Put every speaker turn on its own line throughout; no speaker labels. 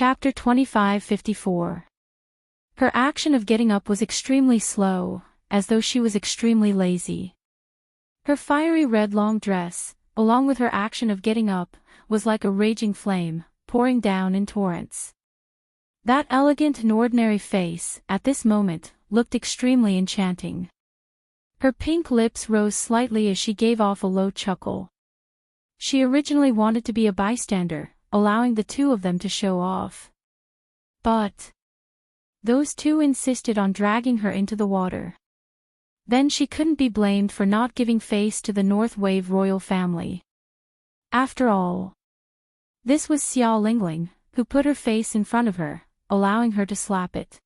Chapter 2554. Her action of getting up was extremely slow, as though she was extremely lazy. Her fiery red long dress, along with her action of getting up, was like a raging flame, pouring down in torrents. That elegant and ordinary face, at this moment, looked extremely enchanting. Her pink lips rose slightly as she gave off a low chuckle. She originally wanted to be a bystander, allowing the two of them to show off. But those two insisted on dragging her into the water. Then she couldn't be blamed for not giving face to the North Wave royal family. After all, this was Xiao Lingling, who put her face in front of her, allowing her to slap it.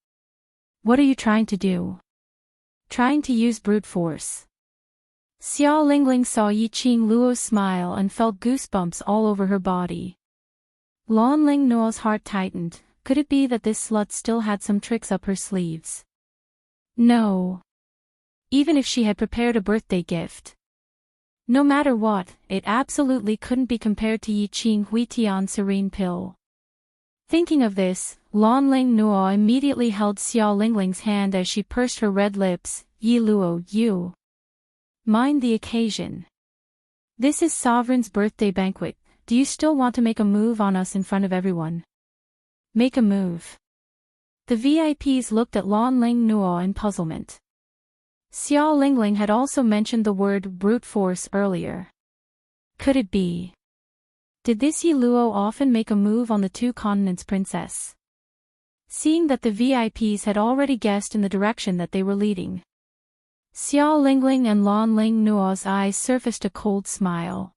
"What are you trying to do?" "Trying to use brute force." Xiao Lingling saw Yi Qing Luo's smile and felt goosebumps all over her body. Lan Ling Nuo's heart tightened. Could it be that this slut still had some tricks up her sleeves? No. Even if she had prepared a birthday gift. No matter what, it absolutely couldn't be compared to Yi Qing Huitian's serene pill. Thinking of this, Lan Ling Nuo immediately held Xiao Lingling's hand as she pursed her red lips. "Yi Luo, you mind the occasion. This is Sovereign's birthday banquet. Do you still want to make a move on us in front of everyone?" Make a move. The VIPs looked at Lan Ling Nuo in puzzlement. Xiao Lingling had also mentioned the word brute force earlier. Could it be? Did this Yi Luo often make a move on the two continents' princess? Seeing that the VIPs had already guessed in the direction that they were leading, Xiao Lingling and Lan Ling Nuo's eyes surfaced a cold smile.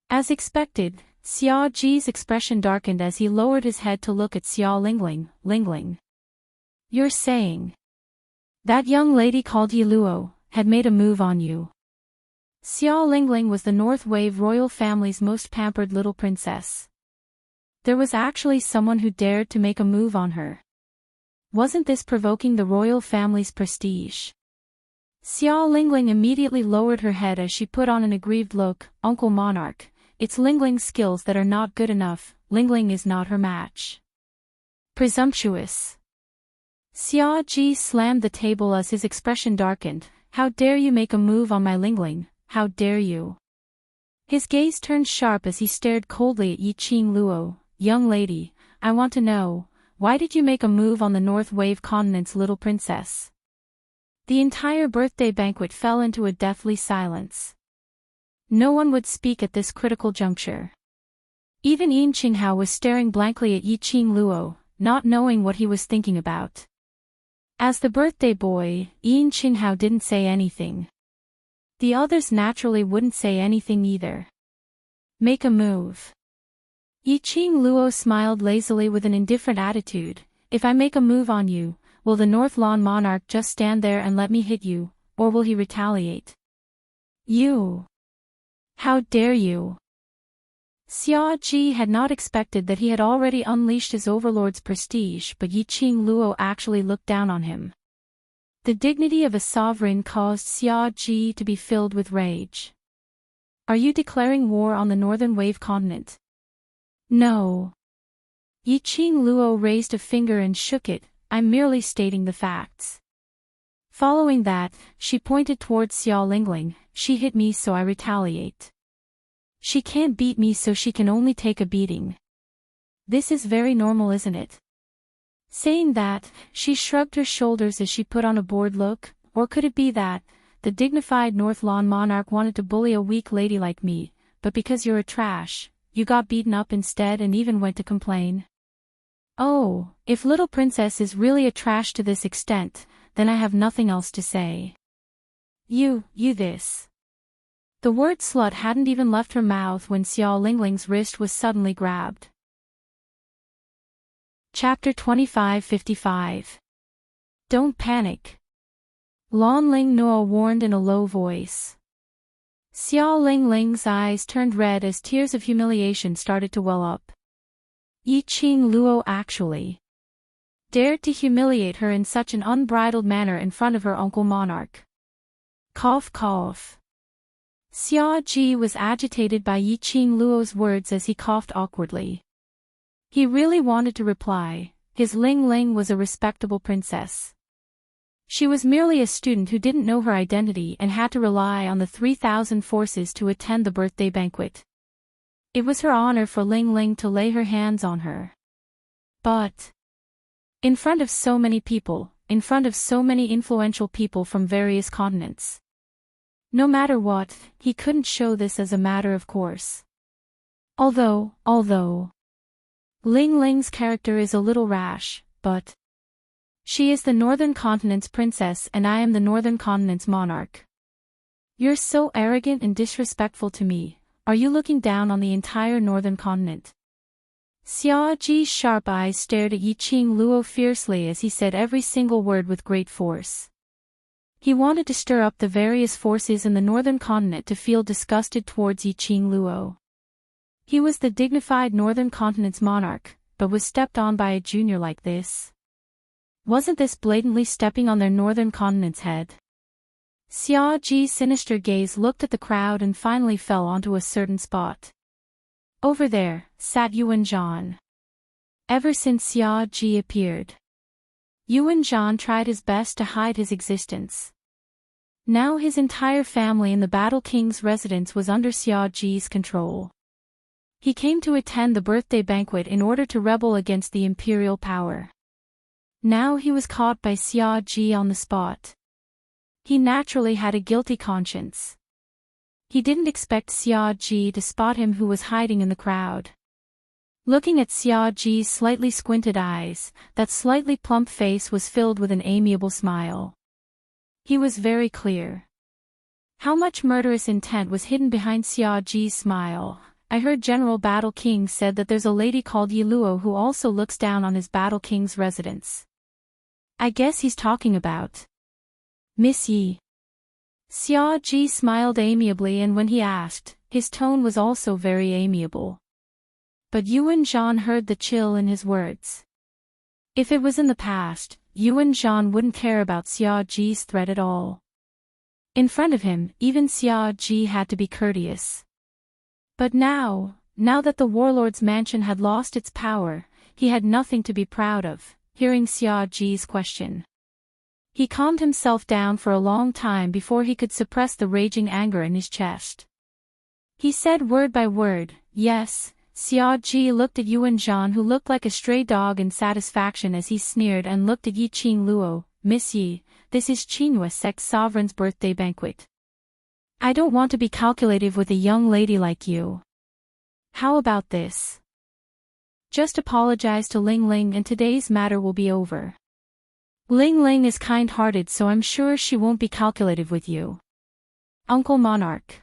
As expected, Xiao Ji's expression darkened as he lowered his head to look at Xiao Lingling. "Lingling, you're saying that young lady called Yi Luo had made a move on you?" Xiao Lingling was the North Wave royal family's most pampered little princess. There was actually someone who dared to make a move on her. Wasn't this provoking the royal family's prestige? Xiao Lingling immediately lowered her head as she put on an aggrieved look. "Uncle Monarch, it's Lingling's skills that are not good enough. Lingling is not her match." Presumptuous. Xiao Ji slammed the table as his expression darkened. "How dare you make a move on my Lingling, how dare you?" His gaze turned sharp as he stared coldly at Yi Qing Luo. "Young lady, I want to know, why did you make a move on the North Wave continent's little princess?" The entire birthday banquet fell into a deathly silence. No one would speak at this critical juncture. Even Yin Qinghao was staring blankly at Yi Qing Luo, not knowing what he was thinking about. As the birthday boy, Yin Qinghao didn't say anything. The others naturally wouldn't say anything either. Make a move. Yi Qing Luo smiled lazily with an indifferent attitude. "If I make a move on you, will the North Lawn Monarch just stand there and let me hit you, or will he retaliate?" "You! How dare you!" Xiao Ji had not expected that he had already unleashed his overlord's prestige, but Yi Qing Luo actually looked down on him. The dignity of a sovereign caused Xiao Ji to be filled with rage. "Are you declaring war on the Northern Wave continent?" "No." Yi Qing Luo raised a finger and shook it. "I'm merely stating the facts." Following that, she pointed towards Xiao Lingling. "She hit me so I retaliate. She can't beat me so she can only take a beating. This is very normal, isn't it?" Saying that, she shrugged her shoulders as she put on a bored look. "Or could it be that the dignified North Lawn Monarch wanted to bully a weak lady like me, but because you're a trash, you got beaten up instead and even went to complain?" "Oh, if little princess is really a trash to this extent, then I have nothing else to say. You this." The word slut hadn't even left her mouth when Xiao Lingling's wrist was suddenly grabbed. Chapter 2555. Don't panic. Lan Ling Nuo warned in a low voice. Xiao Lingling's eyes turned red as tears of humiliation started to well up. Yi Qing Luo actually dared to humiliate her in such an unbridled manner in front of her uncle monarch. Cough cough. Xiao Ji was agitated by Yi Qing Luo's words as he coughed awkwardly. He really wanted to reply, his Ling Ling was a respectable princess. She was merely a student who didn't know her identity and had to rely on the 3,000 forces to attend the birthday banquet. It was her honor for Ling Ling to lay her hands on her. But in front of so many people, in front of so many influential people from various continents. No matter what, he couldn't show this as a matter of course. Although Ling Ling's character is a little rash, but she is the Northern Continent's princess and I am the Northern Continent's monarch. You're so arrogant and disrespectful to me. Are you looking down on the entire Northern Continent? Xiao Ji's sharp eyes stared at Yiqing Luo fiercely as he said every single word with great force. He wanted to stir up the various forces in the Northern Continent to feel disgusted towards Yiqing Luo. He was the dignified Northern Continent's monarch, but was stepped on by a junior like this. Wasn't this blatantly stepping on their Northern Continent's head? Xiao Ji's sinister gaze looked at the crowd and finally fell onto a certain spot. Over there, sat Yuan Zhan. Ever since Xiao Ji appeared, Yuan Zhan tried his best to hide his existence. Now his entire family in the Battle King's residence was under Xiao Ji's control. He came to attend the birthday banquet in order to rebel against the imperial power. Now he was caught by Xiao Ji on the spot. He naturally had a guilty conscience. He didn't expect Xiao Ji to spot him who was hiding in the crowd. Looking at Xiao Ji's slightly squinted eyes, that slightly plump face was filled with an amiable smile. He was very clear. How much murderous intent was hidden behind Xiao Ji's smile. I heard General Battle King said that there's a lady called Yi Luo who also looks down on his Battle King's residence. I guess he's talking about Miss Yi. Xiao Ji smiled amiably and when he asked, his tone was also very amiable. But Yuan Zhan heard the chill in his words. If it was in the past, Yuan Zhan wouldn't care about Xiao Ji's threat at all. In front of him, even Xiao Ji had to be courteous. But now that the warlord's mansion had lost its power, he had nothing to be proud of. Hearing Xiao Ji's question, he calmed himself down for a long time before he could suppress the raging anger in his chest. He said word by word, yes. Xiao Ji looked at Yuan Zhan who looked like a stray dog in satisfaction as he sneered and looked at Yiqing Luo, Miss Yi, this is Qinghua sect sovereign's birthday banquet. I don't want to be calculative with a young lady like you. How about this? Just apologize to Ling Ling and today's matter will be over. Ling Ling is kind-hearted so I'm sure she won't be calculative with you. Uncle Monarch.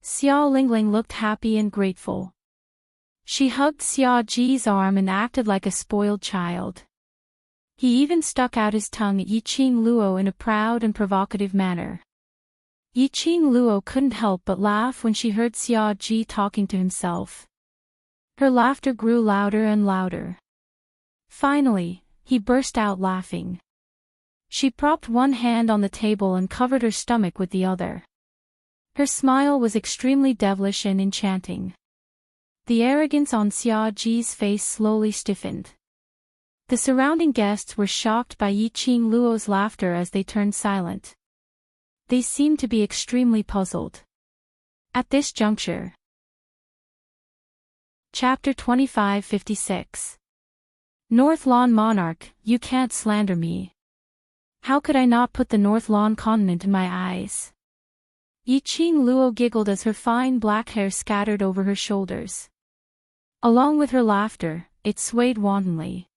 Xiao Lingling looked happy and grateful. She hugged Xiao Ji's arm and acted like a spoiled child. He even stuck out his tongue at Yiqing Luo in a proud and provocative manner. Yiqing Luo couldn't help but laugh when she heard Xiao Ji talking to himself. Her laughter grew louder and louder. Finally, he burst out laughing. She propped one hand on the table and covered her stomach with the other. Her smile was extremely devilish and enchanting. The arrogance on Xiao Ji's face slowly stiffened. The surrounding guests were shocked by Yiqing Luo's laughter as they turned silent. They seemed to be extremely puzzled. At this juncture. Chapter 2556. North Lawn Monarch, you can't slander me. How could I not put the North Lawn continent in my eyes? Yiqing Luo giggled as her fine black hair scattered over her shoulders. Along with her laughter, it swayed wantonly.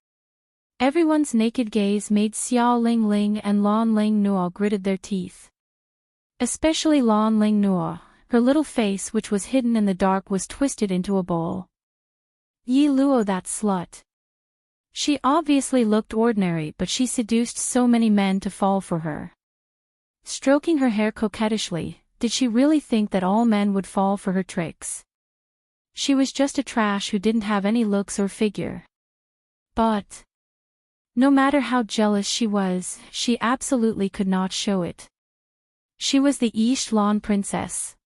Everyone's naked gaze made Xiao Ling Ling and Lan Ling Nuo gritted their teeth. Especially Lan Ling Nuo, her little face which was hidden in the dark was twisted into a bowl. Yi Luo, that slut. She obviously looked ordinary but she seduced so many men to fall for her. Stroking her hair coquettishly, did she really think that all men would fall for her tricks? She was just a trash who didn't have any looks or figure. But no matter how jealous she was, she absolutely could not show it. She was the East Lawn princess.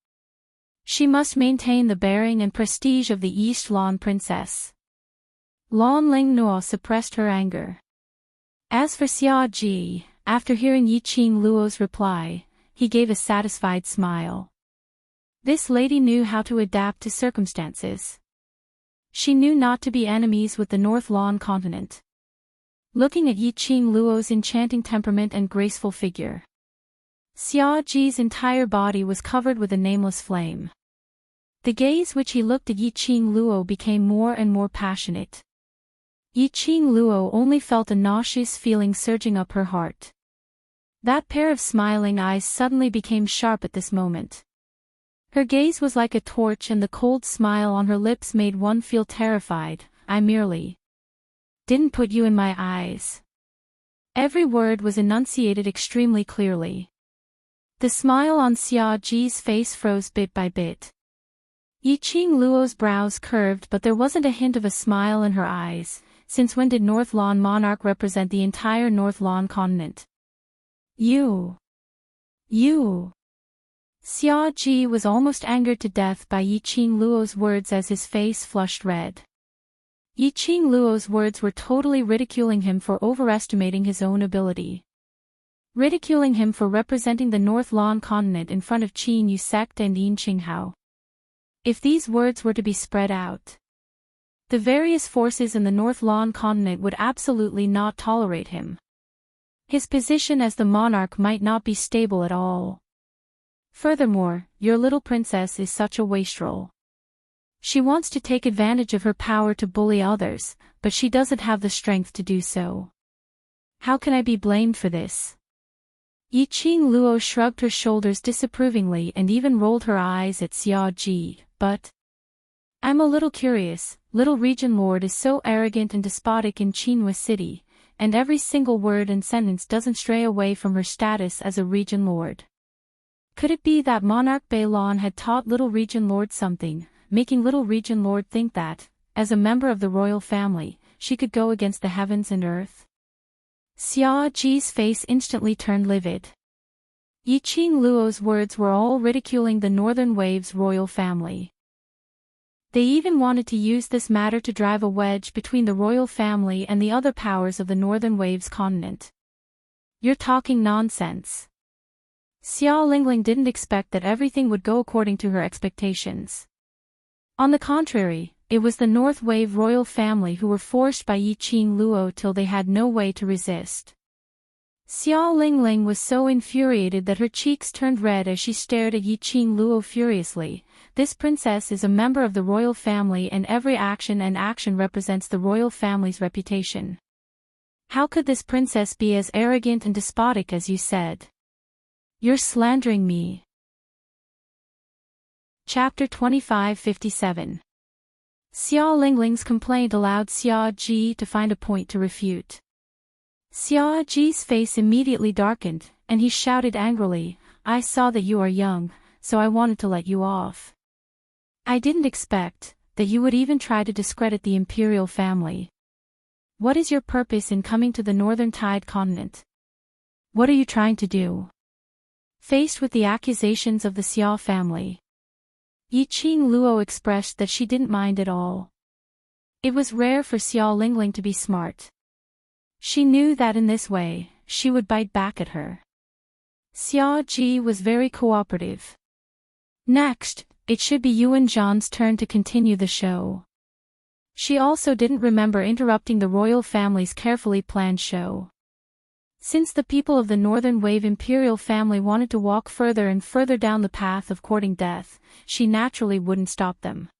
She must maintain the bearing and prestige of the East Lawn princess. Lan Ling Nuo suppressed her anger. As for Xia Ji, after hearing Yi Qing Luo's reply, he gave a satisfied smile. This lady knew how to adapt to circumstances. She knew not to be enemies with the North Lan continent. Looking at Yi Qing Luo's enchanting temperament and graceful figure, Xia Ji's entire body was covered with a nameless flame. The gaze which he looked at Yi Qing Luo became more and more passionate. Yi Qing Luo only felt a nauseous feeling surging up her heart. That pair of smiling eyes suddenly became sharp at this moment. Her gaze was like a torch and the cold smile on her lips made one feel terrified. I merely didn't put you in my eyes. Every word was enunciated extremely clearly. The smile on Xia Ji's face froze bit by bit. Yi Qing Luo's brows curved, but there wasn't a hint of a smile in her eyes. Since when did North Lan monarch represent the entire North Lan continent? You. Xia Ji was almost angered to death by Yi Qing Luo's words as his face flushed red. Yi Qing Luo's words were totally ridiculing him for overestimating his own ability. Ridiculing him for representing the North Lan continent in front of Qin Yu sect and Yin Qinghao. If these words were to be spread out, the various forces in the North Lan continent would absolutely not tolerate him. His position as the monarch might not be stable at all. Furthermore, your little princess is such a wastrel. She wants to take advantage of her power to bully others, but she doesn't have the strength to do so. How can I be blamed for this? Yi Qing Luo shrugged her shoulders disapprovingly and even rolled her eyes at Xia Ji, but I'm a little curious. Little Region Lord is so arrogant and despotic in Qinhua City, and every single word and sentence doesn't stray away from her status as a Region Lord. Could it be that Monarch Beilan had taught Little Region Lord something, making Little Region Lord think that, as a member of the royal family, she could go against the heavens and earth? Xia Ji's face instantly turned livid. Yi Qing Luo's words were all ridiculing the Northern Wave's royal family. They even wanted to use this matter to drive a wedge between the royal family and the other powers of the Northern Wave's continent. You're talking nonsense. Xia Lingling didn't expect that everything would go according to her expectations. On the contrary, it was the North Wave royal family who were forced by Yi Qing Luo till they had no way to resist. Xia Lingling was so infuriated that her cheeks turned red as she stared at Yi Qing Luo furiously. This princess is a member of the royal family and every action represents the royal family's reputation. How could this princess be as arrogant and despotic as you said? You're slandering me. Chapter 2557. Xia Lingling's complaint allowed Xia Ji to find a point to refute. Xia Ji's face immediately darkened, and he shouted angrily, I saw that you are young, so I wanted to let you off. I didn't expect that you would even try to discredit the imperial family. What is your purpose in coming to the Northern Tide continent? What are you trying to do? Faced with the accusations of the Xia family, Yi Qing Luo expressed that she didn't mind at all. It was rare for Xia Lingling to be smart. She knew that in this way, she would bite back at her. Xia Ji was very cooperative. Next, it should be Yuan Zhan's turn to continue the show. She also didn't remember interrupting the royal family's carefully planned show. Since the people of the Northern Wave imperial family wanted to walk further and further down the path of courting death, she naturally wouldn't stop them.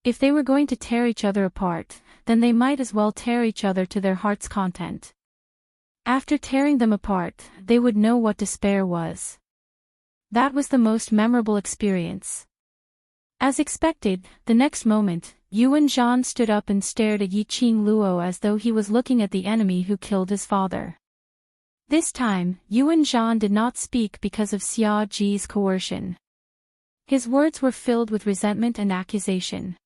If they were going to tear each other apart, then they might as well tear each other to their heart's content. After tearing them apart, they would know what despair was. That was the most memorable experience. As expected, the next moment, Yuan Zhan stood up and stared at Yi Qing Luo as though he was looking at the enemy who killed his father. This time, Yuan Zhan did not speak because of Xia Ji's coercion. His words were filled with resentment and accusation.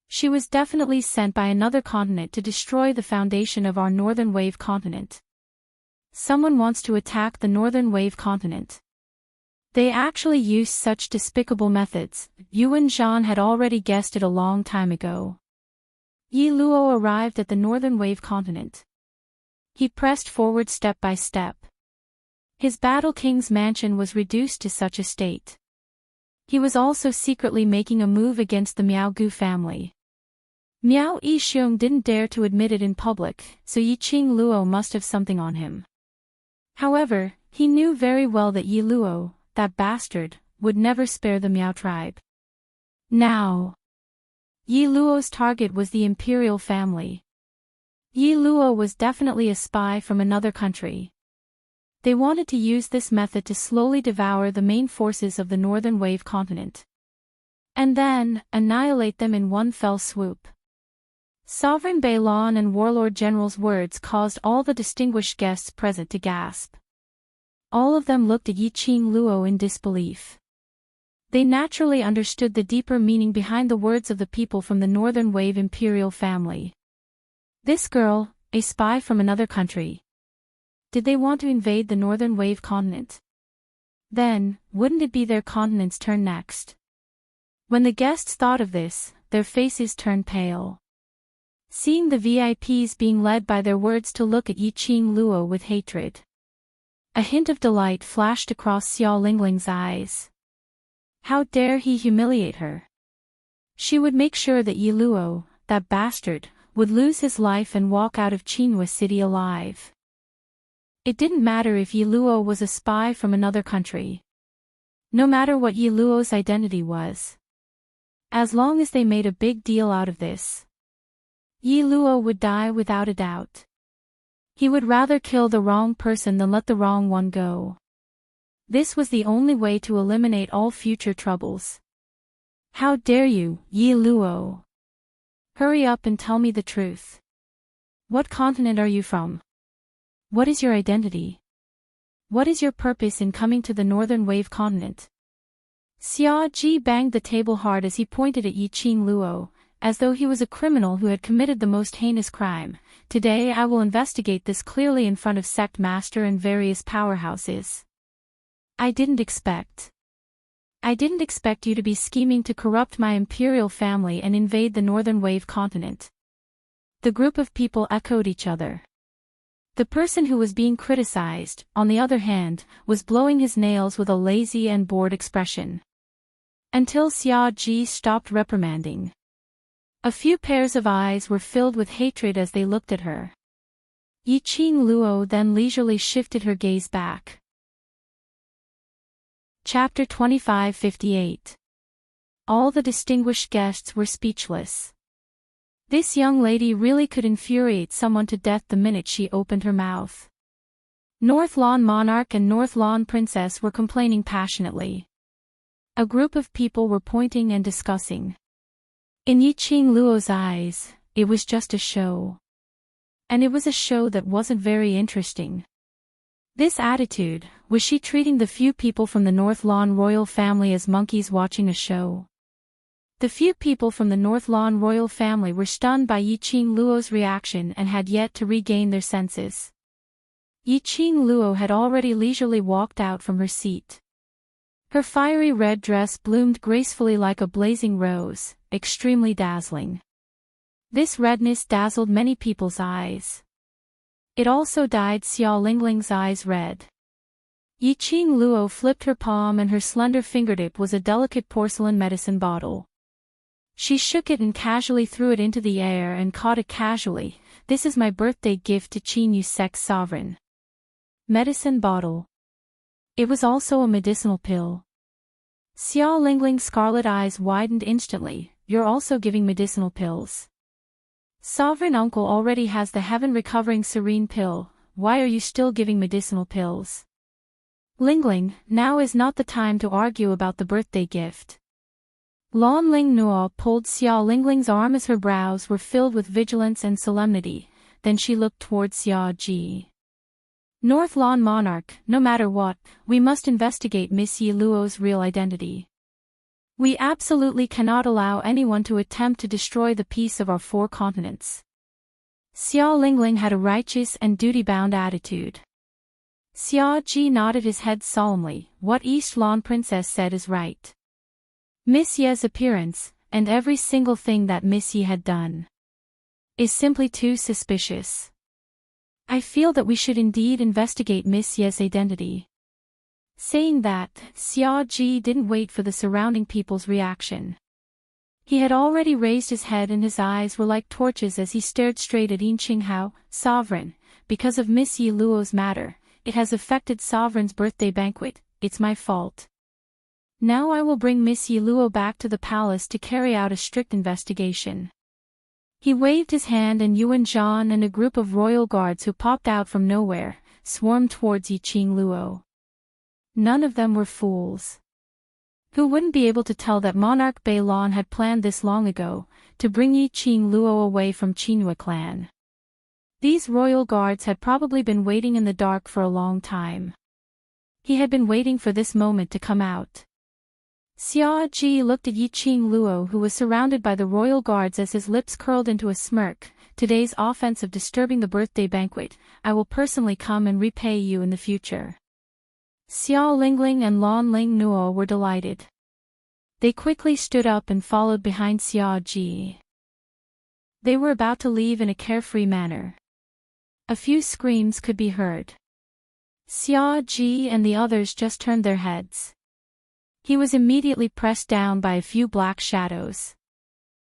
She was definitely sent by another continent to destroy the foundation of our Northern Wave continent. Someone wants to attack the Northern Wave continent. They actually used such despicable methods. Yuan Zhan had already guessed it a long time ago. Yi Luo arrived at the northern wave continent. He pressed forward step by step. His Battle King's mansion was reduced to such a state. He was also secretly making a move against the Miao Gu family. Miao Yixiong didn't dare to admit it in public, so Yi Qing Luo must have something on him. However, he knew very well that Yi Luo, that bastard, would never spare the Miao tribe. Now, Yi Luo's target was the imperial family. Yi Luo was definitely a spy from another country. They wanted to use this method to slowly devour the main forces of the northern wave continent. And then, annihilate them in one fell swoop. Sovereign Beilong and Warlord General's words caused all the distinguished guests present to gasp. All of them looked at Yi Qing Luo in disbelief. They naturally understood the deeper meaning behind the words of the people from the northern wave imperial family. This girl, a spy from another country. Did they want to invade the northern wave continent? Then, wouldn't it be their continent's turn next? When the guests thought of this, their faces turned pale. Seeing the VIPs being led by their words to look at Yi Qing Luo with hatred. A hint of delight flashed across Xiao Lingling's eyes. How dare he humiliate her? She would make sure that Yi Luo, that bastard, would lose his life and walk out of Qinghua City alive. It didn't matter if Yi Luo was a spy from another country. No matter what Yi Luo's identity was. As long as they made a big deal out of this. Yi Luo would die without a doubt. He would rather kill the wrong person than let the wrong one go. This was the only way to eliminate all future troubles. How dare you, Yi Luo? Hurry up and tell me the truth. What continent are you from? What is your identity? What is your purpose in coming to the northern wave continent? Xia Ji banged the table hard as he pointed at Yi Qing Luo, as though he was a criminal who had committed the most heinous crime. Today I will investigate this clearly in front of sect master and various powerhouses. I didn't expect you to be scheming to corrupt my imperial family and invade the northern wave continent. The group of people echoed each other. The person who was being criticized, on the other hand, was blowing his nails with a lazy and bored expression. Until Xia Ji stopped reprimanding. A few pairs of eyes were filled with hatred as they looked at her. Yi Qing Luo then leisurely shifted her gaze back. Chapter 2558. All the distinguished guests were speechless. This young lady really could infuriate someone to death the minute she opened her mouth. North Lawn Monarch and North Lawn Princess were complaining passionately. A group of people were pointing and discussing. In Yi Qing Luo's eyes, it was just a show. And it was a show that wasn't very interesting. This attitude, was she treating the few people from the North Lawn royal family as monkeys watching a show? The few people from the North Lawn royal family were stunned by Yi Qing Luo's reaction and had yet to regain their senses. Yi Qing Luo had already leisurely walked out from her seat. Her fiery red dress bloomed gracefully like a blazing rose, extremely dazzling. This redness dazzled many people's eyes. It also dyed Xiao Lingling's eyes red. Yi Qing Luo flipped her palm and her slender fingertip was a delicate porcelain medicine bottle. She shook it and casually threw it into the air and caught it casually. This is my birthday gift to Qinghua Sect's sovereign. Medicine bottle. It was also a medicinal pill. Xiao Lingling's scarlet eyes widened instantly. You're also giving medicinal pills. Sovereign uncle already has the heaven recovering serene pill, why are you still giving medicinal pills? Lingling, now is not the time to argue about the birthday gift. Lan Ling Nuo pulled Xiao Lingling's arm as her brows were filled with vigilance and solemnity, then she looked towards Xia Ji. North Lawn Monarch, no matter what, we must investigate Miss Yi Luo's real identity. We absolutely cannot allow anyone to attempt to destroy the peace of our 4 continents. Xiao Lingling had a righteous and duty-bound attitude. Xia Ji nodded his head solemnly. What East Lawn Princess said is right. Miss Ye's appearance, and every single thing that Miss Yi had done. is simply too suspicious. I feel that we should indeed investigate Miss Ye's identity. Saying that, Xiao Ji didn't wait for the surrounding people's reaction. He had already raised his head and his eyes were like torches as he stared straight at Yin Qinghao. Sovereign, because of Miss Yi Luo's matter, it has affected Sovereign's birthday banquet, it's my fault. Now I will bring Miss Yi Luo back to the palace to carry out a strict investigation. He waved his hand and Yuan Zhan and a group of royal guards who popped out from nowhere, swarmed towards Yi Qing Luo. None of them were fools. Who wouldn't be able to tell that Monarch Bei Lon had planned this long ago, to bring Yi Qing Luo away from Qinhua clan? These royal guards had probably been waiting in the dark for a long time. He had been waiting for this moment to come out. Xiao Ji looked at Yi Qing Luo who was surrounded by the royal guards as his lips curled into a smirk. Today's offense of disturbing the birthday banquet, I will personally come and repay you in the future. Xiao Lingling and Lan Ling Nuo were delighted. They quickly stood up and followed behind Xiao Ji. They were about to leave in a carefree manner. A few screams could be heard. Xiao Ji and the others just turned their heads. He was immediately pressed down by a few black shadows.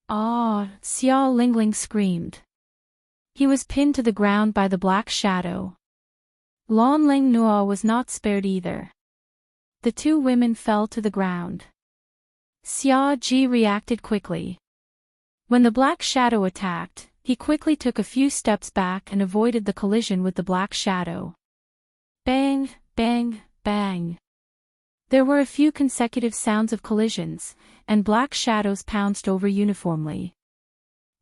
Ah! Xiao Lingling screamed. He was pinned to the ground by the black shadow. Lan Ling Nuo was not spared either. The two women fell to the ground. Xiao Ji reacted quickly. When the black shadow attacked, he quickly took a few steps back and avoided the collision with the black shadow. Bang, bang, bang. There were a few consecutive sounds of collisions, and black shadows pounced over uniformly.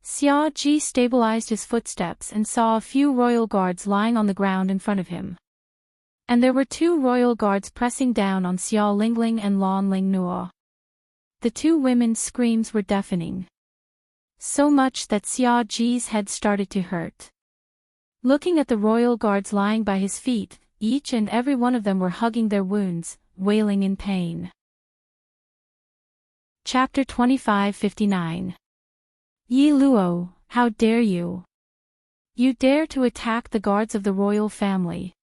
Xiao Ji stabilized his footsteps and saw a few royal guards lying on the ground in front of him. And there were two royal guards pressing down on Xiao Lingling and Lan Ling Nuo. The two women's screams were deafening. So much that Xiao Ji's head started to hurt. Looking at the royal guards lying by his feet, each and every one of them were hugging their wounds, wailing in pain. Chapter 2559. Yi Luo, how dare you? You dare to attack the guards of the royal family.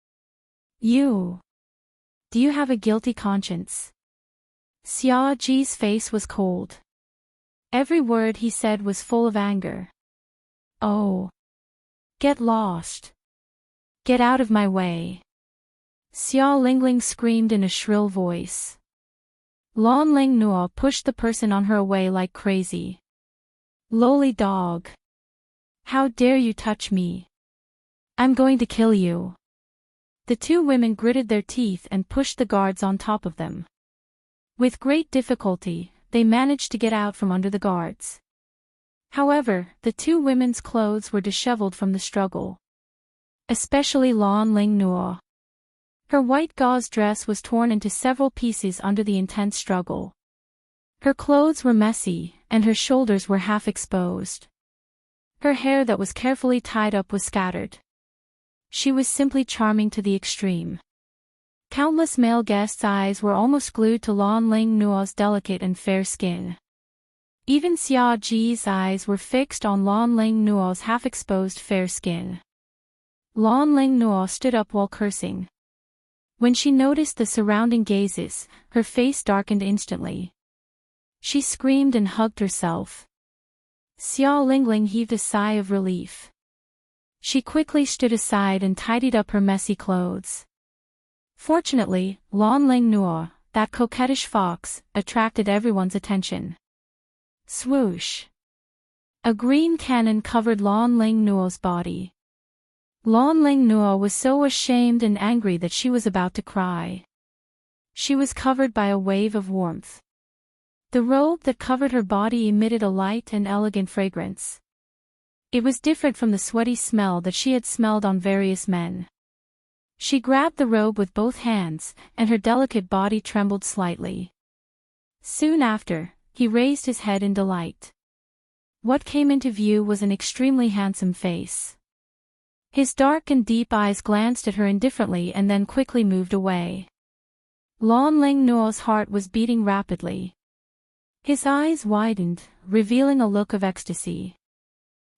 You. Do you have a guilty conscience? Xiao Ji's face was cold. Every word he said was full of anger. Oh. Get lost. Get out of my way. Xiao Lingling screamed in a shrill voice. Lan Ling Nuo pushed the person on her away like crazy. Lowly dog. How dare you touch me? I'm going to kill you. The two women gritted their teeth and pushed the guards on top of them. With great difficulty, they managed to get out from under the guards. However, the two women's clothes were disheveled from the struggle. Especially Lan Ling Nuo. Her white gauze dress was torn into several pieces under the intense struggle. Her clothes were messy, and her shoulders were half exposed. Her hair that was carefully tied up was scattered. She was simply charming to the extreme. Countless male guests' eyes were almost glued to Lan Ling Nuo's delicate and fair skin. Even Xiao Ji's eyes were fixed on Lan Ling Nuo's half-exposed fair skin. Lan Ling Nuo stood up while cursing. When she noticed the surrounding gazes, her face darkened instantly. She screamed and hugged herself. Xiao Lingling heaved a sigh of relief. She quickly stood aside and tidied up her messy clothes. Fortunately, Lan Ling Nuo, that coquettish fox, attracted everyone's attention. Swoosh! A green cannon covered Lan Ling Nuo's body. Lan Ling Nuo was so ashamed and angry that she was about to cry. She was covered by a wave of warmth. The robe that covered her body emitted a light and elegant fragrance. It was different from the sweaty smell that she had smelled on various men. She grabbed the robe with both hands, and her delicate body trembled slightly. Soon after, he raised his head in delight. What came into view was an extremely handsome face. His dark and deep eyes glanced at her indifferently and then quickly moved away. Lan Ling Nuo's heart was beating rapidly. His eyes widened, revealing a look of ecstasy.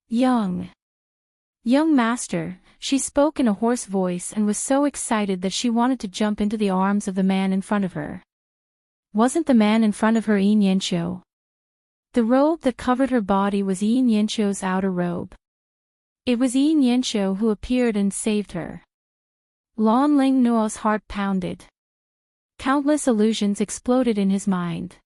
Young master, she spoke in a hoarse voice and was so excited that she wanted to jump into the arms of the man in front of her. Wasn't the man in front of her Yin Yanshou? The robe that covered her body was Yin Yanshou's outer robe. It was Yin Yanshou who appeared and saved her. Lan Ling Nuo's heart pounded. Countless illusions exploded in his mind.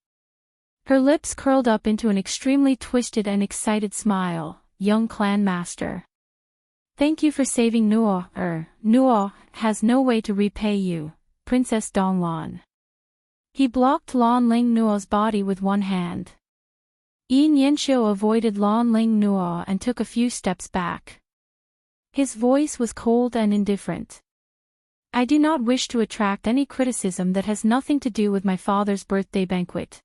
Her lips curled up into an extremely twisted and excited smile. Young clan master. Thank you for saving Nuo. Nuo has no way to repay you, Princess Donglan. He blocked Lan Ling Nuo's body with one hand. Yin Yanshou avoided Lan Ling Nuo and took a few steps back. His voice was cold and indifferent. I do not wish to attract any criticism that has nothing to do with my father's birthday banquet.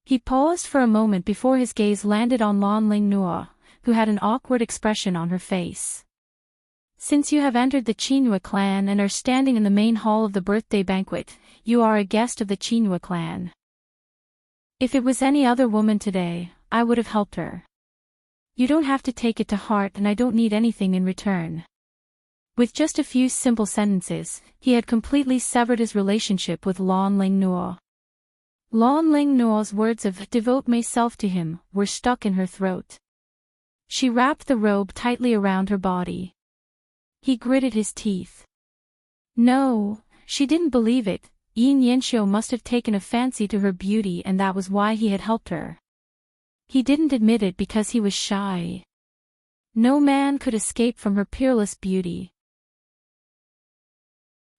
He paused for a moment before his gaze landed on Lan Ling Nuo, who had an awkward expression on her face. Since you have entered the Qinhua clan and are standing in the main hall of the birthday banquet, you are a guest of the Qinhua clan. If it was any other woman today, I would have helped her. You don't have to take it to heart and I don't need anything in return. With just a few simple sentences, he had completely severed his relationship with Lan Ling Nuo. Lan Ling Nuo's words of "devote myself to him" were stuck in her throat. She wrapped the robe tightly around her body. He gritted his teeth. No, she didn't believe it. Yin Yanshou must have taken a fancy to her beauty and that was why he had helped her. He didn't admit it because he was shy. No man could escape from her peerless beauty.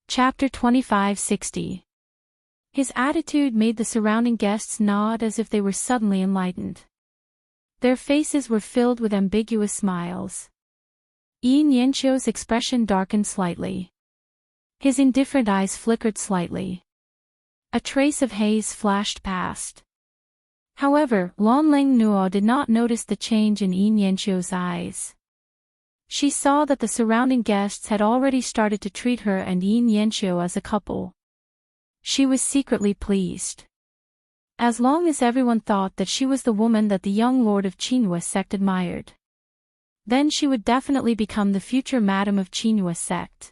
Chapter 2560. His attitude made the surrounding guests nod as if they were suddenly enlightened. Their faces were filled with ambiguous smiles. Yin Yanshou's expression darkened slightly. His indifferent eyes flickered slightly. A trace of haze flashed past. However, Lan Ling Nuo did not notice the change in Yin Yanshou's eyes. She saw that the surrounding guests had already started to treat her and Yin Yanshou as a couple. She was secretly pleased. As long as everyone thought that she was the woman that the young lord of Qinhua sect admired. Then she would definitely become the future madam of Qinhua sect.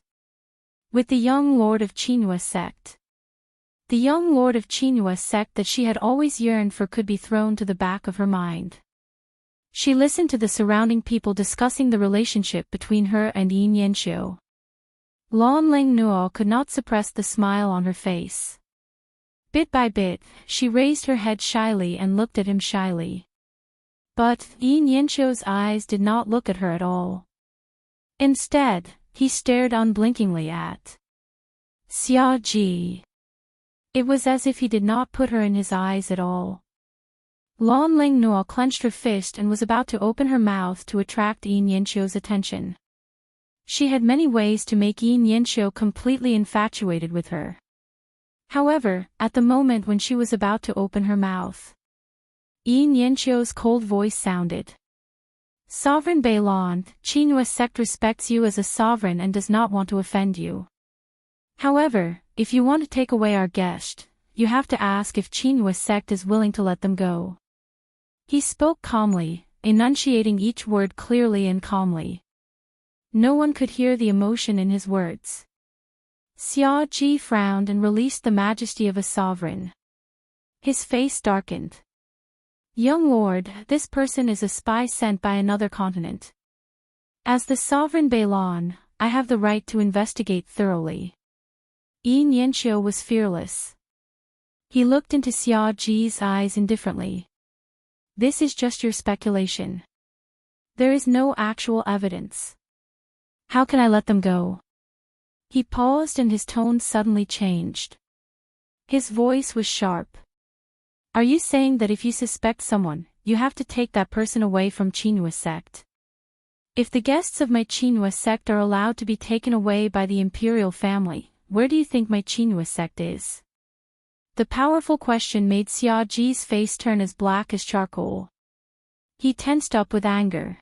With the young lord of Qinhua sect. The young lord of Qinhua sect that she had always yearned for could be thrown to the back of her mind. She listened to the surrounding people discussing the relationship between her and Yin Yanshou. Lan Ling Nuo could not suppress the smile on her face. Bit by bit, she raised her head shyly and looked at him shyly. But Yin Yanshou's eyes did not look at her at all. Instead, he stared unblinkingly at Xia Ji. It was as if he did not put her in his eyes at all. Lan Ling Nuo clenched her fist and was about to open her mouth to attract Yin Yanshou's attention. She had many ways to make Yin Yanshou completely infatuated with her. However, at the moment when she was about to open her mouth, Yin Yanshou's cold voice sounded. Sovereign Beilan, Qinhua sect respects you as a sovereign and does not want to offend you. However, if you want to take away our guest, you have to ask if Qinhua sect is willing to let them go. He spoke calmly, enunciating each word clearly and calmly. No one could hear the emotion in his words. Xia Ji frowned and released the majesty of a sovereign. His face darkened. Young lord, this person is a spy sent by another continent. As the sovereign Beilan, I have the right to investigate thoroughly. Yin Yanshou was fearless. He looked into Xia Ji's eyes indifferently. This is just your speculation. There is no actual evidence. How can I let them go? He paused and his tone suddenly changed. His voice was sharp. Are you saying that if you suspect someone, you have to take that person away from Qinhua sect? If the guests of my Qinhua sect are allowed to be taken away by the imperial family, where do you think my Qinhua sect is? The powerful question made Xia Ji's face turn as black as charcoal. He tensed up with anger.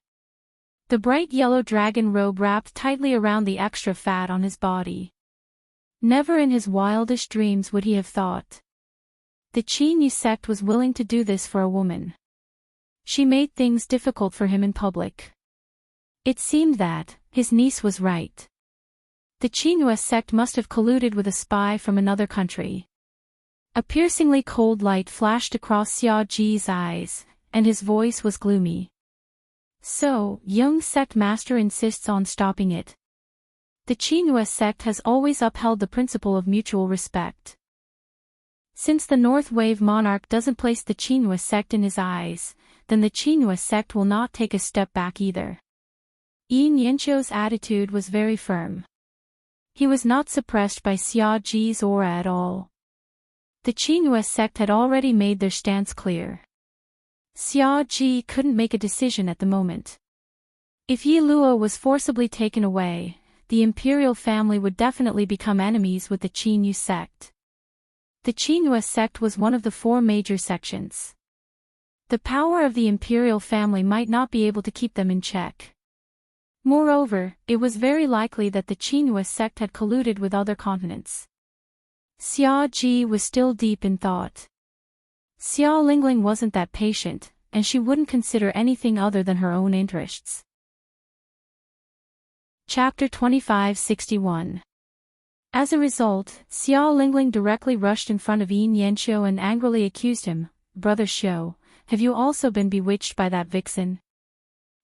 The bright yellow dragon robe wrapped tightly around the extra fat on his body. Never in his wildest dreams would he have thought the Qinhua sect was willing to do this for a woman. She made things difficult for him in public. It seemed that his niece was right. The Chinua sect must have colluded with a spy from another country. A piercingly cold light flashed across Xiao Ji's eyes, and his voice was gloomy. So, young sect master insists on stopping it. The Chinua sect has always upheld the principle of mutual respect. Since the North Wave monarch doesn't place the Chinua sect in his eyes, then the Chinua sect will not take a step back either. Yin Yancho's attitude was very firm. He was not suppressed by Xiao Ji's aura at all. The Chinua sect had already made their stance clear. Xiao Ji couldn't make a decision at the moment. If Yi Luo was forcibly taken away, the imperial family would definitely become enemies with the Chinua sect. The Chinua sect was one of the 4 major sections. The power of the imperial family might not be able to keep them in check. Moreover, it was very likely that the Chinua sect had colluded with other continents. Xiao Ji was still deep in thought. Xiao Lingling wasn't that patient, and she wouldn't consider anything other than her own interests. Chapter 2561. As a result, Xiao Lingling directly rushed in front of Yin Yancho and angrily accused him, "Brother Xiao, have you also been bewitched by that vixen?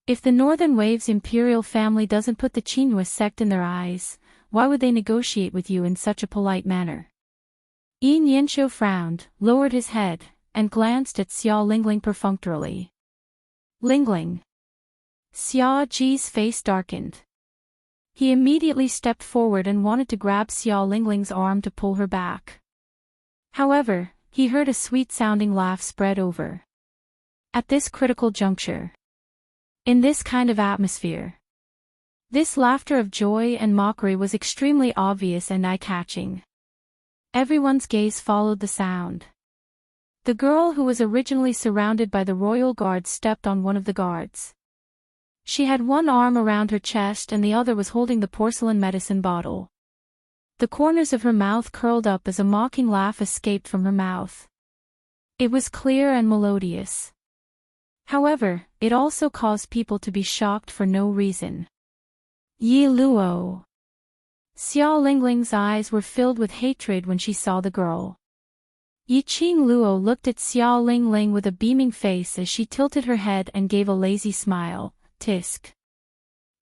If the Northern Wave's imperial family doesn't put the Chinua sect in their eyes, why would they negotiate with you in such a polite manner?" Yin Yancho frowned, lowered his head, and glanced at Xiao Lingling perfunctorily. "Lingling." Xiao Ji's face darkened. He immediately stepped forward and wanted to grab Xiao Lingling's arm to pull her back. However, he heard a sweet-sounding laugh spread over. At this critical juncture, in this kind of atmosphere, this laughter of joy and mockery was extremely obvious and eye-catching. Everyone's gaze followed the sound. The girl who was originally surrounded by the royal guards stepped on one of the guards. She had one arm around her chest and the other was holding the porcelain medicine bottle. The corners of her mouth curled up as a mocking laugh escaped from her mouth. It was clear and melodious. However, it also caused people to be shocked for no reason. Yi Luo. Xiao Lingling's eyes were filled with hatred when she saw the girl. Yi Qing Luo looked at Xiao Lingling with a beaming face as she tilted her head and gave a lazy smile. Tisk.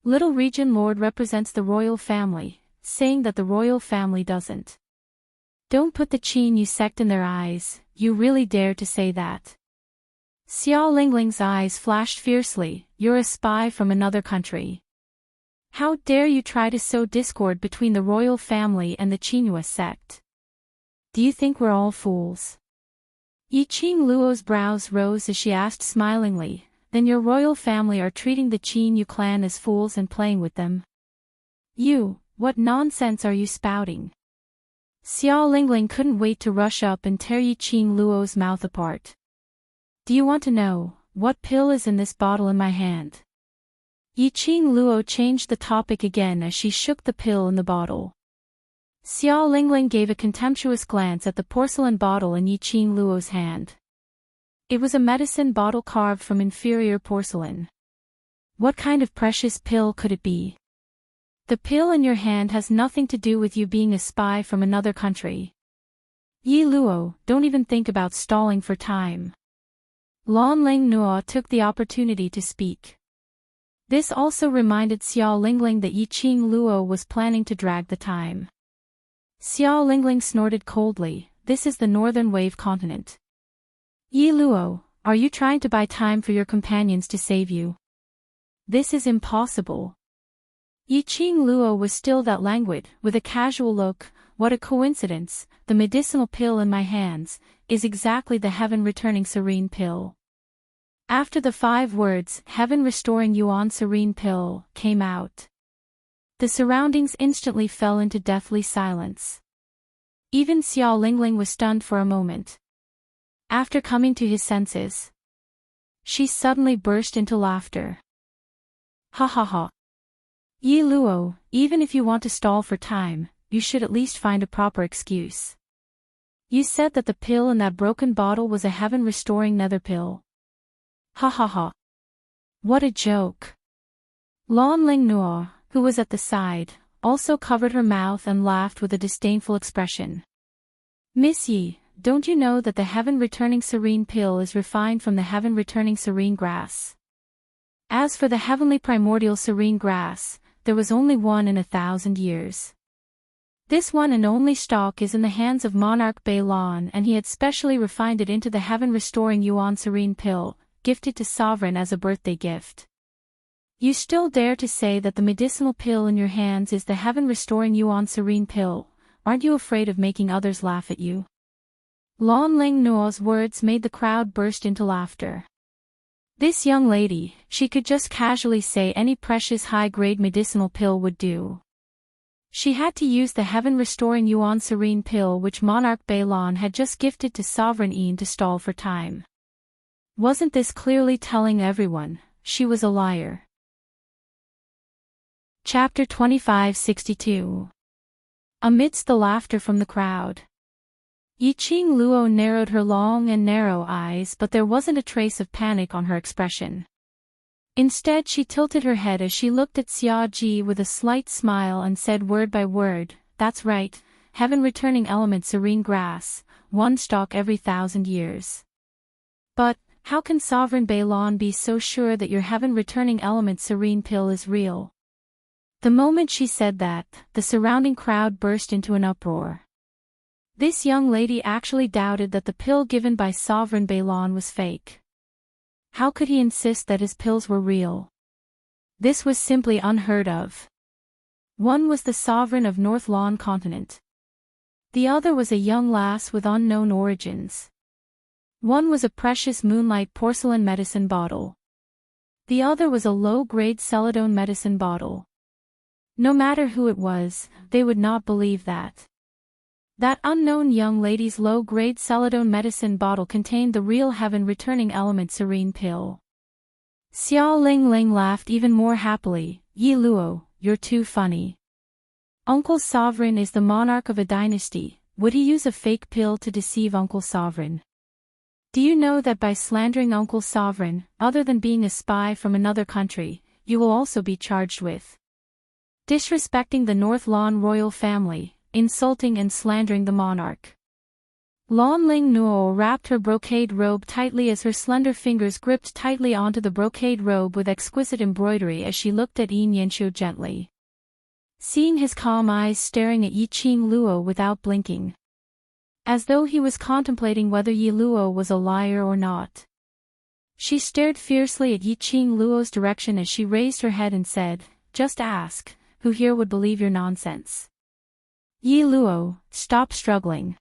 Little Region Lord represents the royal family, saying that the royal family doesn't. Don't put the Chinua sect in their eyes, you really dare to say that? Xiao Lingling's eyes flashed fiercely, you're a spy from another country. How dare you try to sow discord between the royal family and the Chinua sect? Do you think we're all fools? Yi Qing Luo's brows rose as she asked smilingly, then your royal family are treating the Chinua clan as fools and playing with them? You, what nonsense are you spouting? Xiao Lingling couldn't wait to rush up and tear Yi Qing Luo's mouth apart. Do you want to know what pill is in this bottle in my hand? Yi Qing Luo changed the topic again as she shook the pill in the bottle. Xiao Lingling gave a contemptuous glance at the porcelain bottle in Yi Qing Luo's hand. It was a medicine bottle carved from inferior porcelain. What kind of precious pill could it be? The pill in your hand has nothing to do with you being a spy from another country. Yi Luo, don't even think about stalling for time. Lan Ling Nuo took the opportunity to speak. This also reminded Xiao Lingling that Yi Qing Luo was planning to drag the time. Xiao Lingling snorted coldly, this is the Northern Wave continent. Yi Luo, are you trying to buy time for your companions to save you? This is impossible. Yi Qing Luo was still that languid, with a casual look. What a coincidence, the medicinal pill in my hands is exactly the heaven-returning serene pill. After the 5 words, heaven-restoring Yuan serene pill, came out, the surroundings instantly fell into deathly silence. Even Xiao Lingling was stunned for a moment. After coming to his senses, she suddenly burst into laughter. Ha ha ha. Yi Luo, even if you want to stall for time, you should at least find a proper excuse. You said that the pill in that broken bottle was a heaven-restoring nether pill. Ha ha ha. What a joke. Lan Ling Nuo, who was at the side, also covered her mouth and laughed with a disdainful expression. Miss Yi, don't you know that the heaven-returning serene pill is refined from the heaven-returning serene grass? As for the heavenly primordial serene grass, there was only one in 1,000 years. This one and only stalk is in the hands of monarch Bei Lan, and he had specially refined it into the heaven-restoring Yuan serene pill, gifted to sovereign as a birthday gift. You still dare to say that the medicinal pill in your hands is the heaven-restoring Yuan serene pill? Aren't you afraid of making others laugh at you? Lan Ling Nuo's words made the crowd burst into laughter. This young lady, she could just casually say any precious high-grade medicinal pill would do. She had to use the heaven-restoring Yuan serene pill which monarch Bei Lan had just gifted to sovereign Yin to stall for time. Wasn't this clearly telling everyone she was a liar? Chapter 2562. Amidst the laughter from the crowd, Yiqing Luo narrowed her long and narrow eyes, but there wasn't a trace of panic on her expression. Instead, she tilted her head as she looked at Xia Ji with a slight smile and said word by word, "That's right, heaven-returning element serene grass, one stalk every 1,000 years. But, how can Sovereign Bei Lan be so sure that your heaven-returning element serene pill is real?" The moment she said that, the surrounding crowd burst into an uproar. This young lady actually doubted that the pill given by Sovereign Bei Lan was fake. How could he insist that his pills were real? This was simply unheard of. One was the sovereign of North Lan continent. The other was a young lass with unknown origins. One was a precious moonlight porcelain medicine bottle. The other was a low-grade celadone medicine bottle. No matter who it was, they would not believe that. That unknown young lady's low-grade celadone medicine bottle contained the real heaven-returning element serene pill. Xiao Ling Ling laughed even more happily. "Yi Luo, you're too funny. Uncle Sovereign is the monarch of a dynasty. Would he use a fake pill to deceive Uncle Sovereign? Do you know that by slandering Uncle Sovereign, other than being a spy from another country, you will also be charged with disrespecting the North Lan royal family, insulting and slandering the monarch?" Lan Ling Nuo wrapped her brocade robe tightly as her slender fingers gripped tightly onto the brocade robe with exquisite embroidery as she looked at Yin Yanxiu gently. Seeing his calm eyes staring at Yiqing Luo without blinking, as though he was contemplating whether Yi Luo was a liar or not, she stared fiercely at Yiqing Luo's direction as she raised her head and said, "Just ask, who here would believe your nonsense? Yi Luo, stop struggling.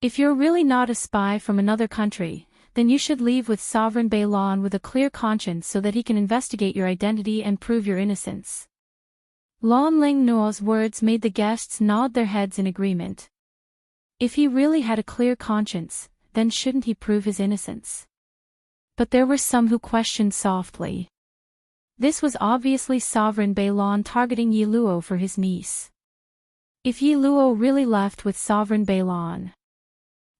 If you're really not a spy from another country, then you should leave with Sovereign Bei Lan with a clear conscience so that he can investigate your identity and prove your innocence." Lan Ling Nuo's words made the guests nod their heads in agreement. If he really had a clear conscience, then shouldn't he prove his innocence? But there were some who questioned softly. This was obviously Sovereign Bei Lan targeting Yi Luo for his niece. If Yi Luo really left with Sovereign Bei Lan,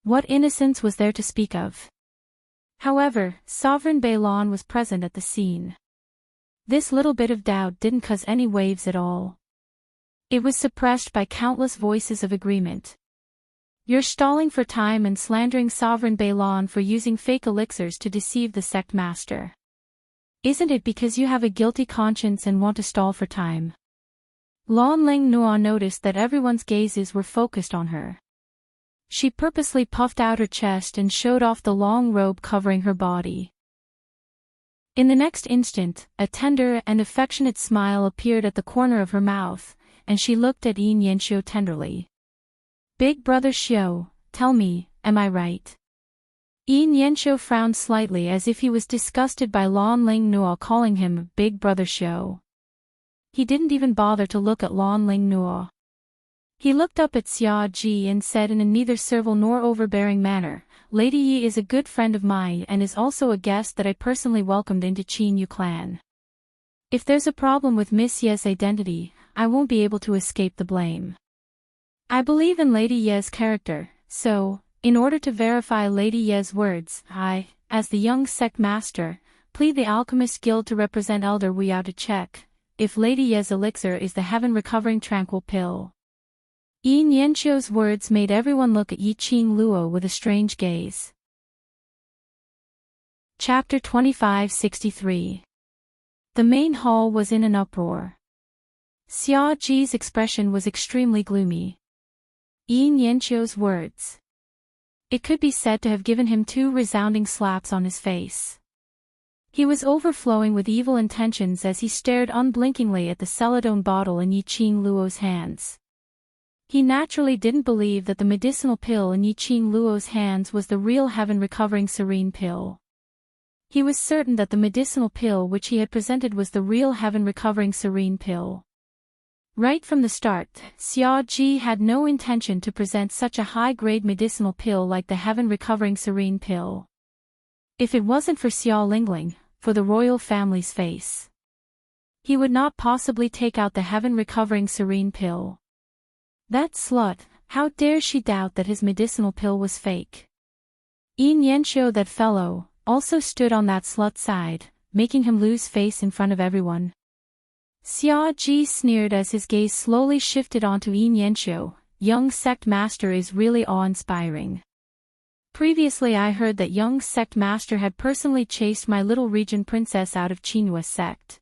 what innocence was there to speak of? However, Sovereign Bei Lan was present at the scene. This little bit of doubt didn't cause any waves at all. It was suppressed by countless voices of agreement. "You're stalling for time and slandering Sovereign Bei Lan for using fake elixirs to deceive the sect master. Isn't it because you have a guilty conscience and want to stall for time?" Lan Ling Nuo noticed that everyone's gazes were focused on her. She purposely puffed out her chest and showed off the long robe covering her body. In the next instant, a tender and affectionate smile appeared at the corner of her mouth, and she looked at Yin Yanxiu tenderly. "Big brother Xiu, tell me, am I right?" Yin Yanxiu frowned slightly as if he was disgusted by Lan Ling Nuo calling him Big Brother Xiu. He didn't even bother to look at Lan Ling Nuo. He looked up at Xia Ji and said in a neither servile nor overbearing manner, "Lady Yi is a good friend of mine and is also a guest that I personally welcomed into Qin Yu clan. If there's a problem with Miss Ye's identity, I won't be able to escape the blame. I believe in Lady Ye's character, so, in order to verify Lady Ye's words, I, as the young sect master, plead the Alchemist Guild to represent Elder Wu Yao to check if Lady Ye's elixir is the heaven-recovering tranquil pill. Yi Nianqiu's words made everyone look at Yi Qing Luo with a strange gaze. Chapter 2563. The main hall was in an uproar. Xia Ji's expression was extremely gloomy. Yi Nianqiu's words. It could be said to have given him 2 resounding slaps on his face. He was overflowing with evil intentions as he stared unblinkingly at the celadone bottle in Yi Qing Luo's hands. He naturally didn't believe that the medicinal pill in Yi Qing Luo's hands was the real heaven-recovering serene pill. He was certain that the medicinal pill which he had presented was the real heaven-recovering serene pill. Right from the start, Xia Ji had no intention to present such a high-grade medicinal pill like the heaven-recovering serene pill. If it wasn't for Xia Lingling, for the royal family's face, he would not possibly take out the heaven-recovering serene pill. That slut, how dare she doubt that his medicinal pill was fake? Yi Nianqiu, that fellow, also stood on that slut's side, making him lose face in front of everyone. Xia Ji sneered as his gaze slowly shifted onto Yi Nianqiu. Young sect master is really awe-inspiring. Previously I heard that young sect master had personally chased my little region princess out of Qinhua sect.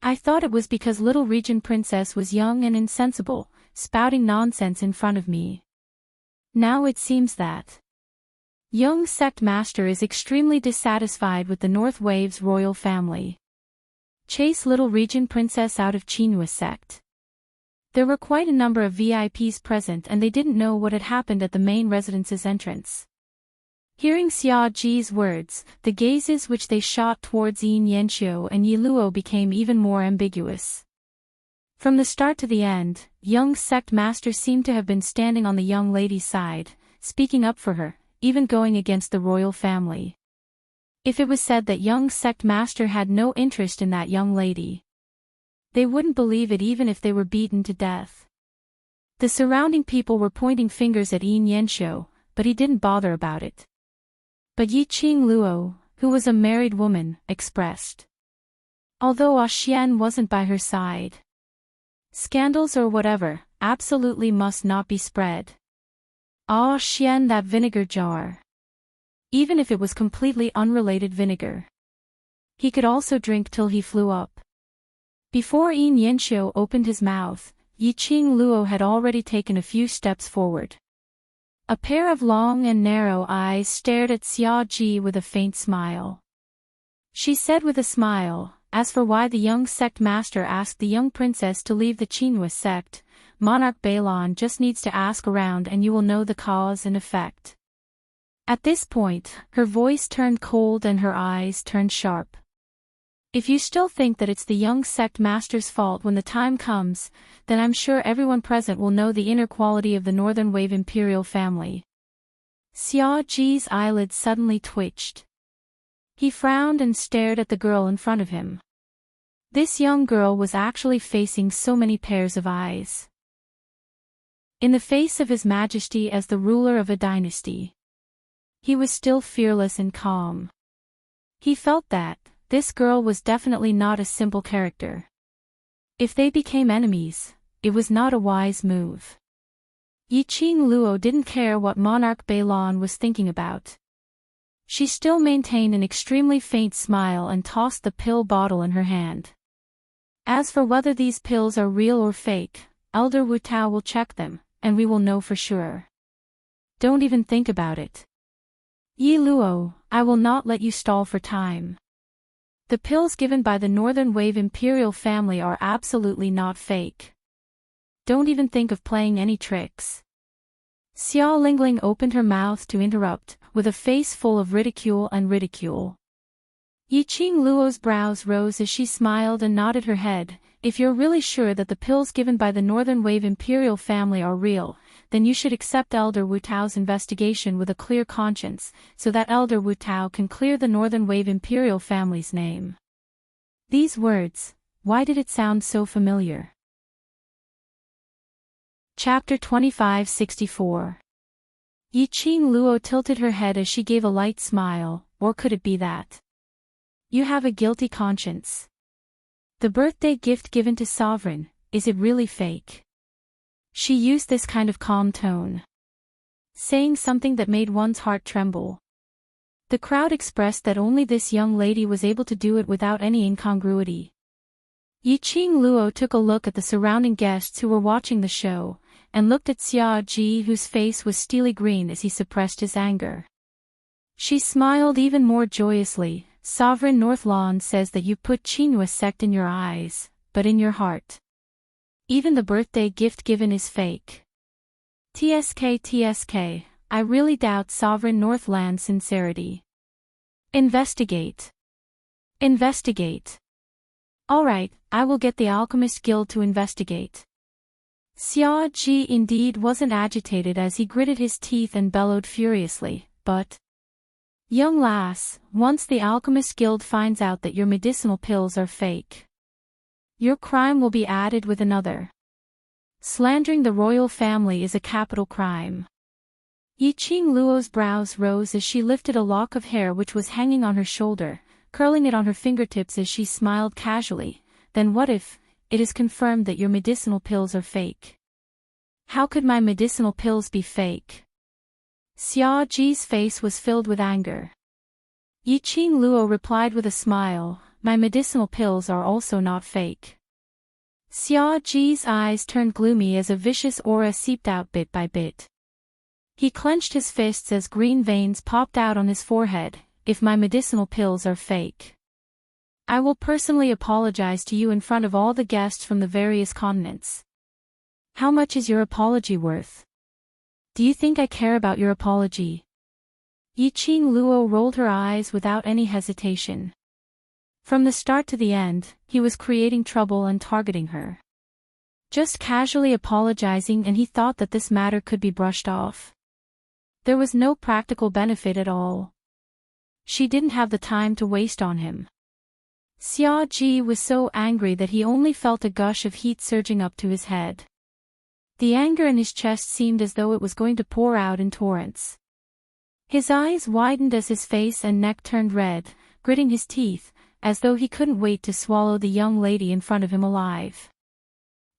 I thought it was because little region princess was young and insensible, spouting nonsense in front of me. Now it seems that young sect master is extremely dissatisfied with the North Wave's royal family. Chase little region princess out of Qinhua sect. There were quite a number of VIPs present and they didn't know what had happened at the main residence's entrance. Hearing Xia Ji's words, the gazes which they shot towards Yi Nianqiu and Yi Luo became even more ambiguous. From the start to the end, young sect master seemed to have been standing on the young lady's side, speaking up for her, even going against the royal family. If it was said that young sect master had no interest in that young lady, they wouldn't believe it even if they were beaten to death. The surrounding people were pointing fingers at Yi Nianqiu, but he didn't bother about it. But Yi Qing Luo, who was a married woman, expressed. Although Ah Xian wasn't by her side. Scandals or whatever, absolutely must not be spread. Ah Xian, that vinegar jar. Even if it was completely unrelated vinegar. He could also drink till he flew up. Before Yi Nianqiu opened his mouth, Yi Qing Luo had already taken a few steps forward. A pair of long and narrow eyes stared at Xia Ji with a faint smile. She said with a smile, as for why the young sect master asked the young princess to leave the Qinhua sect, Monarch Balon just needs to ask around and you will know the cause and effect. At this point, her voice turned cold and her eyes turned sharp. If you still think that it's the young sect master's fault when the time comes, then I'm sure everyone present will know the inner quality of the Northern Wave Imperial family. Xia Ji's eyelids suddenly twitched. He frowned and stared at the girl in front of him. This young girl was actually facing so many pairs of eyes. In the face of His Majesty as the ruler of a dynasty, he was still fearless and calm. He felt that this girl was definitely not a simple character. If they became enemies, it was not a wise move. Yi Qing Luo didn't care what Monarch Balon was thinking about. She still maintained an extremely faint smile and tossed the pill bottle in her hand. As for whether these pills are real or fake, Elder Wu Tao will check them, and we will know for sure. Don't even think about it. Yi Luo, I will not let you stall for time. The pills given by the Northern Wave Imperial family are absolutely not fake. Don't even think of playing any tricks. Xia Lingling opened her mouth to interrupt, with a face full of ridicule and ridicule. Yi Qing Luo's brows rose as she smiled and nodded her head. If you're really sure that the pills given by the Northern Wave Imperial family are real, then you should accept Elder Wu Tao's investigation with a clear conscience, so that Elder Wu Tao can clear the Northern Wave Imperial family's name. These words, why did it sound so familiar? Chapter 2564. Yiqing Luo tilted her head as she gave a light smile, or could it be that you have a guilty conscience? The birthday gift given to sovereign, is it really fake? She used this kind of calm tone, saying something that made one's heart tremble. The crowd expressed that only this young lady was able to do it without any incongruity. Yiqing Luo took a look at the surrounding guests who were watching the show, and looked at Xia Ji, whose face was steely green as he suppressed his anger. She smiled even more joyously. Sovereign Northlawn says that you put Qinghua sect in your eyes, but in your heart. Even the birthday gift given is fake. TSK, I really doubt Sovereign Northland's sincerity. Investigate. Investigate. Alright, I will get the Alchemist Guild to investigate. Xia Ji indeed wasn't agitated as he gritted his teeth and bellowed furiously, but young lass, once the Alchemist Guild finds out that your medicinal pills are fake, your crime will be added with another. Slandering the royal family is a capital crime. Yiqing Luo's brows rose as she lifted a lock of hair which was hanging on her shoulder, curling it on her fingertips as she smiled casually. Then what if it is confirmed that your medicinal pills are fake? How could my medicinal pills be fake? Xia Ji's face was filled with anger. Yiqing Luo replied with a smile, my medicinal pills are also not fake. Xia Ji's eyes turned gloomy as a vicious aura seeped out bit by bit. He clenched his fists as green veins popped out on his forehead. If my medicinal pills are fake, I will personally apologize to you in front of all the guests from the various continents. How much is your apology worth? Do you think I care about your apology? Yiqing Luo rolled her eyes without any hesitation. From the start to the end, he was creating trouble and targeting her. Just casually apologizing, and he thought that this matter could be brushed off. There was no practical benefit at all. She didn't have the time to waste on him. Xia Ji was so angry that he only felt a gush of heat surging up to his head. The anger in his chest seemed as though it was going to pour out in torrents. His eyes widened as his face and neck turned red, gritting his teeth, as though he couldn't wait to swallow the young lady in front of him alive.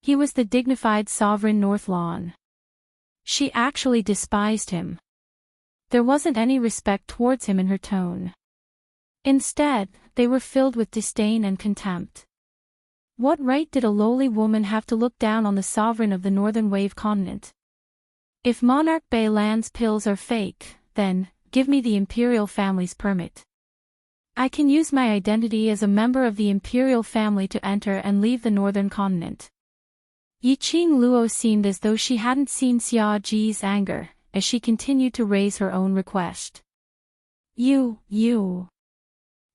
He was the dignified Sovereign Northlawn. She actually despised him. There wasn't any respect towards him in her tone. Instead, they were filled with disdain and contempt. What right did a lowly woman have to look down on the sovereign of the Northern Wave continent? If Monarch Bay Land's pills are fake, then, give me the imperial family's permit. I can use my identity as a member of the imperial family to enter and leave the northern continent. Yiqing Luo seemed as though she hadn't seen Xia Ji's anger, as she continued to raise her own request. You.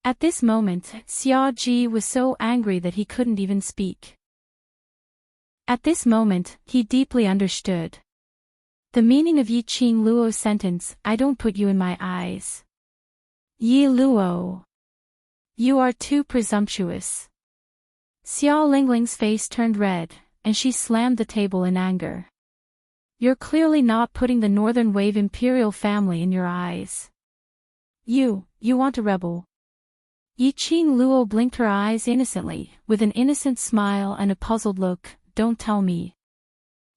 At this moment, Xia Ji was so angry that he couldn't even speak. At this moment, he deeply understood the meaning of Yiqing Luo's sentence, I don't put you in my eyes. Yi Luo. You are too presumptuous. Xiao Lingling's face turned red, and she slammed the table in anger. You're clearly not putting the Northern Wave Imperial family in your eyes. You want to rebel. Yiqing Luo blinked her eyes innocently, with an innocent smile and a puzzled look, don't tell me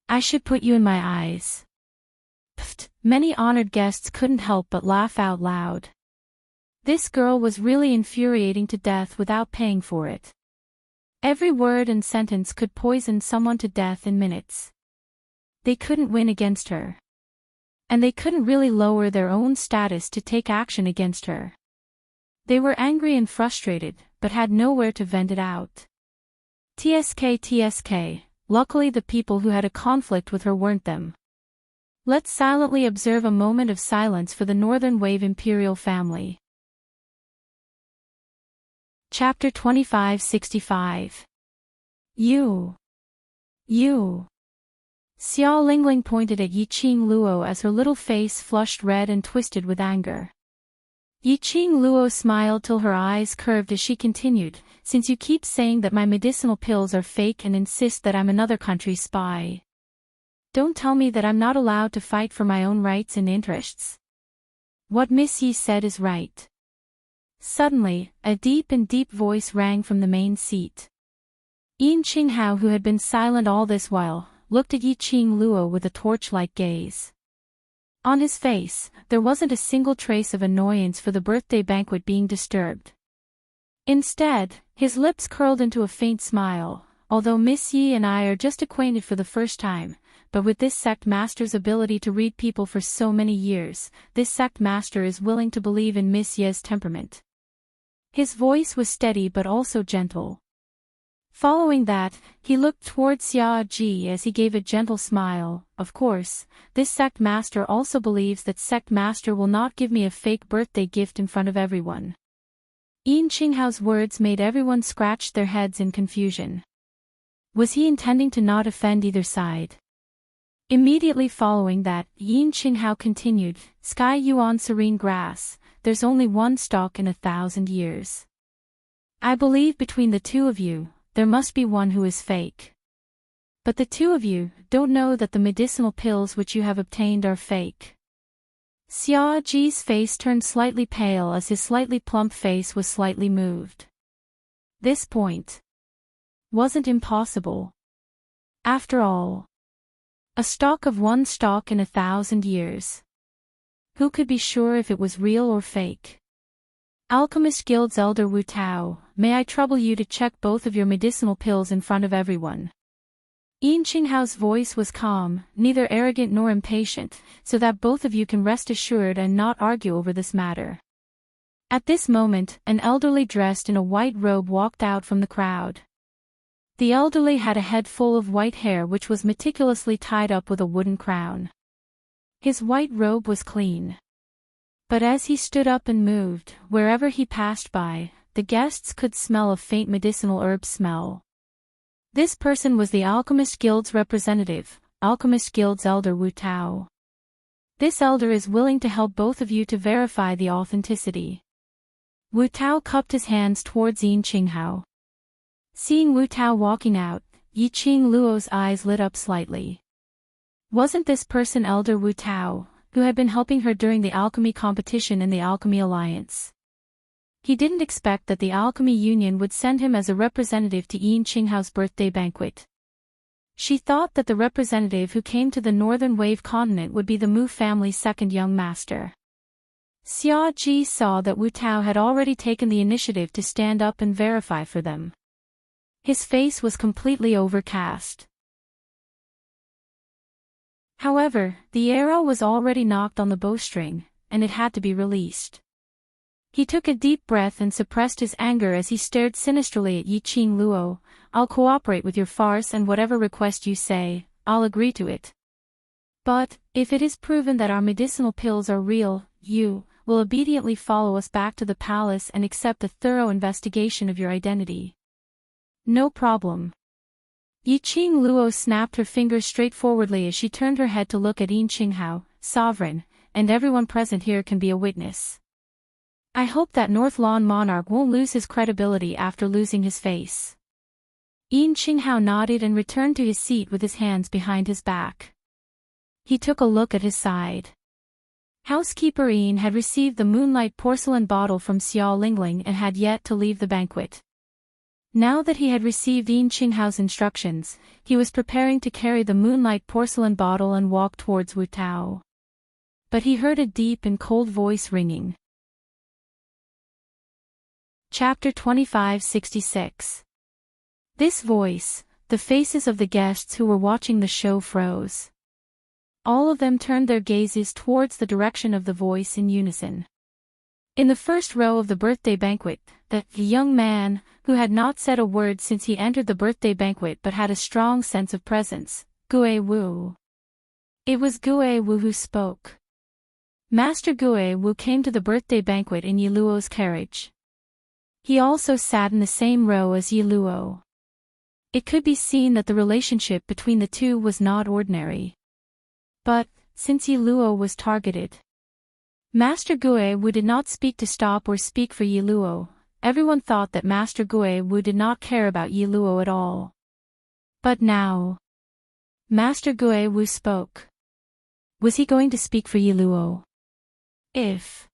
I should put you in my eyes. Pfft, many honored guests couldn't help but laugh out loud. This girl was really infuriating to death without paying for it. Every word and sentence could poison someone to death in minutes. They couldn't win against her. And they couldn't really lower their own status to take action against her. They were angry and frustrated, but had nowhere to vent it out. TSK, luckily the people who had a conflict with her weren't them. Let's silently observe a moment of silence for the Northern Wave Imperial family. Chapter 2565. You. Xiao Lingling pointed at Yiqing Luo as her little face flushed red and twisted with anger. Yiqing Luo smiled till her eyes curved as she continued, since you keep saying that my medicinal pills are fake and insist that I'm another country's spy. Don't tell me that I'm not allowed to fight for my own rights and interests. What Miss Yi said is right. Suddenly, a deep voice rang from the main seat. Yin Qinghao, who had been silent all this while, looked at Yi Qing Luo with a torch-like gaze. On his face, there wasn't a single trace of annoyance for the birthday banquet being disturbed. Instead, his lips curled into a faint smile. Although Miss Yi and I are just acquainted for the first time, but with this sect master's ability to read people for so many years, this sect master is willing to believe in Miss Yi's temperament. His voice was steady but also gentle. Following that, he looked towards Xia Ji as he gave a gentle smile. Of course, this sect master also believes that sect master will not give me a fake birthday gift in front of everyone. Yin Qinghao's words made everyone scratch their heads in confusion. Was he intending to not offend either side? Immediately following that, Yin Qinghao continued, Sky Yuan serene grass, there's only one stalk in 1,000 years. I believe between the two of you, there must be one who is fake. But the two of you don't know that the medicinal pills which you have obtained are fake. Xia Ji's face turned slightly pale as his slightly plump face was slightly moved. This point wasn't impossible. After all, a stalk of one stalk in 1,000 years. Who could be sure if it was real or fake? Alchemist Guild's elder Wu Tao, may I trouble you to check both of your medicinal pills in front of everyone? Yin Qinghao's voice was calm, neither arrogant nor impatient, so that both of you can rest assured and not argue over this matter. At this moment, an elderly dressed in a white robe walked out from the crowd. The elderly had a head full of white hair which was meticulously tied up with a wooden crown. His white robe was clean. But as he stood up and moved, wherever he passed by, the guests could smell a faint medicinal herb smell. This person was the Alchemist Guild's representative, Alchemist Guild's elder Wu Tao. This elder is willing to help both of you to verify the authenticity. Wu Tao cupped his hands towards Yin Qinghao. Seeing Wu Tao walking out, Yi Qing Luo's eyes lit up slightly. Wasn't this person elder Wu Tao, who had been helping her during the alchemy competition in the Alchemy Alliance? He didn't expect that the Alchemy Union would send him as a representative to Yin Qinghao's birthday banquet. She thought that the representative who came to the Northern Wave continent would be the Mu family's second young master. Xia Ji saw that Wu Tao had already taken the initiative to stand up and verify for them. His face was completely overcast. However, the arrow was already knocked on the bowstring, and it had to be released. He took a deep breath and suppressed his anger as he stared sinisterly at Yi Qing Luo. I'll cooperate with your farce, and whatever request you say, I'll agree to it. But, if it is proven that our medicinal pills are real, you will obediently follow us back to the palace and accept a thorough investigation of your identity. No problem. Yi Qing Luo snapped her fingers straightforwardly as she turned her head to look at Yin Qinghao, sovereign, and everyone present here can be a witness. I hope that North Lawn monarch won't lose his credibility after losing his face. Yin Qinghao nodded and returned to his seat with his hands behind his back. He took a look at his side. Housekeeper Yin had received the moonlight porcelain bottle from Xiao Lingling and had yet to leave the banquet. Now that he had received Yin Qinghao's instructions, he was preparing to carry the moonlight porcelain bottle and walk towards Wu Tao. But he heard a deep and cold voice ringing. Chapter 2566. This voice, the faces of the guests who were watching the show froze. All of them turned their gazes towards the direction of the voice in unison. In the first row of the birthday banquet, the young man, who had not said a word since he entered the birthday banquet but had a strong sense of presence, Gue Wu. It was Gue Wu who spoke. Master Gue Wu came to the birthday banquet in Yi Luo's carriage. He also sat in the same row as Yi Luo. It could be seen that the relationship between the two was not ordinary. But, since Yi Luo was targeted, Master Gue Wu did not speak to stop or speak for Yi Luo. Everyone thought that Master Gue Wu did not care about Yi Luo at all. But now, Master Gue Wu spoke. Was he going to speak for Yi Luo? If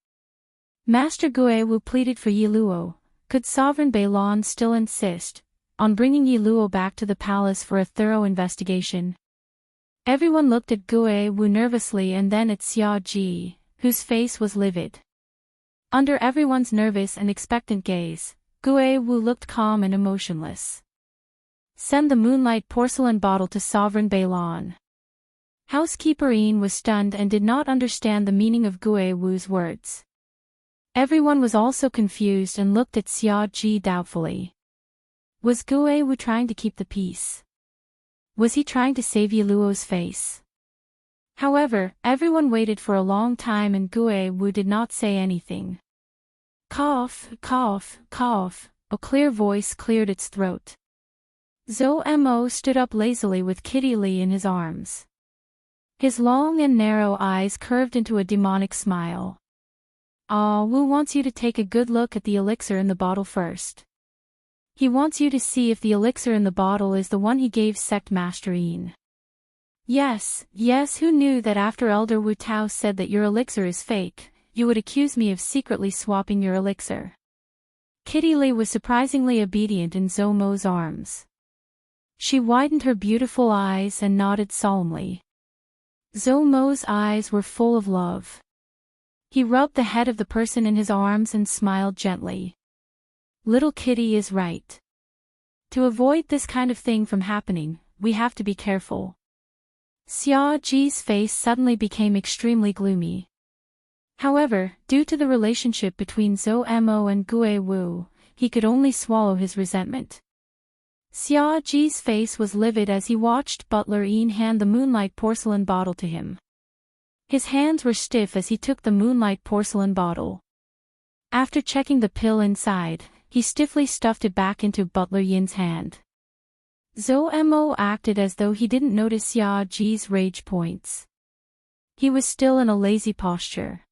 Master Gue Wu pleaded for Yi Luo, could Sovereign Beilong still insist on bringing Yi Luo back to the palace for a thorough investigation? Everyone looked at Gue Wu nervously and then at Xia Ji, whose face was livid. Under everyone's nervous and expectant gaze, Gue Wu looked calm and emotionless. Send the moonlight porcelain bottle to Sovereign Beilong. Housekeeper Yin was stunned and did not understand the meaning of Gue Wu's words. Everyone was also confused and looked at Xia Ji doubtfully. Was Gue Wu trying to keep the peace? Was he trying to save Yi Luo's face? However, everyone waited for a long time and Gue Wu did not say anything. Cough, cough, cough, a clear voice cleared its throat. Zhou Mo stood up lazily with Kitty Li in his arms. His long and narrow eyes curved into a demonic smile. Wu wants you to take a good look at the elixir in the bottle first. He wants you to see if the elixir in the bottle is the one he gave Sect Master Yin. Yes, who knew that after Elder Wu Tao said that your elixir is fake, you would accuse me of secretly swapping your elixir. Kitty Li was surprisingly obedient in Zhou Mo's arms. She widened her beautiful eyes and nodded solemnly. Zhou Mo's eyes were full of love. He rubbed the head of the person in his arms and smiled gently. Little Kitty is right. To avoid this kind of thing from happening, we have to be careful. Xia Ji's face suddenly became extremely gloomy. However, due to the relationship between Zhou Mo and Gue Wu, he could only swallow his resentment. Xia Ji's face was livid as he watched Butler Yin hand the moonlight porcelain bottle to him. His hands were stiff as he took the moonlight porcelain bottle. After checking the pill inside, he stiffly stuffed it back into Butler Yin's hand. Zhou Mo acted as though he didn't notice Xia Ji's rage points. He was still in a lazy posture.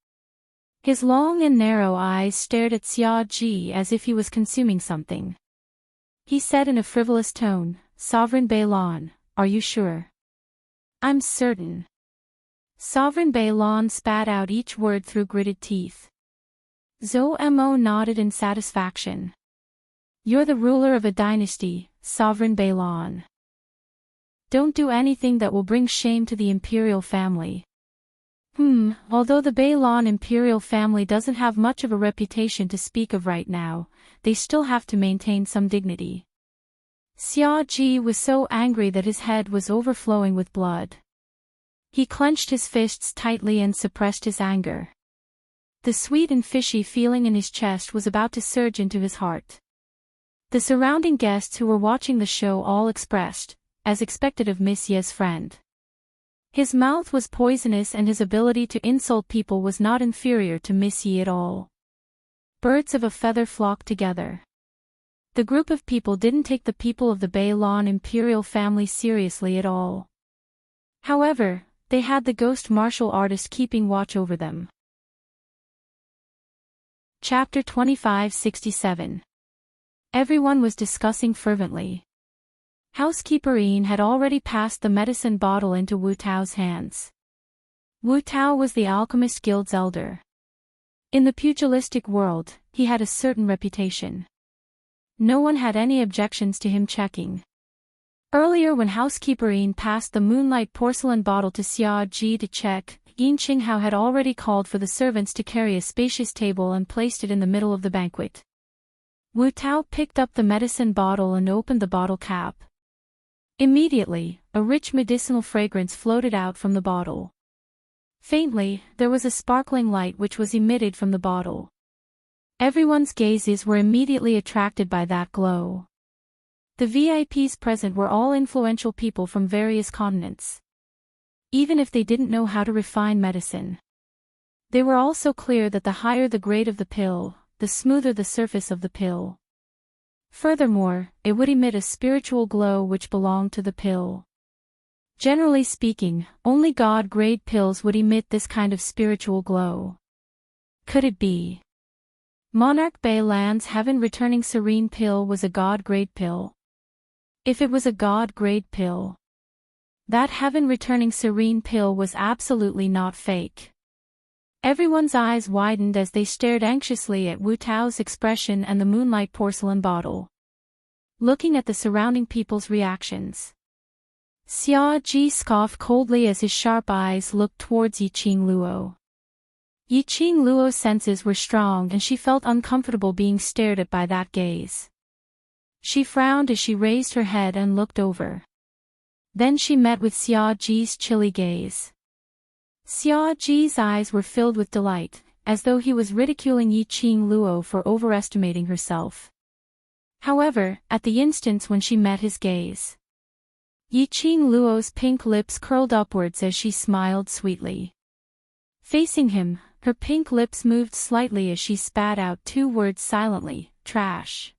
His long and narrow eyes stared at Xia Ji as if he was consuming something. He said in a frivolous tone, Sovereign Beilong, are you sure? I'm certain. Sovereign Beilong spat out each word through gritted teeth. Zhou Mo nodded in satisfaction. You're the ruler of a dynasty, Sovereign Beilong. Don't do anything that will bring shame to the imperial family. Although the Beilong imperial family doesn't have much of a reputation to speak of right now, they still have to maintain some dignity. Xia Ji was so angry that his head was overflowing with blood. He clenched his fists tightly and suppressed his anger. The sweet and fishy feeling in his chest was about to surge into his heart. The surrounding guests who were watching the show all expressed, as expected of Miss Ye's friend. His mouth was poisonous and his ability to insult people was not inferior to Miss Ye at all. Birds of a feather flocked together. The group of people didn't take the people of the Beilong imperial family seriously at all. However, they had the ghost martial artist keeping watch over them. Chapter 2567. Everyone was discussing fervently. Housekeeper Yin had already passed the medicine bottle into Wu Tao's hands. Wu Tao was the Alchemist Guild's elder. In the pugilistic world, he had a certain reputation. No one had any objections to him checking. Earlier when Housekeeper Yin passed the moonlight porcelain bottle to Xia Ji to check, Yin Qinghao had already called for the servants to carry a spacious table and placed it in the middle of the banquet. Wu Tao picked up the medicine bottle and opened the bottle cap. Immediately, a rich medicinal fragrance floated out from the bottle. Faintly, there was a sparkling light which was emitted from the bottle. Everyone's gazes were immediately attracted by that glow. The VIPs present were all influential people from various continents. Even if they didn't know how to refine medicine. They were also clear that the higher the grade of the pill, the smoother the surface of the pill. Furthermore, it would emit a spiritual glow which belonged to the pill. Generally speaking, only God-grade pills would emit this kind of spiritual glow. Could it be? Monarch Beilong's heaven-returning serene pill was a God-grade pill. If it was a God-grade pill, That heaven-returning serene pill was absolutely not fake. Everyone's eyes widened as they stared anxiously at Wu Tao's expression and the moonlight porcelain bottle, looking at the surrounding people's reactions. Xia Ji scoffed coldly as his sharp eyes looked towards Yiqing Luo. Yiqing Luo's senses were strong and she felt uncomfortable being stared at by that gaze. She frowned as she raised her head and looked over. Then she met with Xia Ji's chilly gaze. Xia Ji's eyes were filled with delight, as though he was ridiculing Yiqing Luo for overestimating herself. However, at the instant when she met his gaze, Yiqing Luo's pink lips curled upwards as she smiled sweetly. Facing him, her pink lips moved slightly as she spat out two words silently, trash.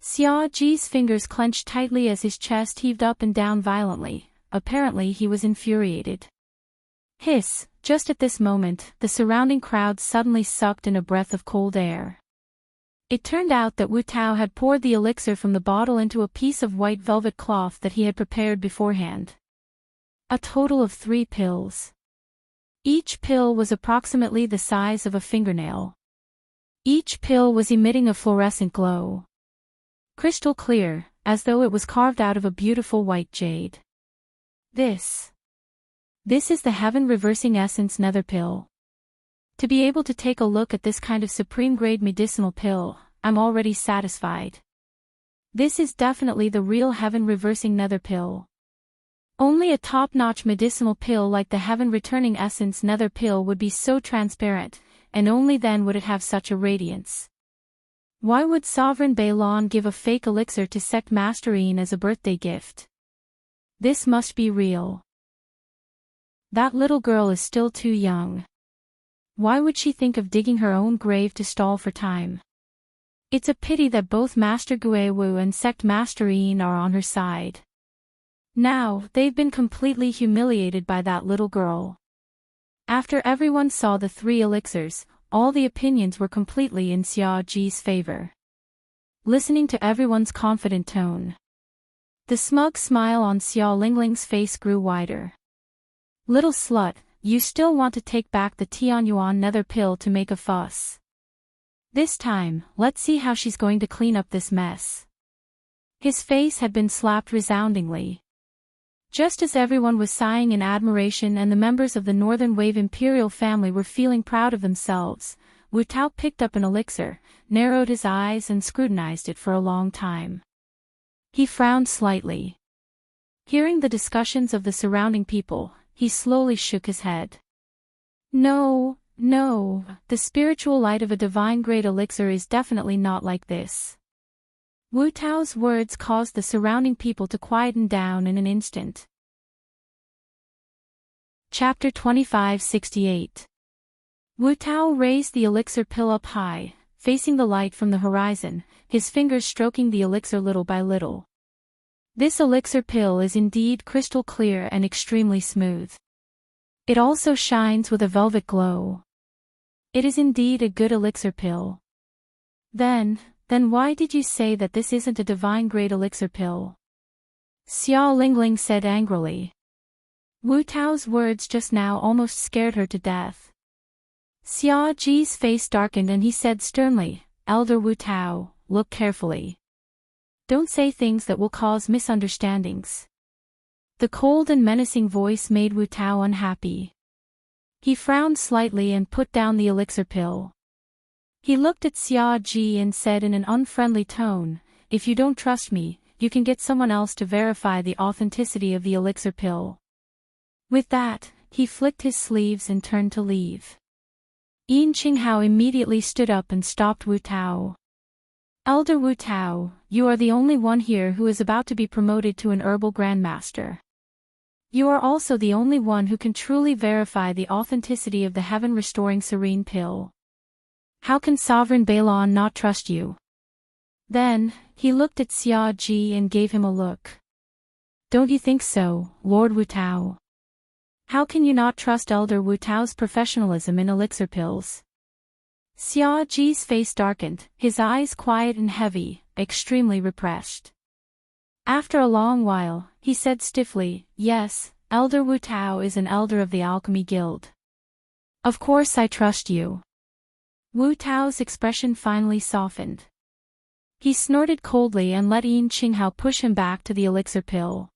Xia Ji's fingers clenched tightly as his chest heaved up and down violently. Apparently he was infuriated. Hiss! Just at this moment, the surrounding crowd suddenly sucked in a breath of cold air. It turned out that Wu Tao had poured the elixir from the bottle into a piece of white velvet cloth that he had prepared beforehand. A total of 3 pills. Each pill was approximately the size of a fingernail. Each pill was emitting a fluorescent glow, crystal clear, as though it was carved out of a beautiful white jade. This is the heaven-reversing essence nether pill. To be able to take a look at this kind of supreme-grade medicinal pill, I'm already satisfied. This is definitely the real heaven-reversing nether pill. Only a top-notch medicinal pill like the heaven-returning essence nether pill would be so transparent, and only then would it have such a radiance. Why would Sovereign Beilong give a fake elixir to Sect Master Yin as a birthday gift? This must be real. That little girl is still too young. Why would she think of digging her own grave to stall for time? It's a pity that both Master Guiwu and Sect Master Yin are on her side. Now, they've been completely humiliated by that little girl. After everyone saw the 3 elixirs, all the opinions were completely in Xia Ji's favor. Listening to everyone's confident tone, the smug smile on Xia Lingling's face grew wider. Little slut, you still want to take back the Tianyuan nether pill to make a fuss. This time, let's see how she's going to clean up this mess. His face had been slapped resoundingly. Just as everyone was sighing in admiration and the members of the Northern Wave Imperial family were feeling proud of themselves, Wu Tao picked up an elixir, narrowed his eyes and scrutinized it for a long time. He frowned slightly. Hearing the discussions of the surrounding people, he slowly shook his head. No, the spiritual light of a divine-grade elixir is definitely not like this. Wu Tao's words caused the surrounding people to quieten down in an instant. Chapter 2568. Wu Tao raised the elixir pill up high, facing the light from the horizon, his fingers stroking the elixir little by little. This elixir pill is indeed crystal clear and extremely smooth. It also shines with a velvet glow. It is indeed a good elixir pill. Then why did you say that this isn't a divine-grade elixir pill? Xia Lingling said angrily. Wu Tao's words just now almost scared her to death. Xia Ji's face darkened and he said sternly, Elder Wu Tao, look carefully. Don't say things that will cause misunderstandings. The cold and menacing voice made Wu Tao unhappy. He frowned slightly and put down the elixir pill. He looked at Xia Ji and said in an unfriendly tone, if you don't trust me, you can get someone else to verify the authenticity of the elixir pill. With that, he flicked his sleeves and turned to leave. Yin Qinghao immediately stood up and stopped Wu Tao. Elder Wu Tao, you are the only one here who is about to be promoted to an herbal grandmaster. You are also the only one who can truly verify the authenticity of the heaven-restoring serene pill. How can Sovereign Beilong not trust you? Then, he looked at Xia Ji and gave him a look. Don't you think so, Lord Wu Tao? How can you not trust Elder Wu Tao's professionalism in elixir pills? Xia Ji's face darkened, his eyes quiet and heavy, extremely repressed. After a long while, he said stiffly, "Yes, Elder Wu Tao is an elder of the Alchemy Guild. Of course I trust you." Wu Tao's expression finally softened. He snorted coldly and let Yin Qinghao push him back to the elixir pill.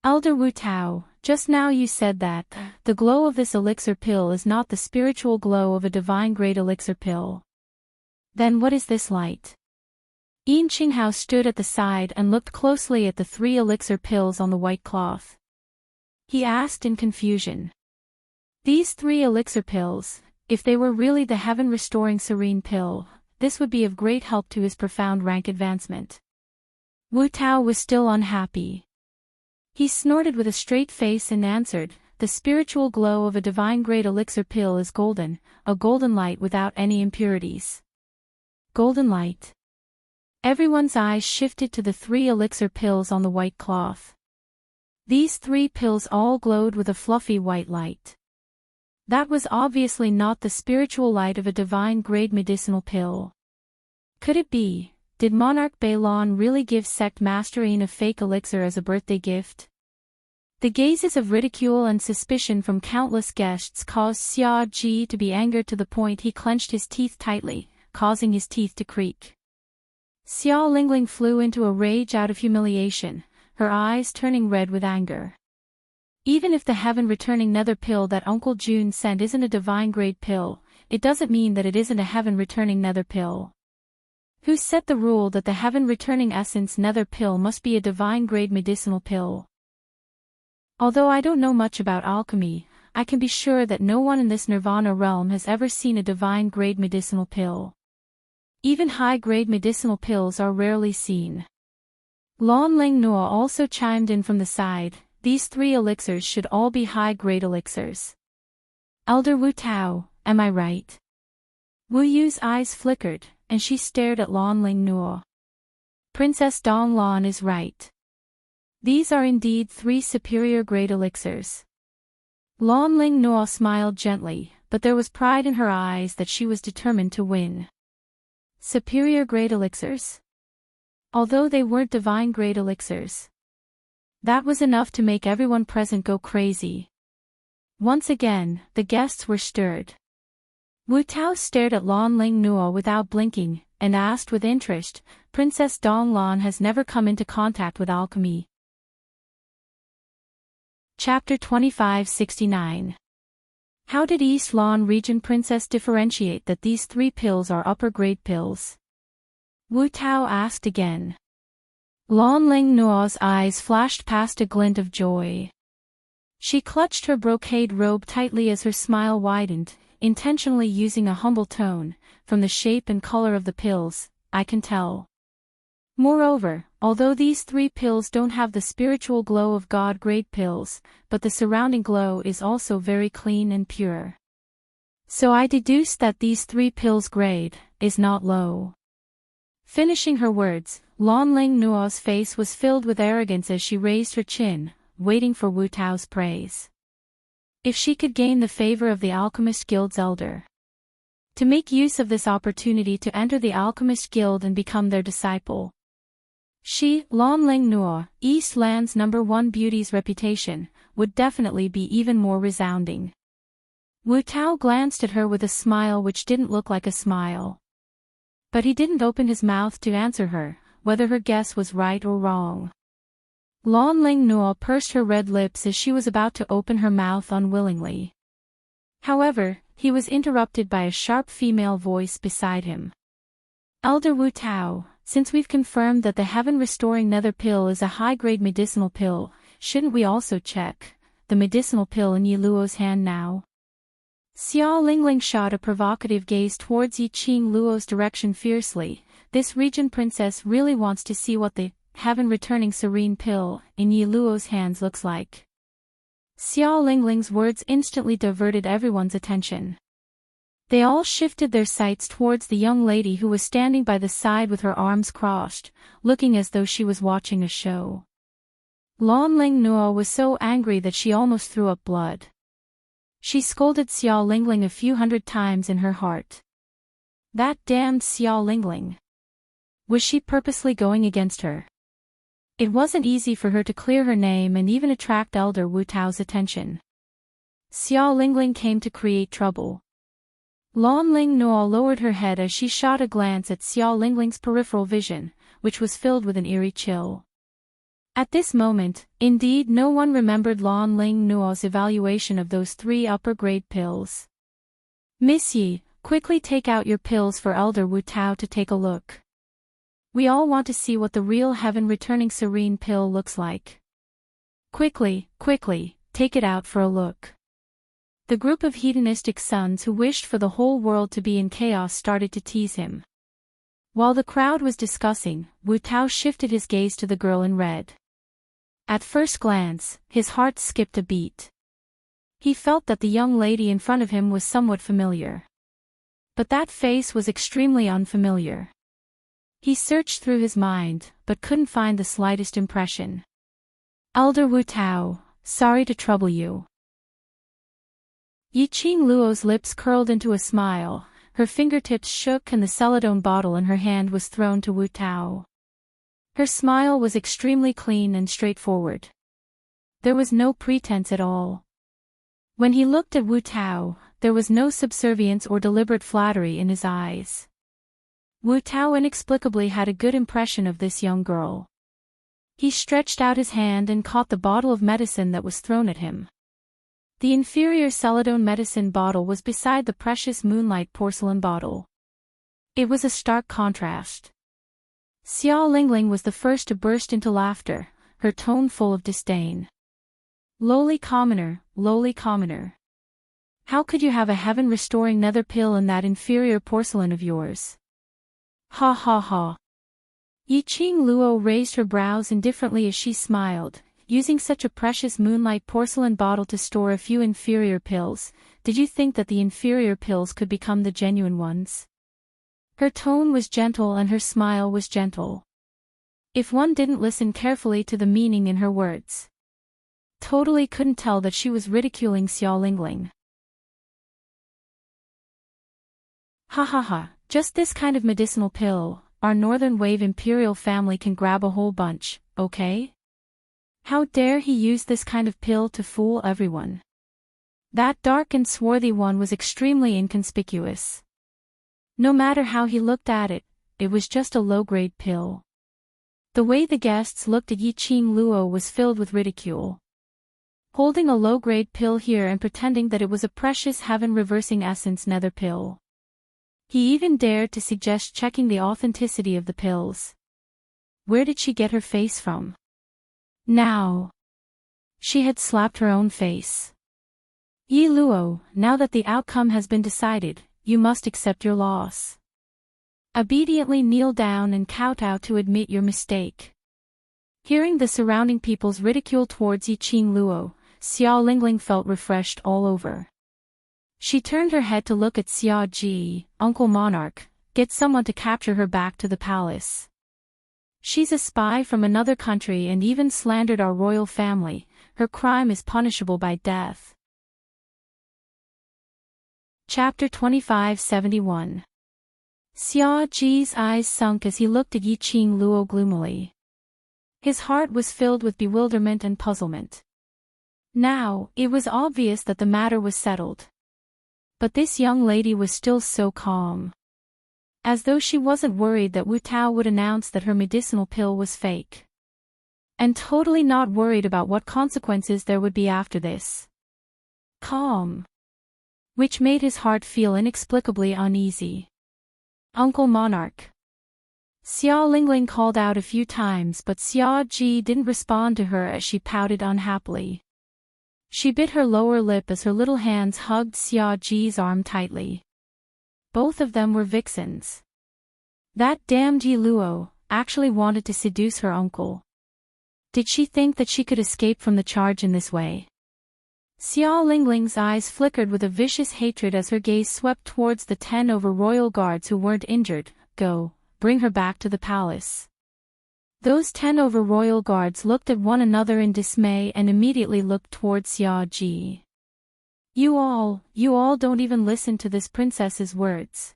"Elder Wu Tao, just now you said that the glow of this elixir pill is not the spiritual glow of a divine-grade elixir pill. Then what is this light?" Yin Qinghao stood at the side and looked closely at the 3 elixir pills on the white cloth. He asked in confusion. These 3 elixir pills, if they were really the heaven-restoring serene pill, this would be of great help to his profound rank advancement. Wu Tao was still unhappy. He snorted with a straight face and answered, "The spiritual glow of a divine-grade elixir pill is golden, a golden light without any impurities." Golden light. Everyone's eyes shifted to the 3 elixir pills on the white cloth. These 3 pills all glowed with a fluffy white light. That was obviously not the spiritual light of a divine-grade medicinal pill. Could it be, did Monarch Beilon really give sect Master Yin a fake elixir as a birthday gift? The gazes of ridicule and suspicion from countless guests caused Xia Ji to be angered to the point he clenched his teeth tightly, causing his teeth to creak. Xia Lingling flew into a rage out of humiliation, her eyes turning red with anger. Even if the heaven-returning nether pill that Uncle June sent isn't a divine-grade pill, it doesn't mean that it isn't a heaven-returning nether pill. Who set the rule that the heaven-returning essence nether pill must be a divine-grade medicinal pill? Although I don't know much about alchemy, I can be sure that no one in this nirvana realm has ever seen a divine-grade medicinal pill. Even high-grade medicinal pills are rarely seen. Lon Ling Nua also chimed in from the side, "These 3 elixirs should all be high-grade elixirs. Elder Wu Tao, am I right?" Wu Yu's eyes flickered, and she stared at Lon Ling Nua. "Princess Dong Lan is right. These are indeed 3 superior-grade elixirs." Lon Ling Nua smiled gently, but there was pride in her eyes that she was determined to win. Superior-grade elixirs? Although they weren't divine-grade elixirs. That was enough to make everyone present go crazy. Once again, the guests were stirred. Wu Tao stared at Lon Ling Nua without blinking, and asked with interest, "Princess Dong Lan has never come into contact with alchemy." Chapter 2569. How did East Lan region princess differentiate that these 3 pills are upper-grade pills? Wu Tao asked again. Lon Ling Nua's eyes flashed past a glint of joy. She clutched her brocade robe tightly as her smile widened, intentionally using a humble tone, "From the shape and color of the pills, I can tell." Moreover, although these 3 pills don't have the spiritual glow of God-grade pills, but the surrounding glow is also very clean and pure. So I deduced that these 3 pills' grade is not low. Finishing her words, Lon Ling Nua's face was filled with arrogance as she raised her chin, waiting for Wu Tao's praise. If she could gain the favor of the Alchemist Guild's elder. To make use of this opportunity to enter the Alchemist Guild and become their disciple. She, Lon Ling Nua, East Land's #1 beauty's reputation, would definitely be even more resounding. Wu Tao glanced at her with a smile which didn't look like a smile. But he didn't open his mouth to answer her, whether her guess was right or wrong. Lon Ling Nua pursed her red lips as she was about to open her mouth unwillingly. However, he was interrupted by a sharp female voice beside him. "Elder Wu Tao, since we've confirmed that the heaven-restoring nether pill is a high-grade medicinal pill, shouldn't we also check the medicinal pill in Yi Luo's hand now?" Xia Lingling shot a provocative gaze towards Yi Qing Luo's direction fiercely. This region princess really wants to see what the heaven-returning serene pill in Yi Luo's hands looks like. Xia Lingling's words instantly diverted everyone's attention. They all shifted their sights towards the young lady who was standing by the side with her arms crossed, looking as though she was watching a show. Lon Ling Nua was so angry that she almost threw up blood. She scolded Xia Lingling a few hundred times in her heart. That damned Xia Lingling. Was she purposely going against her? It wasn't easy for her to clear her name and even attract Elder Wu Tao's attention. Xiao Lingling came to create trouble. Lan Ling Nuo lowered her head as she shot a glance at Xiao Lingling's peripheral vision, which was filled with an eerie chill. At this moment, indeed, no one remembered Lan Ling Nuo's evaluation of those 3 upper-grade pills. Miss Yi, quickly take out your pills for Elder Wu Tao to take a look. We all want to see what the real heaven-returning serene pill looks like. Quickly, take it out for a look. The group of hedonistic sons who wished for the whole world to be in chaos started to tease him. While the crowd was discussing, Wu Tao shifted his gaze to the girl in red. At first glance, his heart skipped a beat. He felt that the young lady in front of him was somewhat familiar. But that face was extremely unfamiliar. He searched through his mind, but couldn't find the slightest impression. Elder Wu Tao, sorry to trouble you. Yiqing Luo's lips curled into a smile, her fingertips shook and the celadone bottle in her hand was thrown to Wu Tao. Her smile was extremely clean and straightforward. There was no pretense at all. When he looked at Wu Tao, there was no subservience or deliberate flattery in his eyes. Wu Tao inexplicably had a good impression of this young girl. He stretched out his hand and caught the bottle of medicine that was thrown at him. The inferior celadone medicine bottle was beside the precious moonlight porcelain bottle. It was a stark contrast. Xiao Lingling was the first to burst into laughter, her tone full of disdain. Lowly commoner. How could you have a heaven-restoring nether pill in that inferior porcelain of yours? Ha ha ha. Yiqing Luo raised her brows indifferently as she smiled, using such a precious moonlight porcelain bottle to store a few inferior pills. Did you think that the inferior pills could become the genuine ones? Her tone was gentle and her smile was gentle. If one didn't listen carefully to the meaning in her words, totally couldn't tell that she was ridiculing Xiao Lingling. Ha ha ha, just this kind of medicinal pill, our Northern Wave Imperial family can grab a whole bunch, okay? How dare he use this kind of pill to fool everyone? That dark and swarthy one was extremely inconspicuous. No matter how he looked at it, it was just a low-grade pill. The way the guests looked at Yiqing Luo was filled with ridicule. Holding a low-grade pill here and pretending that it was a precious heaven-reversing essence nether pill. He even dared to suggest checking the authenticity of the pills. Where did she get her face from? Now. She had slapped her own face. Yi Luo, now that the outcome has been decided, you must accept your loss. Obediently kneel down and kowtow to admit your mistake. Hearing the surrounding people's ridicule towards Yiqing Luo, Xiao Lingling felt refreshed all over. She turned her head to look at Xia Ji, Uncle Monarch, get someone to capture her back to the palace. She's a spy from another country and even slandered our royal family. Her crime is punishable by death. Chapter 2571. Xia Ji's eyes sunk as he looked at Yiqing Luo gloomily. His heart was filled with bewilderment and puzzlement. Now, it was obvious that the matter was settled. But this young lady was still so calm. As though she wasn't worried that Wu Tao would announce that her medicinal pill was fake. And totally not worried about what consequences there would be after this. Calm. Which made his heart feel inexplicably uneasy. Uncle Monarch. Xiao Lingling called out a few times but Xia Ji didn't respond to her as she pouted unhappily. She bit her lower lip as her little hands hugged Xia Ji's arm tightly. Both of them were vixens. That damned Yi Luo actually wanted to seduce her uncle. Did she think that she could escape from the charge in this way? Xiao Lingling's eyes flickered with a vicious hatred as her gaze swept towards the 10 over royal guards who weren't injured. Go, bring her back to the palace. Those 10 over royal guards looked at one another in dismay and immediately looked towards Xia Ji. You all don't even listen to this princess's words.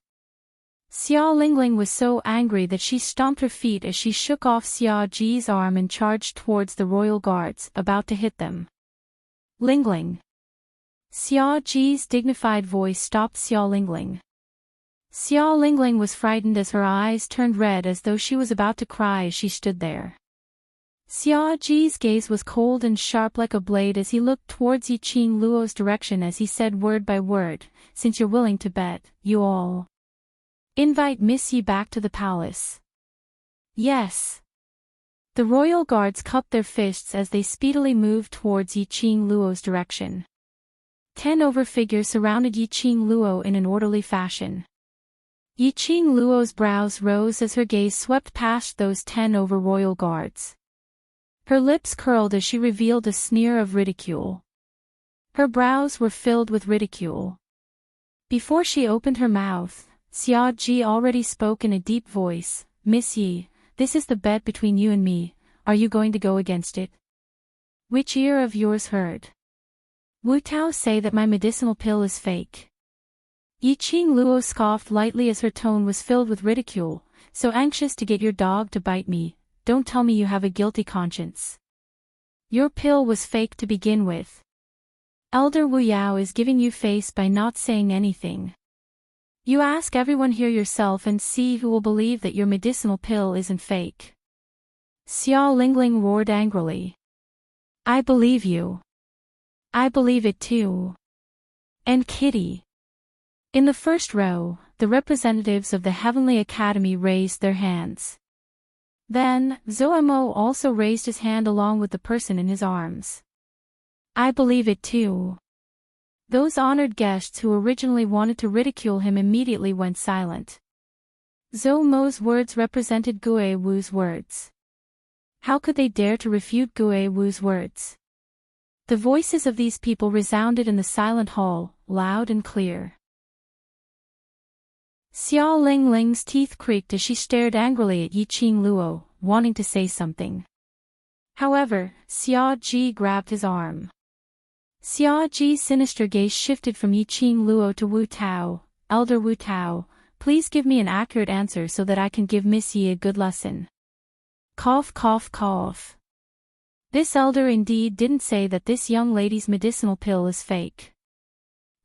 Xiao Lingling was so angry that she stomped her feet as she shook off Xiao Ji's arm and charged towards the royal guards, about to hit them. Lingling. Xiao Ji's dignified voice stopped Xiao Lingling. Xiao Lingling was frightened as her eyes turned red as though she was about to cry as she stood there. Xiao Ji's gaze was cold and sharp like a blade as he looked towards Yiqing Luo's direction as he said word by word, "Since you're willing to bet, you all invite Miss Yi back to the palace." Yes. The royal guards cupped their fists as they speedily moved towards Yiqing Luo's direction. 10 over figures surrounded Yiqing Luo in an orderly fashion. Yiqing Luo's brows rose as her gaze swept past those 10 over royal guards. Her lips curled as she revealed a sneer of ridicule. Her brows were filled with ridicule. Before she opened her mouth, Xiao Ji already spoke in a deep voice, "Miss Yi, this is the bet between you and me, are you going to go against it?" "Which ear of yours heard Wu Tao say that my medicinal pill is fake?" Yiqing Luo scoffed lightly as her tone was filled with ridicule, "So anxious to get your dog to bite me, don't tell me you have a guilty conscience. Your pill was fake to begin with. Elder Wu Yao is giving you face by not saying anything. You ask everyone here yourself and see who will believe that your medicinal pill isn't fake." Xiao Lingling roared angrily. "I believe you. I believe it too. And Kitty." In the first row, the representatives of the Heavenly Academy raised their hands. Then, Zoemo also raised his hand along with the person in his arms. "I believe it too." Those honored guests who originally wanted to ridicule him immediately went silent. Zhou Mo's words represented Gue Wu's words. How could they dare to refute Gue Wu's words? The voices of these people resounded in the silent hall, loud and clear. Xiao Lingling's teeth creaked as she stared angrily at Yiqing Luo, wanting to say something. However, Xiao Ji grabbed his arm. Xiao Ji's sinister gaze shifted from Yiqing Luo to Wu Tao. "Elder Wu Tao, please give me an accurate answer so that I can give Miss Yi a good lesson." Cough cough cough. This elder indeed didn't say that this young lady's medicinal pill is fake.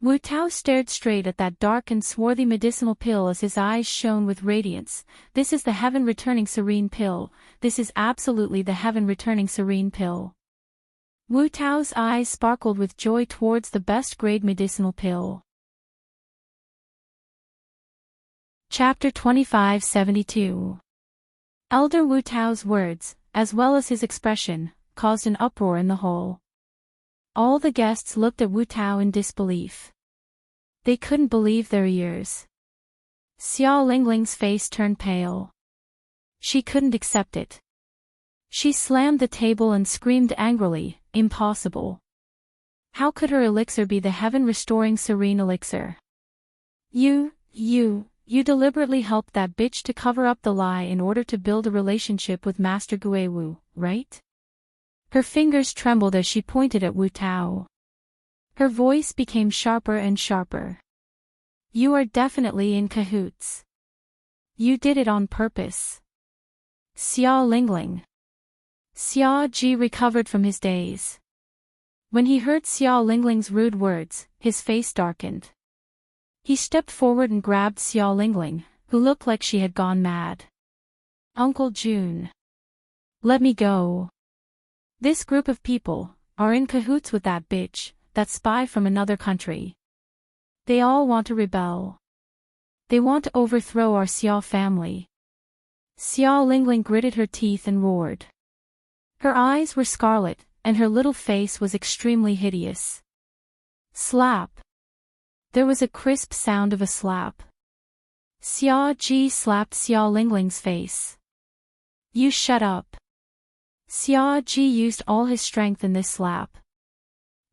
Wu Tao stared straight at that dark and swarthy medicinal pill as his eyes shone with radiance. "This is the heaven-returning serene pill. This is absolutely the heaven-returning serene pill." Wu Tao's eyes sparkled with joy towards the best-grade medicinal pill. Chapter 2572. Elder Wu Tao's words, as well as his expression, caused an uproar in the hall. All the guests looked at Wu Tao in disbelief. They couldn't believe their ears. Xiao Lingling's face turned pale. She couldn't accept it. She slammed the table and screamed angrily, "Impossible! How could her elixir be the heaven-restoring serene elixir? You deliberately helped that bitch to cover up the lie in order to build a relationship with Master Gue Wu, right?" Her fingers trembled as she pointed at Wu Tao. Her voice became sharper and sharper. "You are definitely in cahoots. You did it on purpose." Xiao Lingling. Xiao Ji recovered from his daze. When he heard Xiao Lingling's rude words, his face darkened. He stepped forward and grabbed Xiao Lingling, who looked like she had gone mad. "Uncle Jun. Let me go. This group of people are in cahoots with that bitch, that spy from another country. They all want to rebel. They want to overthrow our Xiao family." Xiao Lingling gritted her teeth and roared. Her eyes were scarlet, and her little face was extremely hideous. Slap. There was a crisp sound of a slap. Xiao Ji slapped Xiao Lingling's face. "You shut up." Xiao Ji used all his strength in this slap.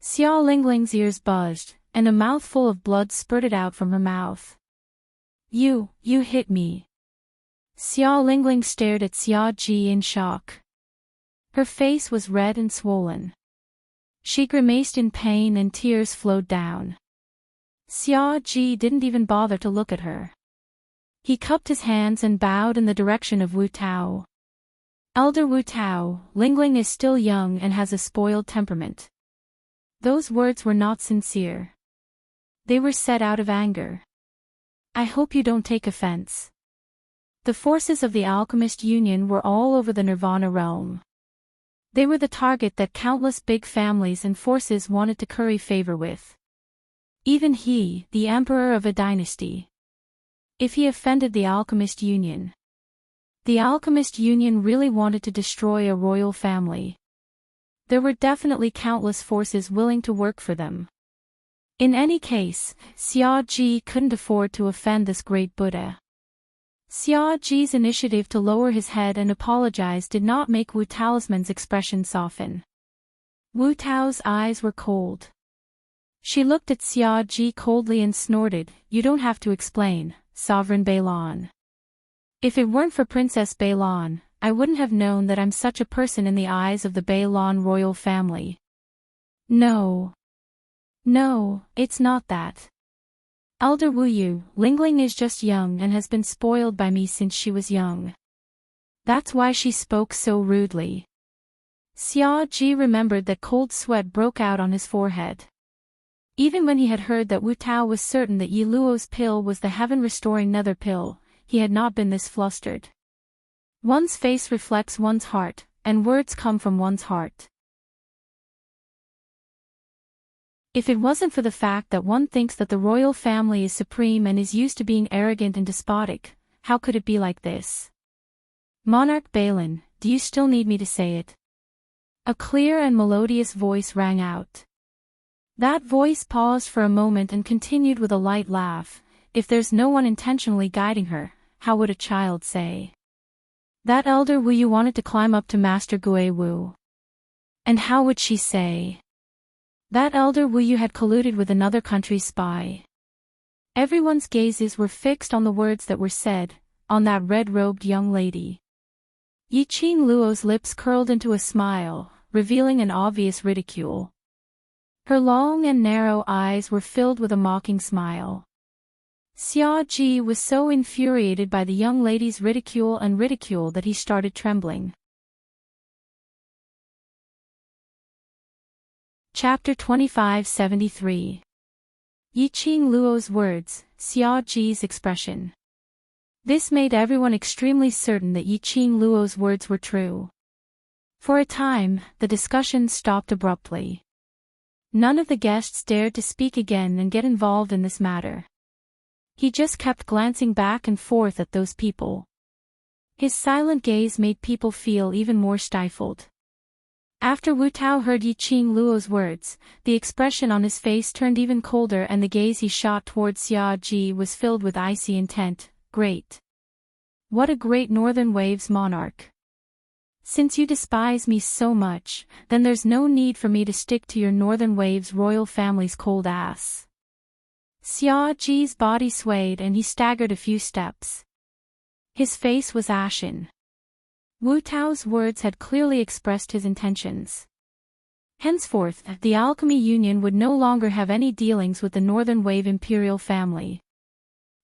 Xiao Lingling's ears buzzed, and a mouthful of blood spurted out from her mouth. You hit me." Xiao Lingling stared at Xiao Ji in shock. Her face was red and swollen. She grimaced in pain and tears flowed down. Xiao Ji didn't even bother to look at her. He cupped his hands and bowed in the direction of Wu Tao. Elder Wu Tao, Lingling is still young and has a spoiled temperament. Those words were not sincere. They were said out of anger. I hope you don't take offense. The forces of the Alchemist Union were all over the Nirvana realm. They were the target that countless big families and forces wanted to curry favor with. Even he, the emperor of a dynasty. If he offended the Alchemist Union. The Alchemist Union really wanted to destroy a royal family. There were definitely countless forces willing to work for them. In any case, Xia Ji couldn't afford to offend this great Buddha. Xia Ji's initiative to lower his head and apologize did not make Wu Tao's expression soften. Wu Tao's eyes were cold. She looked at Xia Ji coldly and snorted, "You don't have to explain, Sovereign Beilan. If it weren't for Princess Beilan, I wouldn't have known that I'm such a person in the eyes of the Beilan royal family." No, it's not that. Elder Wu Yu, Lingling is just young and has been spoiled by me since she was young. That's why she spoke so rudely. Xia Ji remembered that cold sweat broke out on his forehead. Even when he had heard that Wu Tao was certain that Yi Luo's pill was the heaven-restoring nether pill, he had not been this flustered. One's face reflects one's heart, and words come from one's heart. If it wasn't for the fact that one thinks that the royal family is supreme and is used to being arrogant and despotic, how could it be like this? Monarch Balin, do you still need me to say it? A clear and melodious voice rang out. That voice paused for a moment and continued with a light laugh. If there's no one intentionally guiding her, how would a child say? That elder Wu Yu wanted to climb up to Master Gui Wu. And how would she say? That elder Wu Yu had colluded with another country's spy. Everyone's gazes were fixed on the words that were said, on that red-robed young lady. Yi Qing Luo's lips curled into a smile, revealing an obvious ridicule. Her long and narrow eyes were filled with a mocking smile. Xia Ji was so infuriated by the young lady's ridicule that he started trembling. Chapter 2573. Yi Qing Luo's words, Xia Ji's expression. This made everyone extremely certain that Yi Qing Luo's words were true. For a time, the discussion stopped abruptly. None of the guests dared to speak again and get involved in this matter. He just kept glancing back and forth at those people. His silent gaze made people feel even more stifled. After Wu Tao heard Yi Qing Luo's words, the expression on his face turned even colder and the gaze he shot towards Xia Ji was filled with icy intent. Great. What a great Northern Waves monarch. Since you despise me so much, then there's no need for me to stick to your Northern Waves royal family's cold ass. Xia Ji's body swayed and he staggered a few steps. His face was ashen. Wu Tao's words had clearly expressed his intentions. Henceforth, the Alchemy Union would no longer have any dealings with the Northern Wave Imperial family.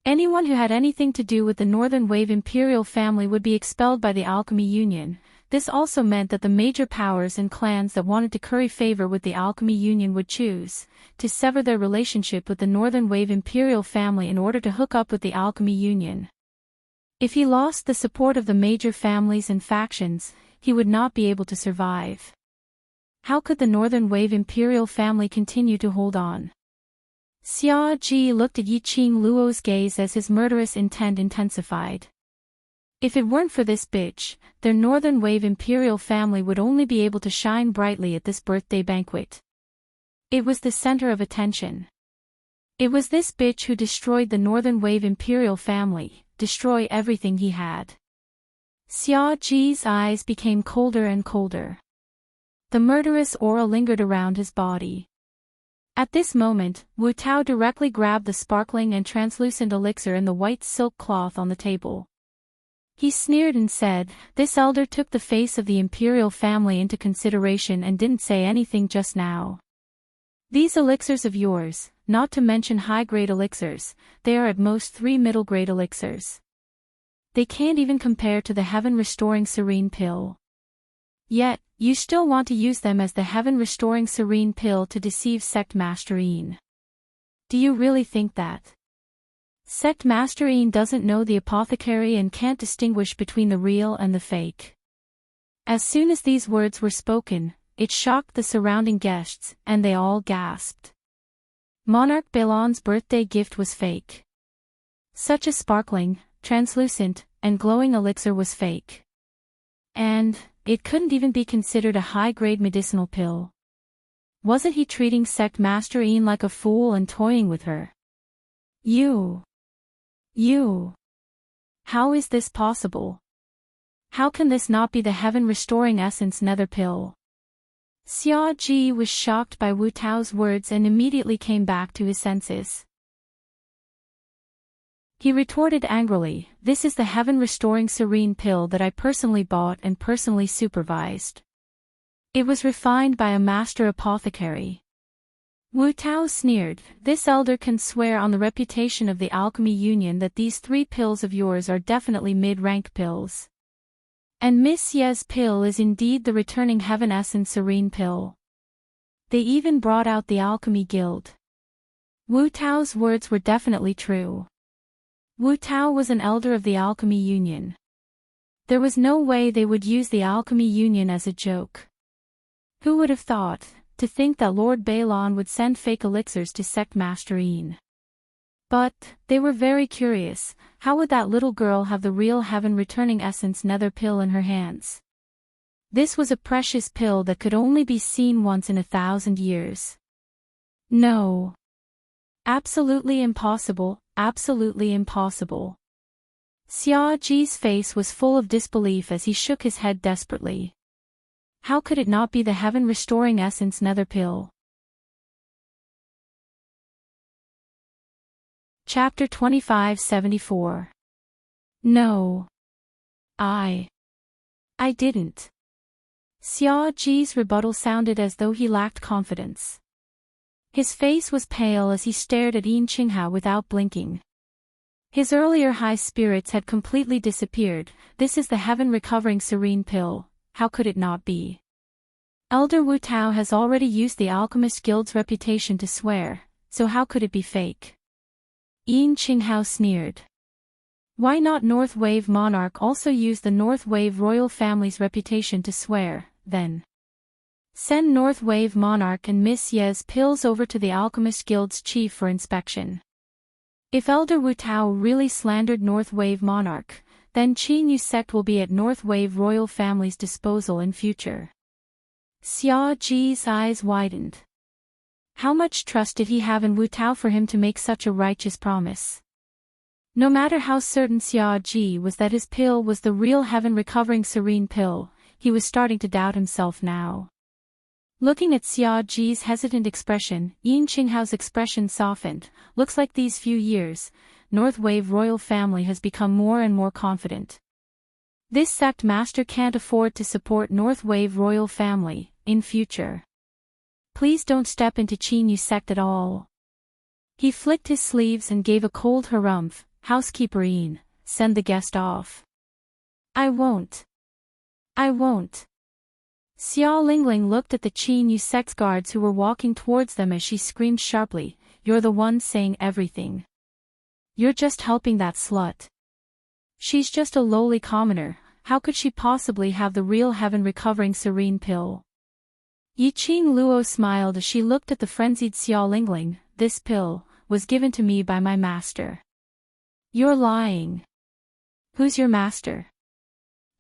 Anyone who had anything to do with the Northern Wave Imperial family would be expelled by the Alchemy Union. This also meant that the major powers and clans that wanted to curry favor with the Alchemy Union would choose to sever their relationship with the Northern Wave Imperial family in order to hook up with the Alchemy Union. If he lost the support of the major families and factions, he would not be able to survive. How could the Northern Wave Imperial family continue to hold on? Xia Ji looked at Yi Qing Luo's gaze as his murderous intent intensified. If it weren't for this bitch, their Northern Wave Imperial family would only be able to shine brightly at this birthday banquet. It was the center of attention. It was this bitch who destroyed the Northern Wave Imperial family, destroy everything he had. Xia Ji's eyes became colder and colder. The murderous aura lingered around his body. At this moment, Wu Tao directly grabbed the sparkling and translucent elixir in the white silk cloth on the table. He sneered and said, "This elder took the face of the imperial family into consideration and didn't say anything just now. These elixirs of yours, not to mention high-grade elixirs, they are at most 3 middle-grade elixirs. They can't even compare to the heaven-restoring serene pill. Yet, you still want to use them as the heaven-restoring serene pill to deceive Sect Master Ian. Do you really think that? Sect Master Ian doesn't know the apothecary and can't distinguish between the real and the fake. As soon as these words were spoken, it shocked the surrounding guests, and they all gasped. Monarch Balon's birthday gift was fake. Such a sparkling, translucent, and glowing elixir was fake. And it couldn't even be considered a high-grade medicinal pill. Wasn't he treating Sect Master Ian like a fool and toying with her? You. How is this possible? How can this not be the heaven-restoring essence nether pill? Xia Ji was shocked by Wu Tao's words and immediately came back to his senses. He retorted angrily, "This is the heaven-restoring serene pill that I personally bought and personally supervised. It was refined by a master apothecary." Wu Tao sneered, "This elder can swear on the reputation of the alchemy union that these 3 pills of yours are definitely mid-rank pills. And Miss Ye's pill is indeed the returning heaven essence serene pill. They even brought out the alchemy guild." Wu Tao's words were definitely true. Wu Tao was an elder of the alchemy union. There was no way they would use the alchemy union as a joke. Who would have thought, to think that Lord Balon would send fake elixirs to Sect Master Ian? But, they were very curious, how would that little girl have the real heaven-returning essence nether pill in her hands? This was a precious pill that could only be seen once in 1,000 years. No. Absolutely impossible, absolutely impossible. Xia Ji's face was full of disbelief as he shook his head desperately. How could it not be the heaven-restoring essence nether pill? Chapter 2574. No. I didn't. Xia Ji's rebuttal sounded as though he lacked confidence. His face was pale as he stared at Yin Qinghao without blinking. His earlier high spirits had completely disappeared. This is the heaven-recovering serene pill. How could it not be? Elder Wu Tao has already used the Alchemist Guild's reputation to swear, so how could it be fake? Yin Qinghao sneered. Why not North Wave Monarch also use the North Wave royal family's reputation to swear, then? Send North Wave Monarch and Miss Ye's pills over to the Alchemist Guild's chief for inspection. If Elder Wu Tao really slandered North Wave Monarch, then Qin Yu sect will be at North Wave royal family's disposal in future. Xia Ji's eyes widened. How much trust did he have in Wu Tao for him to make such a righteous promise? No matter how certain Xia Ji was that his pill was the real heaven-recovering serene pill, he was starting to doubt himself now. Looking at Xia Ji's hesitant expression, Yin Qinghao's expression softened. Looks like these few years, North Wave royal family has become more and more confident. This sect master can't afford to support North Wave royal family, in future. Please don't step into Qin Yu sect at all. He flicked his sleeves and gave a cold harumph. Housekeeper Ian, send the guest off. I won't. Xia Lingling looked at the Qin Yu sect's guards who were walking towards them as she screamed sharply, "You're the one saying everything. You're just helping that slut. She's just a lowly commoner, how could she possibly have the real heaven-recovering serene pill?" Yi Qing Luo smiled as she looked at the frenzied Xia Lingling. "This pill was given to me by my master." "You're lying. Who's your master?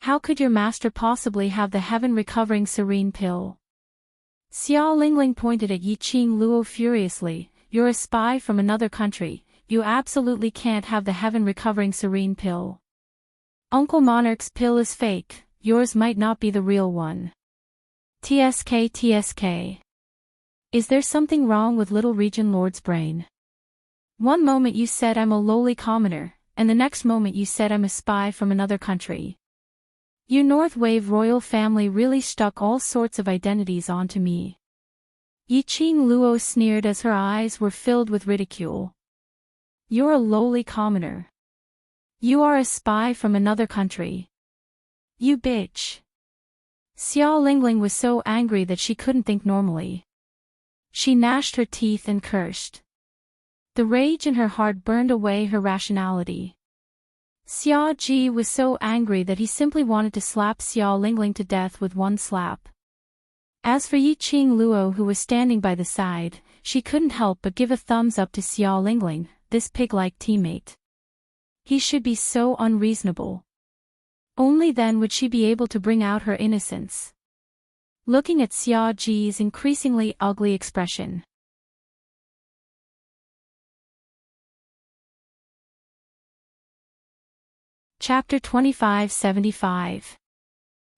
How could your master possibly have the heaven-recovering serene pill?" Xia Lingling pointed at Yi Qing Luo furiously. "You're a spy from another country. You absolutely can't have the heaven-recovering serene pill. Uncle Monarch's pill is fake, yours might not be the real one. TSK. Is there something wrong with little Region Lord's brain? One moment you said I'm a lowly commoner, and the next moment you said I'm a spy from another country. You North Wave royal family really stuck all sorts of identities onto me." Yi Qing Luo sneered as her eyes were filled with ridicule. "You're a lowly commoner. You are a spy from another country. You bitch. Xiao Lingling was so angry that she couldn't think normally. She gnashed her teeth and cursed. The rage in her heart burned away her rationality. Xiao Ji was so angry that he simply wanted to slap Xiao Lingling to death with one slap. As for Yi Qing Luo, who was standing by the side, she couldn't help but give a thumbs up to Xiao Lingling, this pig-like teammate. He should be so unreasonable. Only then would she be able to bring out her innocence. Looking at Xiao Ji's increasingly ugly expression. Chapter 2575.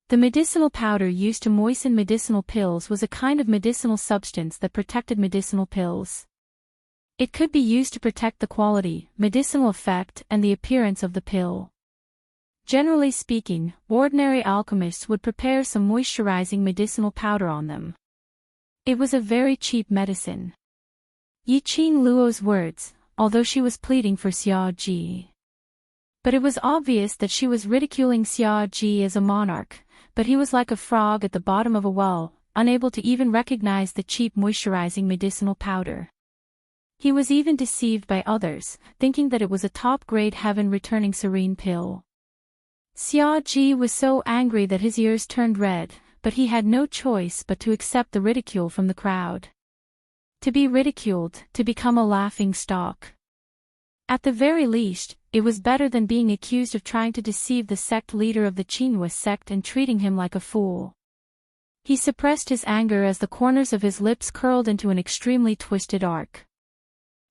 The medicinal powder used to moisten medicinal pills was a kind of medicinal substance that protected medicinal pills. It could be used to protect the quality, medicinal effect, and the appearance of the pill. Generally speaking, ordinary alchemists would prepare some moisturizing medicinal powder on them. It was a very cheap medicine. Yi Qing Luo's words, although she was pleading for Xiao Ji. But it was obvious that she was ridiculing Xiao Ji as a monarch, but he was like a frog at the bottom of a well, unable to even recognize the cheap moisturizing medicinal powder. He was even deceived by others, thinking that it was a top-grade heaven-returning serene pill. Xiao Ji was so angry that his ears turned red, but he had no choice but to accept the ridicule from the crowd. To be ridiculed, to become a laughing stock. At the very least, it was better than being accused of trying to deceive the sect leader of the Qinghua sect and treating him like a fool. He suppressed his anger as the corners of his lips curled into an extremely twisted arc.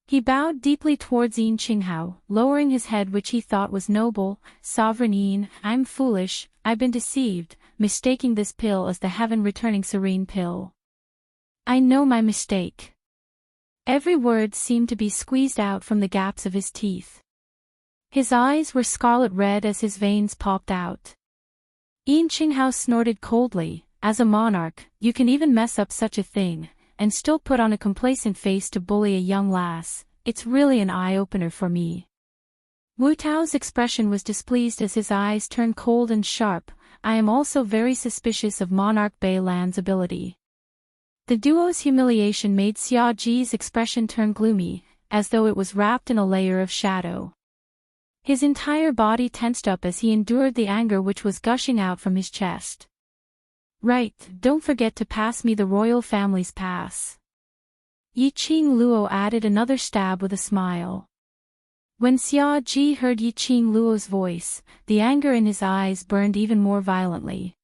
He bowed deeply towards Yin Qinghao, lowering his head, which he thought was noble. Sovereign Yin, I'm foolish, I've been deceived, mistaking this pill as the heaven-returning serene pill. I know my mistake. Every word seemed to be squeezed out from the gaps of his teeth. His eyes were scarlet red as his veins popped out. Yin Qinghao snorted coldly, as a monarch, you can even mess up such a thing, and still put on a complacent face to bully a young lass. It's really an eye-opener for me. Wu Tao's expression was displeased as his eyes turned cold and sharp. I am also very suspicious of Monarch Bei Lan's ability. The duo's humiliation made Xiao Ji's expression turn gloomy, as though it was wrapped in a layer of shadow. His entire body tensed up as he endured the anger which was gushing out from his chest. Right, don't forget to pass me the royal family's pass. Yi Qing Luo added another stab with a smile. When Xiao Ji heard Yi Qing Luo's voice, the anger in his eyes burned even more violently.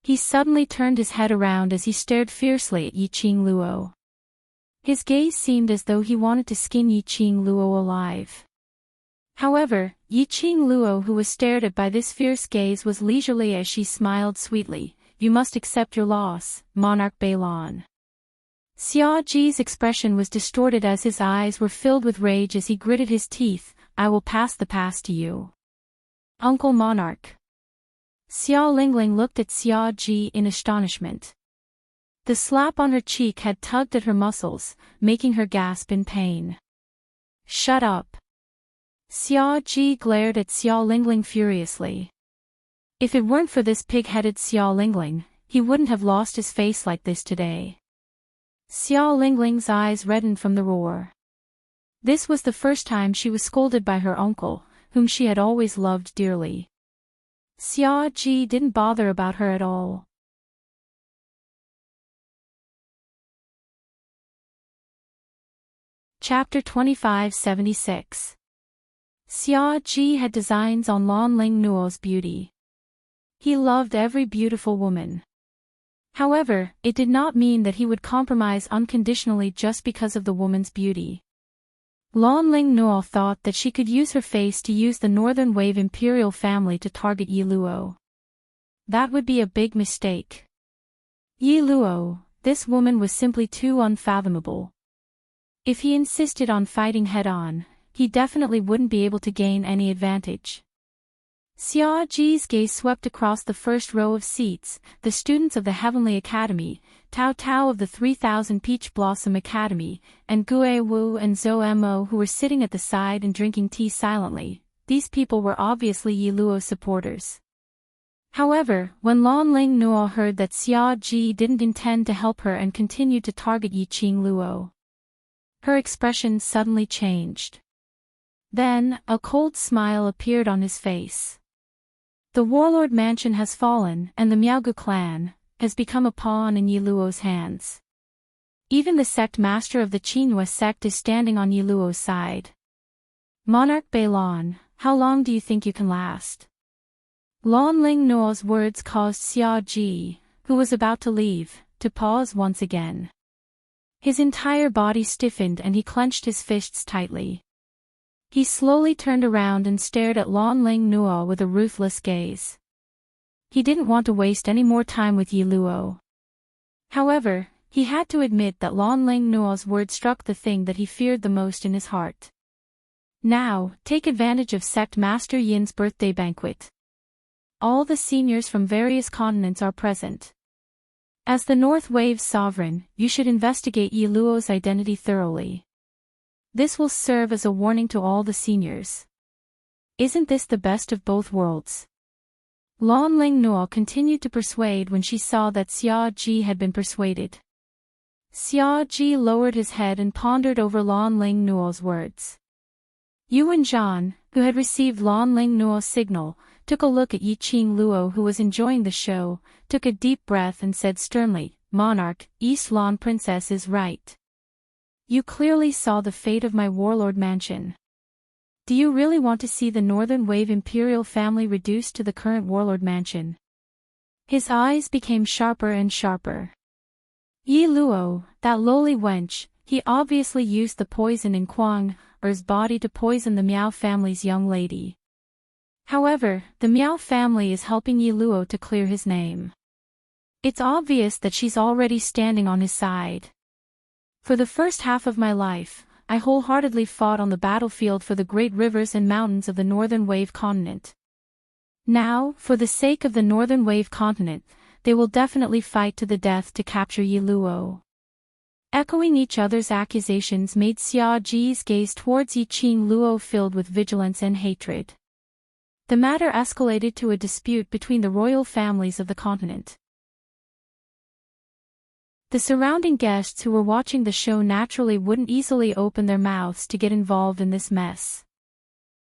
He suddenly turned his head around as he stared fiercely at Yi Qing Luo. His gaze seemed as though he wanted to skin Yi Qing Luo alive. However, Yi Qing Luo, who was stared at by this fierce gaze, was leisurely as she smiled sweetly. You must accept your loss, Monarch Bei Lan. Xiao Ji's expression was distorted as his eyes were filled with rage as he gritted his teeth. I will pass the pass to you, Uncle Monarch. Xiao Lingling looked at Xiao Ji in astonishment. The slap on her cheek had tugged at her muscles, making her gasp in pain. Shut up. Xiao Ji glared at Xiao Lingling furiously. If it weren't for this pig-headed Xiao Lingling, he wouldn't have lost his face like this today. Xiao Lingling's eyes reddened from the roar. This was the first time she was scolded by her uncle, whom she had always loved dearly. Xiao Ji didn't bother about her at all. Chapter 2576. Xiao Ji had designs on Lan Ling Nuo's beauty. He loved every beautiful woman. However, it did not mean that he would compromise unconditionally just because of the woman's beauty. Lan Ling Nuo thought that she could use her face to use the Northern Wave imperial family to target Yi Luo. That would be a big mistake. Yi Luo, this woman was simply too unfathomable. If he insisted on fighting head-on, he definitely wouldn't be able to gain any advantage. Xiao Ji's gaze swept across the first row of seats, the students of the Heavenly Academy, Tao Tao of the 3000 Peach Blossom Academy, and Gue Wu and Zhou Mo, who were sitting at the side and drinking tea silently. these people were obviously Yi Luo's supporters. However, when Lan Ling Nuo heard that Xia Ji didn't intend to help her and continued to target Yi Qing Luo, her expression suddenly changed. Then, a cold smile appeared on his face. The warlord mansion has fallen, and the Miaogu clan has become a pawn in Yi Luo's hands. Even the sect master of the Qinhua sect is standing on Yi Luo's side. Monarch Beilan, how long do you think you can last? Lan Ling Nuo's words caused Xia Ji, who was about to leave, to pause once again. His entire body stiffened and he clenched his fists tightly. He slowly turned around and stared at Lan Ling Nuo with a ruthless gaze. He didn't want to waste any more time with Yi Luo. However, he had to admit that Lan Ling Nuo's words struck the thing that he feared the most in his heart. Now, take advantage of Sect Master Yin's birthday banquet. All the seniors from various continents are present. As the North Wave's sovereign, you should investigate Yi Luo's identity thoroughly. This will serve as a warning to all the seniors. Isn't this the best of both worlds? Lan Ling Nuo continued to persuade when she saw that Xia Ji had been persuaded. Xia Ji lowered his head and pondered over Lan Ling Nuo's words. Yuan Zhan, who had received Lan Ling Nuo's signal, took a look at Yi Qing Luo who was enjoying the show, took a deep breath and said sternly, "Monarch, East Lan Princess is right. You clearly saw the fate of my warlord mansion. Do you really want to see the Northern Wave imperial family reduced to the current warlord mansion?" His eyes became sharper and sharper. Yi Luo, that lowly wench, he obviously used the poison in Kuang Er's body to poison the Miao family's young lady. However, the Miao family is helping Yi Luo to clear his name. It's obvious that she's already standing on his side. For the first half of my life, I wholeheartedly fought on the battlefield for the great rivers and mountains of the Northern Wave continent. Now, for the sake of the Northern Wave continent, they will definitely fight to the death to capture Yi Luo. Echoing each other's accusations made Xia Ji's gaze towards Yi Qing Luo filled with vigilance and hatred. The matter escalated to a dispute between the royal families of the continent. The surrounding guests who were watching the show naturally wouldn't easily open their mouths to get involved in this mess.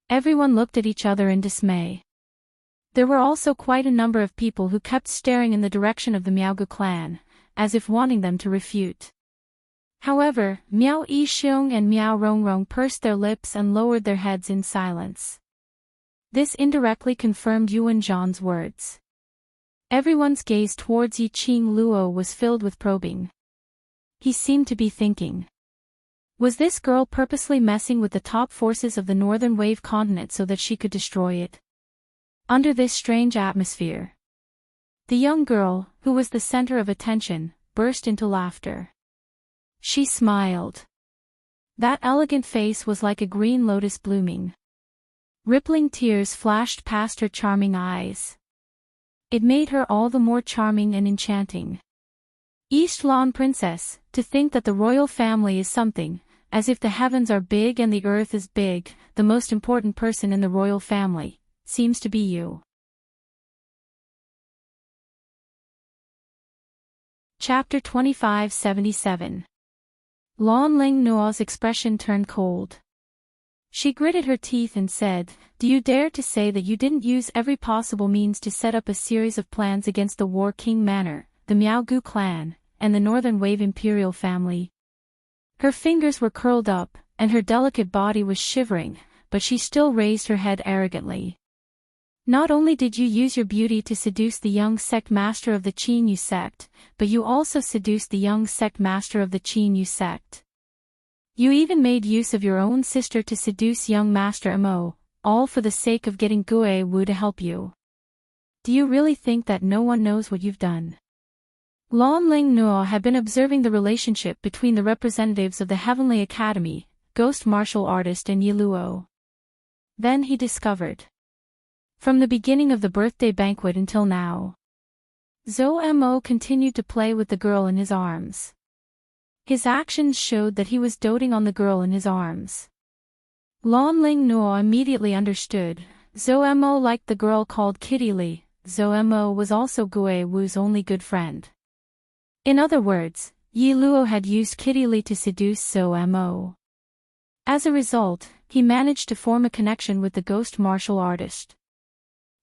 Everyone looked at each other in dismay. There were also quite a number of people who kept staring in the direction of the Miaogu clan, as if wanting them to refute. However, Miao Yixiong and Miao Rongrong pursed their lips and lowered their heads in silence. This indirectly confirmed Yuan Zhan's words. Everyone's gaze towards Yi Qing Luo was filled with probing. He seemed to be thinking. Was this girl purposely messing with the top forces of the Northern Wave continent so that she could destroy it? Under this strange atmosphere, the young girl, who was the center of attention, burst into laughter. She smiled. That elegant face was like a green lotus blooming. Rippling tears flashed past her charming eyes. It made her all the more charming and enchanting. East Lan Princess, to think that the royal family is something, as if the heavens are big and the earth is big, the most important person in the royal family, seems to be you. Chapter 2577. Lan Ling Nuo's expression turned cold. She gritted her teeth and said, "Do you dare to say that you didn't use every possible means to set up a series of plans against the War King Manor, the Miaogu clan, and the Northern Wave imperial family?" Her fingers were curled up, and her delicate body was shivering, but she still raised her head arrogantly. "Not only did you use your beauty to seduce the young sect master of the Qinyu sect, but you also seduced the young sect master of the Qinyu sect. You even made use of your own sister to seduce young Master Mo, all for the sake of getting Gue Wu to help you. Do you really think that no one knows what you've done?" Lan Ling Nuo had been observing the relationship between the representatives of the Heavenly Academy, Ghost Martial Artist and Yi Luo. Then he discovered. From the beginning of the birthday banquet until now, Zhou Mo continued to play with the girl in his arms. His actions showed that he was doting on the girl in his arms. Lan Ling Nuo immediately understood. Zhou Mo liked the girl called Kitty Li. Zhou Mo was also Gui Wu's only good friend. In other words, Yi Luo had used Kitty Li to seduce Zhou Mo. As a result, he managed to form a connection with the ghost martial artist.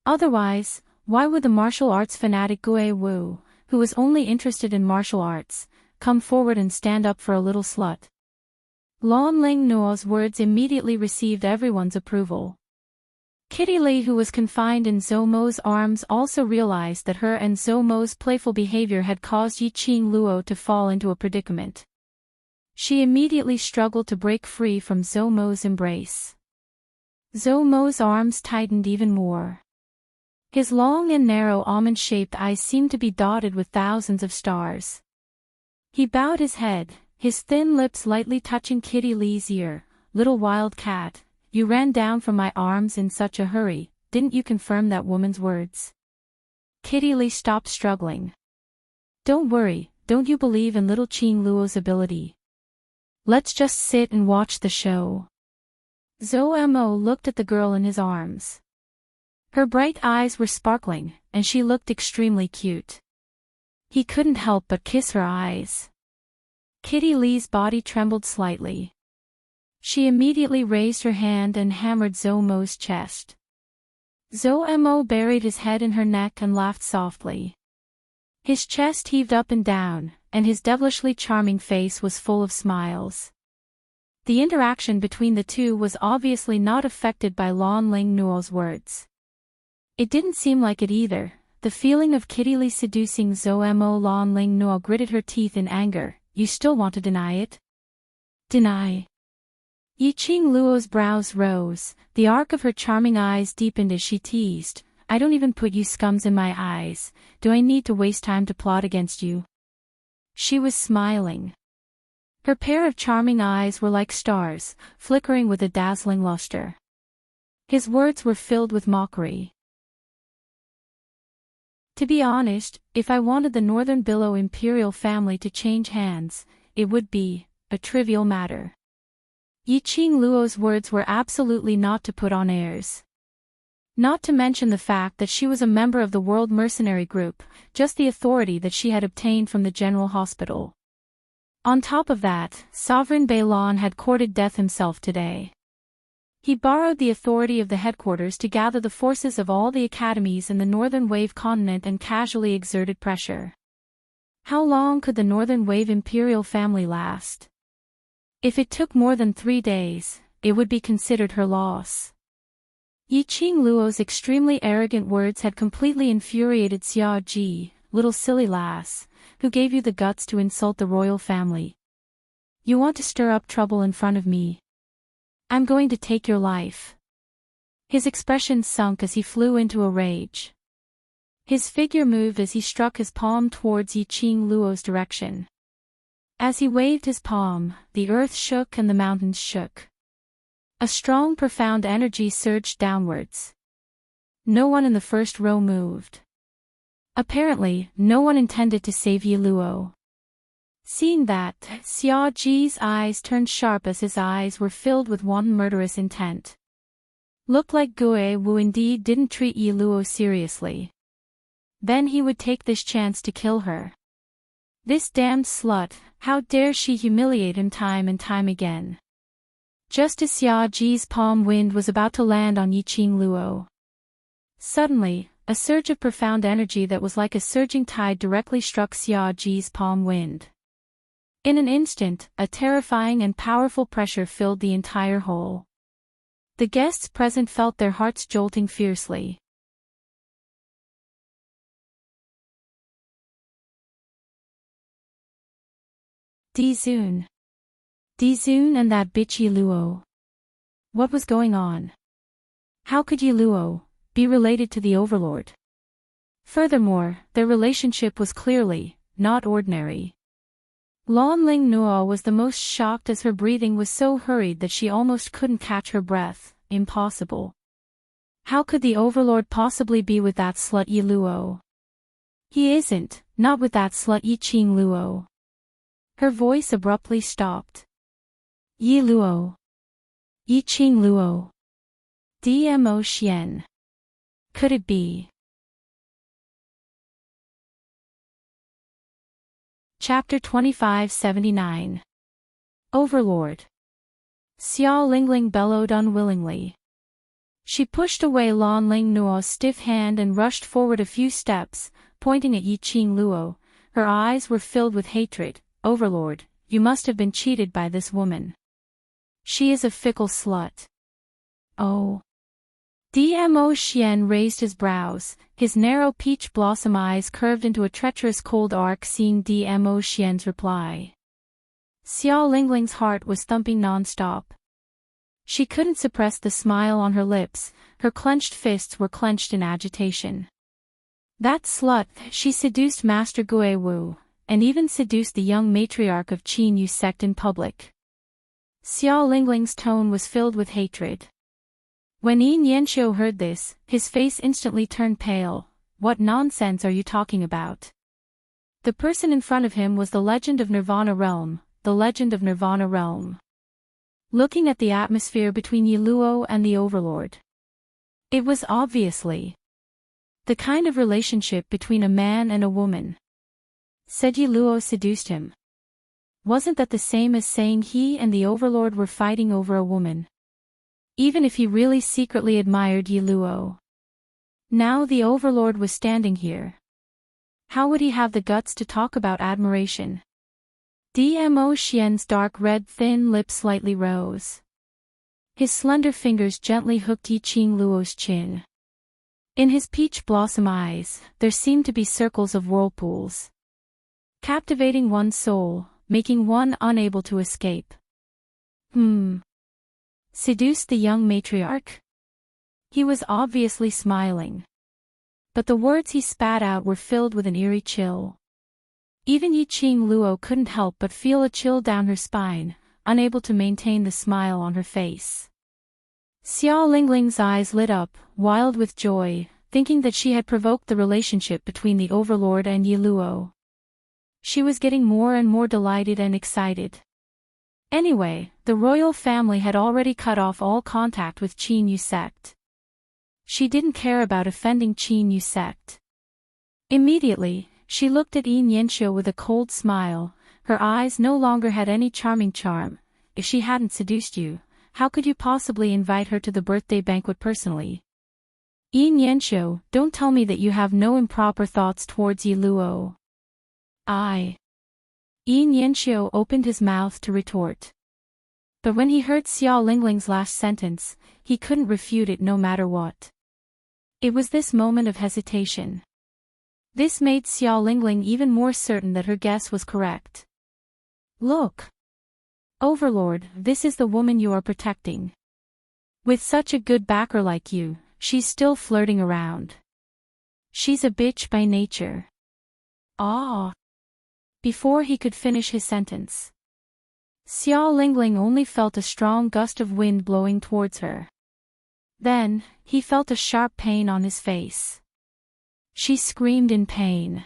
Otherwise, why would the martial arts fanatic Gui Wu, who was only interested in martial arts, come forward and stand up for a little slut? Lan Ling Nuo's words immediately received everyone's approval. Kitty Li, who was confined in Zhou Mo's arms, also realized that her and Zhou Mo's playful behavior had caused Yi Qing Luo to fall into a predicament. She immediately struggled to break free from Zhou Mo's embrace. Zhou Mo's arms tightened even more. His long and narrow almond-shaped eyes seemed to be dotted with thousands of stars. He bowed his head, his thin lips lightly touching Kitty Li's ear. "Little wild cat, you ran down from my arms in such a hurry, didn't you confirm that woman's words?" Kitty Li stopped struggling. "Don't worry, don't you believe in little Qing Luo's ability? Let's just sit and watch the show." Zhou Mo looked at the girl in his arms. Her bright eyes were sparkling, and she looked extremely cute. He couldn't help but kiss her eyes. Kitty Li's body trembled slightly. She immediately raised her hand and hammered Zhou Mo's chest. Zhou Mo buried his head in her neck and laughed softly. His chest heaved up and down, and his devilishly charming face was full of smiles. The interaction between the two was obviously not affected by Lan Ling Nuo's words. It didn't seem like it either. The feeling of Kitty Li seducing Zhou Mo. Lan Ling Nuo gritted her teeth in anger. "You still want to deny it?" "Deny?" Yi Qing Luo's brows rose, the arc of her charming eyes deepened as she teased. "I don't even put you scums in my eyes, do I need to waste time to plot against you?" She was smiling. Her pair of charming eyes were like stars, flickering with a dazzling luster. His words were filled with mockery. "To be honest, if I wanted the Northern Billow imperial family to change hands, it would be a trivial matter." Yi Qing Luo's words were absolutely not to put on airs. Not to mention the fact that she was a member of the World Mercenary Group, just the authority that she had obtained from the General Hospital. On top of that, Sovereign Beilan had courted death himself today. He borrowed the authority of the headquarters to gather the forces of all the academies in the Northern Wave continent and casually exerted pressure. How long could the Northern Wave imperial family last? If it took more than 3 days, it would be considered her loss. Yi Qing Luo's extremely arrogant words had completely infuriated Xia Ji. "Little silly lass, who gave you the guts to insult the royal family? You want to stir up trouble in front of me? I'm going to take your life." His expression sunk as he flew into a rage. His figure moved as he struck his palm towards Yi Qing Luo's direction. As he waved his palm, the earth shook and the mountains shook. A strong, profound energy surged downwards. No one in the first row moved. Apparently, no one intended to save Yi Luo. Seeing that, Xia Ji's eyes turned sharp as his eyes were filled with wanton murderous intent. Looked like Gui Wu indeed didn't treat Yi Luo seriously. Then he would take this chance to kill her. This damned slut, how dare she humiliate him time and time again. Just as Xia Ji's palm wind was about to land on Yi Qing Luo. Suddenly, a surge of profound energy that was like a surging tide directly struck Xia Ji's palm wind. In an instant, a terrifying and powerful pressure filled the entire hole. The guests present felt their hearts jolting fiercely. Dizun and that bitch Yi Luo. What was going on? How could Yi Luo be related to the Overlord? Furthermore, their relationship was clearly not ordinary. Lan Ling Nuo was the most shocked as her breathing was so hurried that she almost couldn't catch her breath. Impossible. How could the Overlord possibly be with that slut Yi Luo? He isn't, not with that slut Yi Qing Luo. Her voice abruptly stopped. Yi Luo. Yi Qing Luo. Dmo Xian. Could it be? Chapter 2579. Overlord. Xiao Lingling bellowed unwillingly. She pushed away Lan Ling Nuo's stiff hand and rushed forward a few steps, pointing at Yi Qing Luo. Her eyes were filled with hatred. Overlord, you must have been cheated by this woman. She is a fickle slut. Oh. Dmo Xian raised his brows, his narrow peach blossom eyes curved into a treacherous cold arc seeing Dmo Xian's reply. Xiao Lingling's heart was thumping non-stop. She couldn't suppress the smile on her lips, her clenched fists were clenched in agitation. That slut, she seduced Master Gui Wu, and even seduced the young matriarch of Qin Yu sect in public. Xiao Lingling's tone was filled with hatred. When Yin Yanxiu heard this, his face instantly turned pale. What nonsense are you talking about? The person in front of him was the legend of Nirvana Realm, the legend of Nirvana Realm. Looking at the atmosphere between Yi Luo and the Overlord. It was obviously the kind of relationship between a man and a woman. Said Yi Luo seduced him. Wasn't that the same as saying he and the Overlord were fighting over a woman? Even if he really secretly admired Yi Luo. Now the Overlord was standing here. How would he have the guts to talk about admiration? Dmo Xian's dark red thin lips slightly rose. His slender fingers gently hooked Yi Qing Luo's chin. In his peach blossom eyes, there seemed to be circles of whirlpools. Captivating one's soul, making one unable to escape. Seduced the young matriarch? He was obviously smiling. But the words he spat out were filled with an eerie chill. Even Yi Qing Luo couldn't help but feel a chill down her spine, unable to maintain the smile on her face. Xiao Lingling's eyes lit up, wild with joy, thinking that she had provoked the relationship between the Overlord and Yi Luo. She was getting more and more delighted and excited. Anyway, the royal family had already cut off all contact with Qin Yu sect. She didn't care about offending Qin Yu sect. Immediately, she looked at Yin Yanxiu with a cold smile. Her eyes no longer had any charming charm. If she hadn't seduced you, how could you possibly invite her to the birthday banquet personally? Yin Yanxiu, don't tell me that you have no improper thoughts towards Yi Luo. Yin Yanxiu opened his mouth to retort. But when he heard Xiao Lingling's last sentence, he couldn't refute it no matter what. It was this moment of hesitation. This made Xiao Lingling even more certain that her guess was correct. Look! Overlord, this is the woman you are protecting. With such a good backer like you, she's still flirting around. She's a bitch by nature. Before he could finish his sentence, Xiao Lingling only felt a strong gust of wind blowing towards her. Then, he felt a sharp pain on his face. She screamed in pain.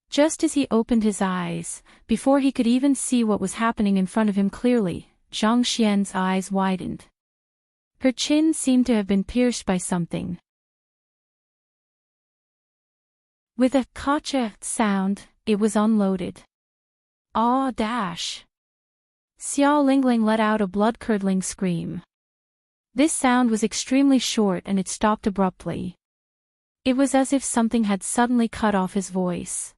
Just as he opened his eyes, before he could even see what was happening in front of him clearly, Zhang Xian's eyes widened. Her chin seemed to have been pierced by something. With a "kacha" sound, it was unloaded. Xiao Lingling let out a blood-curdling scream. This sound was extremely short and it stopped abruptly. It was as if something had suddenly cut off his voice.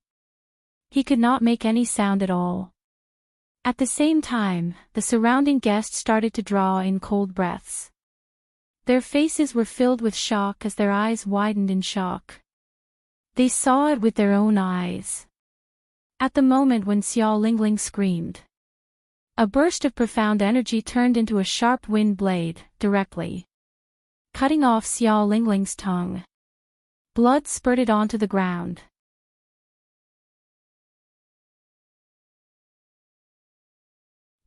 He could not make any sound at all. At the same time, the surrounding guests started to draw in cold breaths. Their faces were filled with shock as their eyes widened in shock. They saw it with their own eyes. At the moment when Xiao Lingling screamed, a burst of profound energy turned into a sharp wind blade, directly cutting off Xiao Lingling's tongue. Blood spurted onto the ground.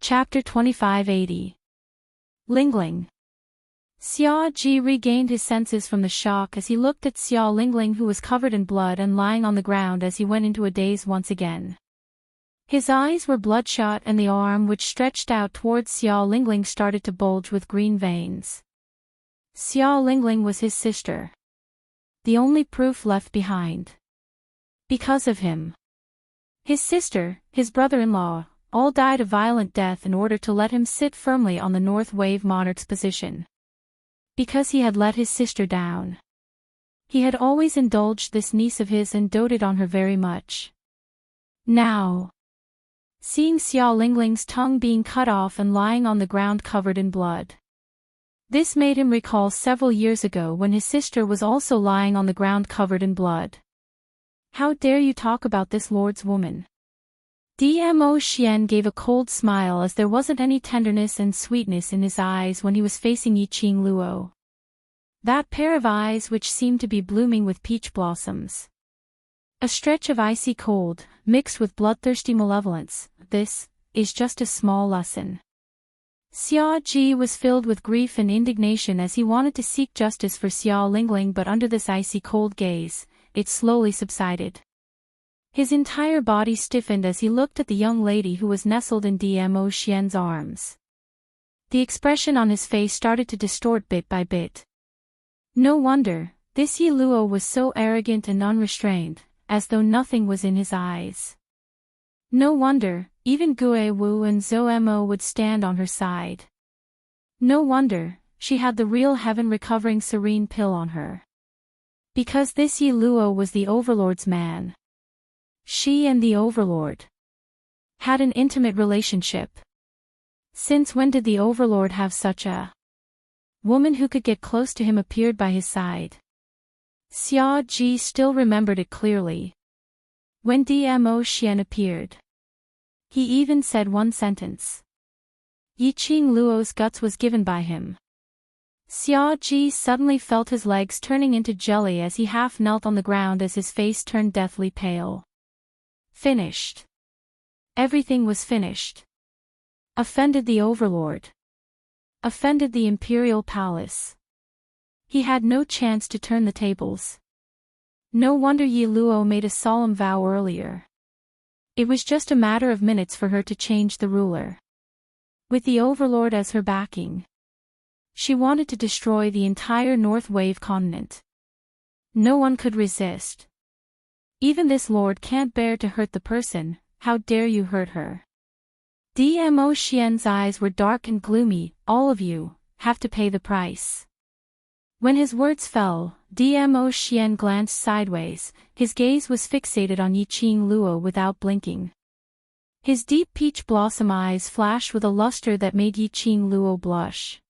Chapter 2580. Lingling. Xiao Ji regained his senses from the shock as he looked at Xiao Lingling, who was covered in blood and lying on the ground as he went into a daze once again. His eyes were bloodshot and the arm which stretched out towards Xiao Lingling started to bulge with green veins. Xiao Lingling was his sister. The only proof left behind. Because of him. His sister, his brother-in-law, all died a violent death in order to let him sit firmly on the North Wave Monarch's position. Because he had let his sister down. He had always indulged this niece of his and doted on her very much. Now, seeing Xiao Lingling's tongue being cut off and lying on the ground covered in blood. This made him recall several years ago when his sister was also lying on the ground covered in blood. How dare you talk about this lord's woman? Dmo Xian gave a cold smile as there wasn't any tenderness and sweetness in his eyes when he was facing Yiqing Luo. That pair of eyes which seemed to be blooming with peach blossoms. A stretch of icy cold, mixed with bloodthirsty malevolence, this is just a small lesson. Xia Ji was filled with grief and indignation as he wanted to seek justice for Xiao Lingling, but under this icy cold gaze, it slowly subsided. His entire body stiffened as he looked at the young lady who was nestled in Dmo Xian's arms. The expression on his face started to distort bit by bit. No wonder, this Yi Luo was so arrogant and unrestrained, as though nothing was in his eyes. No wonder, even Gue Wu and Zhou Mo would stand on her side. No wonder, she had the real heaven-recovering serene pill on her. Because this Yi Luo was the Overlord's man. She and the Overlord had an intimate relationship. Since when did the Overlord have such a woman who could get close to him appeared by his side? Xia Ji still remembered it clearly. When Dmo Xian appeared, he even said one sentence. Yiqing Luo's guts was given by him. Xia Ji suddenly felt his legs turning into jelly as he half knelt on the ground as his face turned deathly pale. Finished. Everything was finished. Offended the Overlord. Offended the Imperial Palace. He had no chance to turn the tables. No wonder Yi Luo made a solemn vow earlier. It was just a matter of minutes for her to change the ruler. With the Overlord as her backing. She wanted to destroy the entire North Wave continent. No one could resist. Even this lord can't bear to hurt the person, how dare you hurt her? Dmo Xian's eyes were dark and gloomy, all of you have to pay the price. When his words fell, Dmo Xian glanced sideways, his gaze was fixated on Yiqing Luo without blinking. His deep peach blossom eyes flashed with a luster that made Yiqing Luo blush.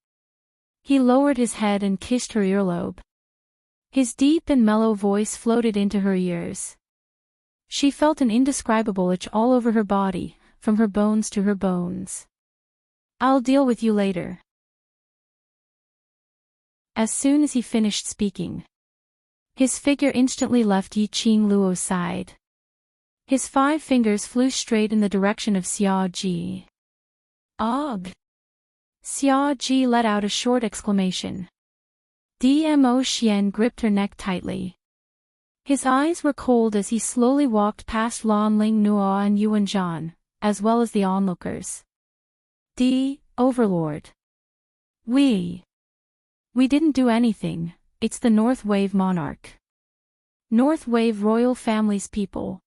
He lowered his head and kissed her earlobe. His deep and mellow voice floated into her ears. She felt an indescribable itch all over her body, from her bones to her bones. I'll deal with you later. As soon as he finished speaking, his figure instantly left Yiqing Luo's side. His 5 fingers flew straight in the direction of Xia Ji. Ugh! Xia Ji let out a short exclamation. Dmo Xian gripped her neck tightly. His eyes were cold as he slowly walked past Lan Ling Nuo and Yuan Zhan, as well as the onlookers. Overlord. We didn't do anything, it's the North Wave Monarch. North Wave royal family's people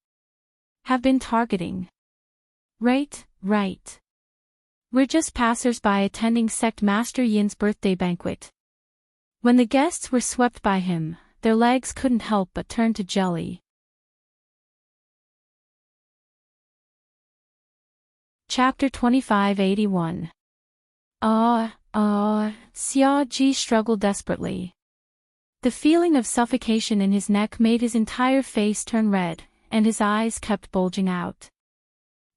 have been targeting. Right. We're just passers-by attending Sect Master Yin's birthday banquet. When the guests were swept by him, their legs couldn't help but turn to jelly. Chapter 2581. Xia Ji struggled desperately. The feeling of suffocation in his neck made his entire face turn red, and his eyes kept bulging out.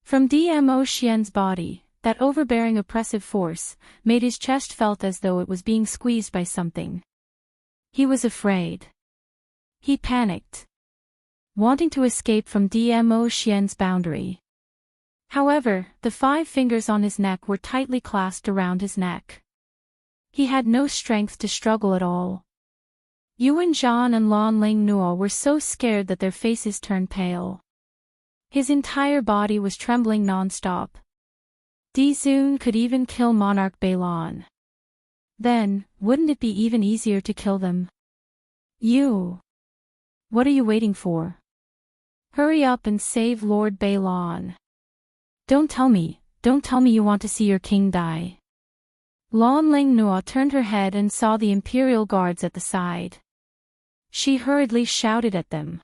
From Dmo Xian's body, that overbearing oppressive force made his chest felt as though it was being squeezed by something. He was afraid. He panicked, wanting to escape from Dmo Xian's boundary. However, the 5 fingers on his neck were tightly clasped around his neck. He had no strength to struggle at all. Yuan Zhan and Lan Ling Nuo were so scared that their faces turned pale. His entire body was trembling non-stop. Dizun could even kill Monarch Balon. Then, wouldn't it be even easier to kill them? You! What are you waiting for? Hurry up and save Lord Balon. Don't tell me you want to see your king die. Lan Ling Nua turned her head and saw the imperial guards at the side. She hurriedly shouted at them.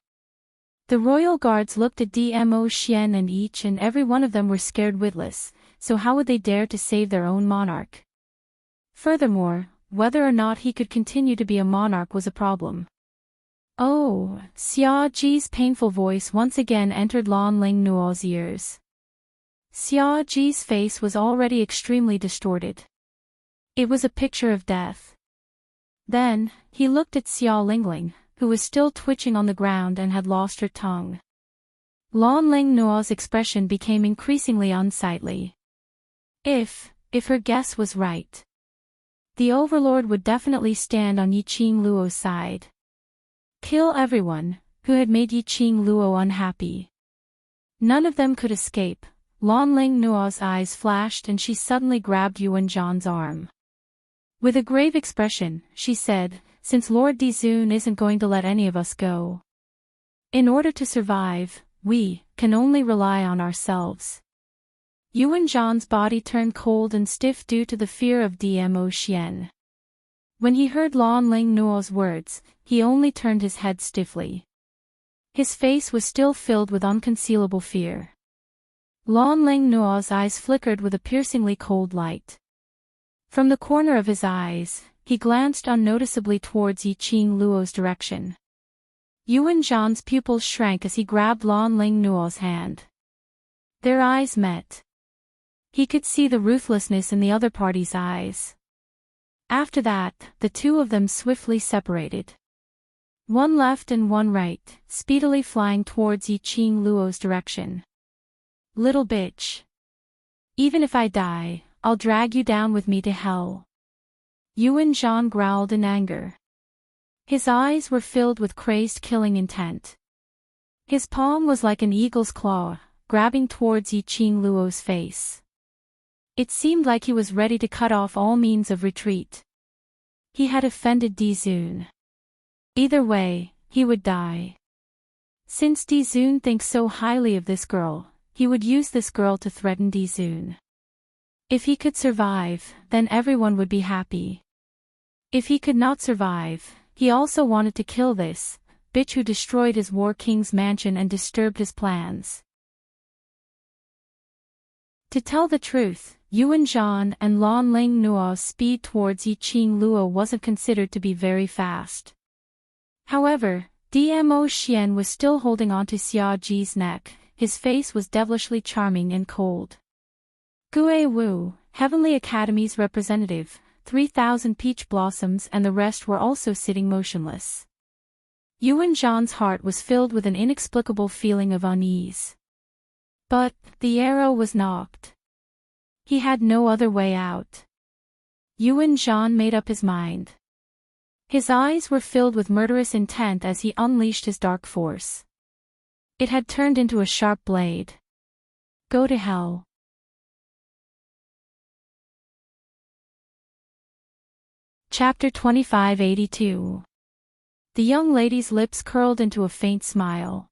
The royal guards looked at Dmo Xian and each and every one of them were scared witless, so how would they dare to save their own monarch? Furthermore, whether or not he could continue to be a monarch was a problem. Oh, Xia Ji's painful voice once again entered Lan Ling Nuo's ears. Xia Ji's face was already extremely distorted. It was a picture of death. Then, he looked at Xia Lingling, who was still twitching on the ground and had lost her tongue. Lan Ling Nuo's expression became increasingly unsightly. If her guess was right, the Overlord would definitely stand on Yiqing Luo's side. Kill everyone who had made Yiqing Luo unhappy. None of them could escape. Lan Ling Nuo's eyes flashed and she suddenly grabbed Yuan Zhan's arm. With a grave expression, she said, "Since Lord Dizun isn't going to let any of us go. In order to survive, we can only rely on ourselves." Yuan Zhan's body turned cold and stiff due to the fear of Dmo Xian. When he heard Lan Ling Nuo's words, he only turned his head stiffly. His face was still filled with unconcealable fear. Lan Ling Nuo's eyes flickered with a piercingly cold light. From the corner of his eyes, he glanced unnoticeably towards Yiqing Luo's direction. Yuan Zhan's pupils shrank as he grabbed Lan Ling Nuo's hand. Their eyes met. He could see the ruthlessness in the other party's eyes. After that, the two of them swiftly separated. One left and one right, speedily flying towards Yiqing Luo's direction. "Little bitch. Even if I die, I'll drag you down with me to hell." Yuan Zhan growled in anger. His eyes were filled with crazed killing intent. His palm was like an eagle's claw, grabbing towards Yiqing Luo's face. It seemed like he was ready to cut off all means of retreat. He had offended Dizun. Either way, he would die. Since Dizun thinks so highly of this girl, he would use this girl to threaten Dizun. If he could survive, then everyone would be happy. If he could not survive, he also wanted to kill this bitch who destroyed his war king's mansion and disturbed his plans. To tell the truth, Yuan Zhan and Lan Ling Nuo's speed towards Yiqing Luo wasn't considered to be very fast. However, Dmo Xian was still holding onto Xia Ji's neck. His face was devilishly charming and cold. Gue Wu, Heavenly Academy's representative, 3,000 peach blossoms and the rest were also sitting motionless. Yuan Zhan's heart was filled with an inexplicable feeling of unease. But the arrow was knocked. He had no other way out. Yuan Zhan made up his mind. His eyes were filled with murderous intent as he unleashed his dark force. It had turned into a sharp blade. Go to hell. Chapter 2582. The young lady's lips curled into a faint smile.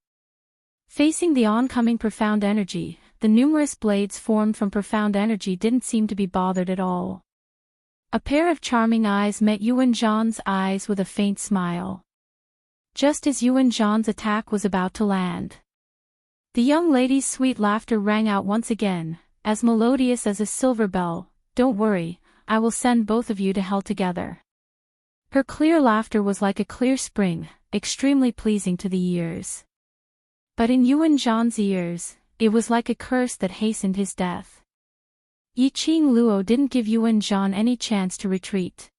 Facing the oncoming profound energy, the numerous blades formed from profound energy didn't seem to be bothered at all. A pair of charming eyes met Yuan Zhan's eyes with a faint smile. Just as Yuan Zhan's attack was about to land, the young lady's sweet laughter rang out once again, as melodious as a silver bell. "Don't worry, I will send both of you to hell together." Her clear laughter was like a clear spring, extremely pleasing to the ears. But in Yuan Zhan's ears, it was like a curse that hastened his death. Yiqing Luo didn't give Yuan Zhan any chance to retreat.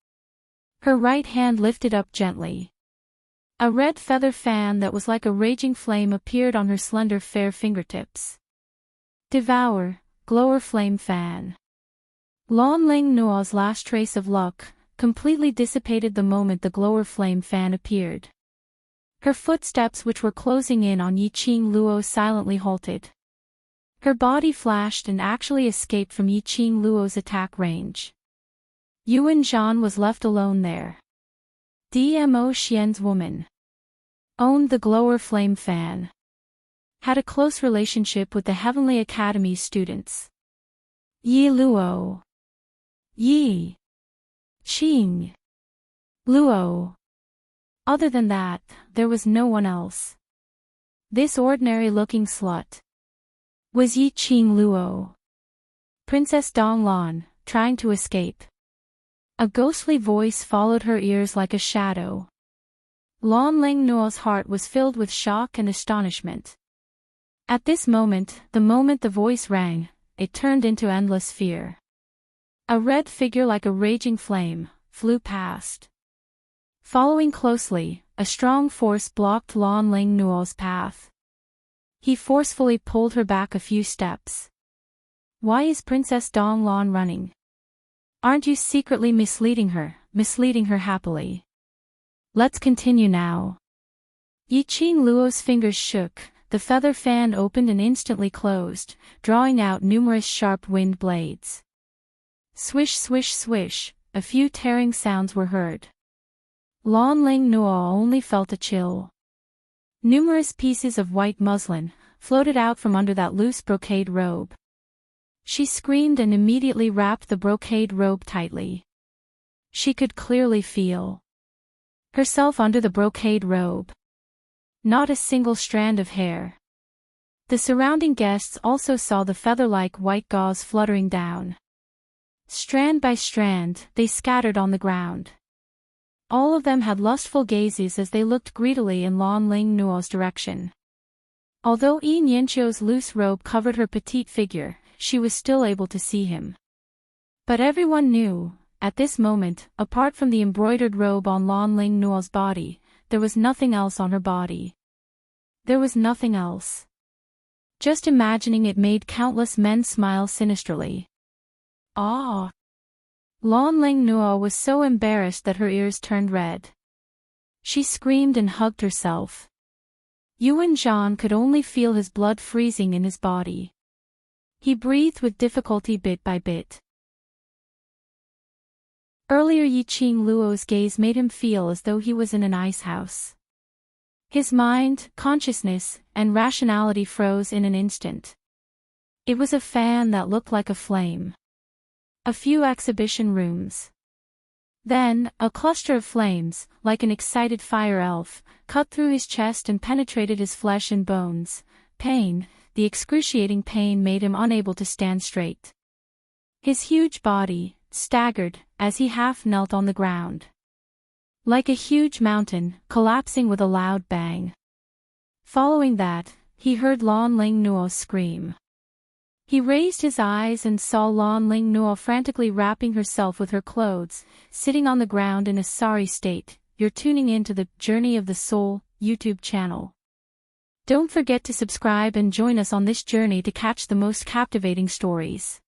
Her right hand lifted up gently. A red feather fan that was like a raging flame appeared on her slender fair fingertips. Devour, glower flame fan. Lan Ling Nuo's last trace of luck completely dissipated the moment the glower flame fan appeared. Her footsteps, which were closing in on Yiqing Luo, silently halted. Her body flashed and actually escaped from Yiqing Luo's attack range. Yuan Zhan was left alone there. Dmo Xian's woman. Owned the Glower Flame Fan. Had a close relationship with the Heavenly Academy's students. Yi Luo. Yi. Qing. Luo. Other than that, there was no one else. This ordinary-looking slut was Yiqing Luo. Princess Donglan, trying to escape. A ghostly voice followed her ears like a shadow. Lan Ling Nuo's heart was filled with shock and astonishment. At this moment the voice rang, it turned into endless fear. A red figure like a raging flame flew past. Following closely, a strong force blocked Lan Ling Nuo's path. He forcefully pulled her back a few steps. Why is Princess Donglan running? Aren't you secretly misleading her happily? Let's continue now. Yiqing Luo's fingers shook, the feather fan opened and instantly closed, drawing out numerous sharp wind blades. Swish swish swish, a few tearing sounds were heard. Lan Ling Nuo only felt a chill. Numerous pieces of white muslin floated out from under that loose brocade robe. She screamed and immediately wrapped the brocade robe tightly. She could clearly feel herself under the brocade robe. Not a single strand of hair. The surrounding guests also saw the feather-like white gauze fluttering down. Strand by strand, they scattered on the ground. All of them had lustful gazes as they looked greedily in Lan Ling Nuo's direction. Although Yi Nianqiu's loose robe covered her petite figure, she was still able to see him. But everyone knew, at this moment, apart from the embroidered robe on Lan Ling Nuo's body, there was nothing else on her body. There was nothing else. Just imagining it made countless men smile sinisterly. Ah! Lan Ling Nuo was so embarrassed that her ears turned red. She screamed and hugged herself. Yuan Zhan could only feel his blood freezing in his body. He breathed with difficulty bit by bit. Earlier Yiqing Luo's gaze made him feel as though he was in an ice house. His mind, consciousness, and rationality froze in an instant. It was a fan that looked like a flame. A few exhibition rooms. Then, a cluster of flames, like an excited fire elf, cut through his chest and penetrated his flesh and bones. Pain, the excruciating pain made him unable to stand straight. His huge body staggered as he half knelt on the ground. Like a huge mountain, collapsing with a loud bang. Following that, he heard Lan Ling Nuo scream. He raised his eyes and saw Lan Ling Nuo frantically wrapping herself with her clothes, sitting on the ground in a sorry state. You're tuning in to the Journey of the Soul YouTube channel. Don't forget to subscribe and join us on this journey to catch the most captivating stories.